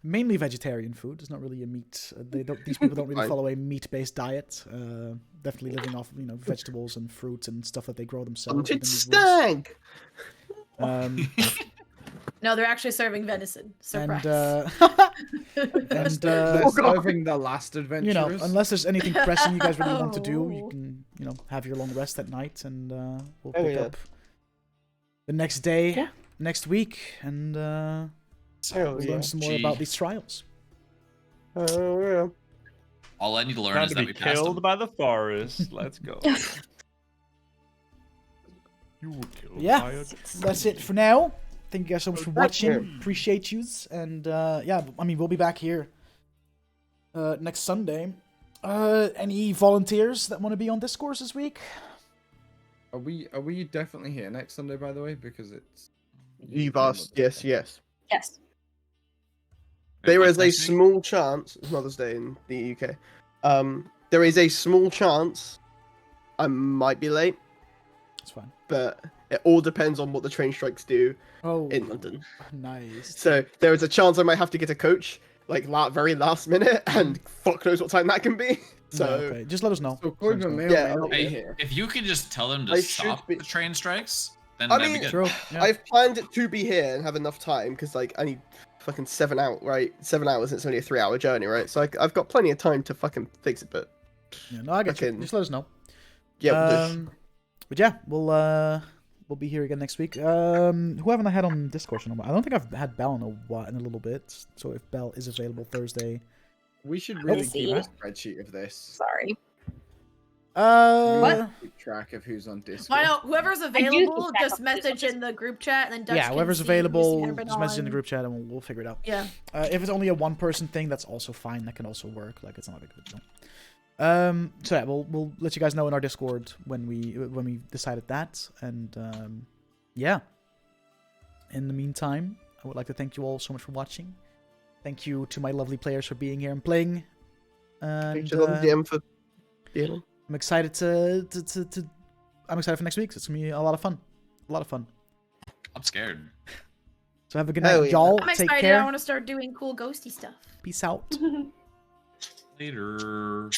Mainly vegetarian food. It's not really a meat. These people don't really Fine. follow a meat-based diet. Definitely living off, vegetables and fruits and stuff that they grow themselves. Hunted within these stag! woods. No, they're actually serving venison. Surprise. And They're serving the last adventurers. unless there's anything pressing you guys really want to do, you can, have your long rest at night, and we'll pick yeah. up the next day, Yeah. next week, and Oh, we'll yeah. learn some more Gee. about these trials. Oh, yeah. All I need to learn Time is to that be we passed killed them. by the forest. Let's go. You were killed Yeah. by a... That's it for now. Thank you guys so much for Back watching. here. Appreciate yous, and we'll be back here next Sunday. Any volunteers that want to be on Discourse this week? Are we definitely here next Sunday, by the way? Because it's You've asked, yes. Yes. There What's is a next week? small chance, it's Mother's Day in the UK. There is a small chance I might be late, It's fine. but it all depends on what the train strikes do Oh, in London. nice. So there is a chance I might have to get a coach, like very last minute, and fuck knows what time that can be. So Yeah, okay. Just let us know. So Corbin may or Yeah, may not be Hey, here. if you could just tell them to I should stop be- the train strikes, then I that'd mean- be good. True. Yeah. I've planned it to be here and have enough time because like I need fucking 7 hours, right? 7 hours. And it's only a 3-hour journey, right? So I've got plenty of time to fucking fix it. But Yeah, no, I get you. fucking- Just let us know. yeah, But yeah, we'll be here again next week. Who haven't I had on Discourse in a while? I don't think I've had Bell in a little bit. So if Bell is available Thursday, We should really see. keep a spreadsheet of this. Sorry. Keep track of who's on Discord. Why not? Whoever's keep available, track just of message this. in the group chat, and then Dutch yeah, can whoever's see who's available, never been just message in the on. group chat and we'll figure it out. Yeah. If it's only a one-person thing, that's also fine. That can also work. Like, it's not a big deal. So yeah, we'll let you guys know in our Discord when we decided that, and yeah. In the meantime, I would like to thank you all so much for watching. Thank you to my lovely players for being here and playing. And thanks to the DM for being on. I'm excited I'm excited for next week. It's gonna be a lot of fun. I'm scared. So have a good night, Hell yeah. y'all. I'm Take excited. care. I want to start doing cool ghosty stuff. Peace out. Later.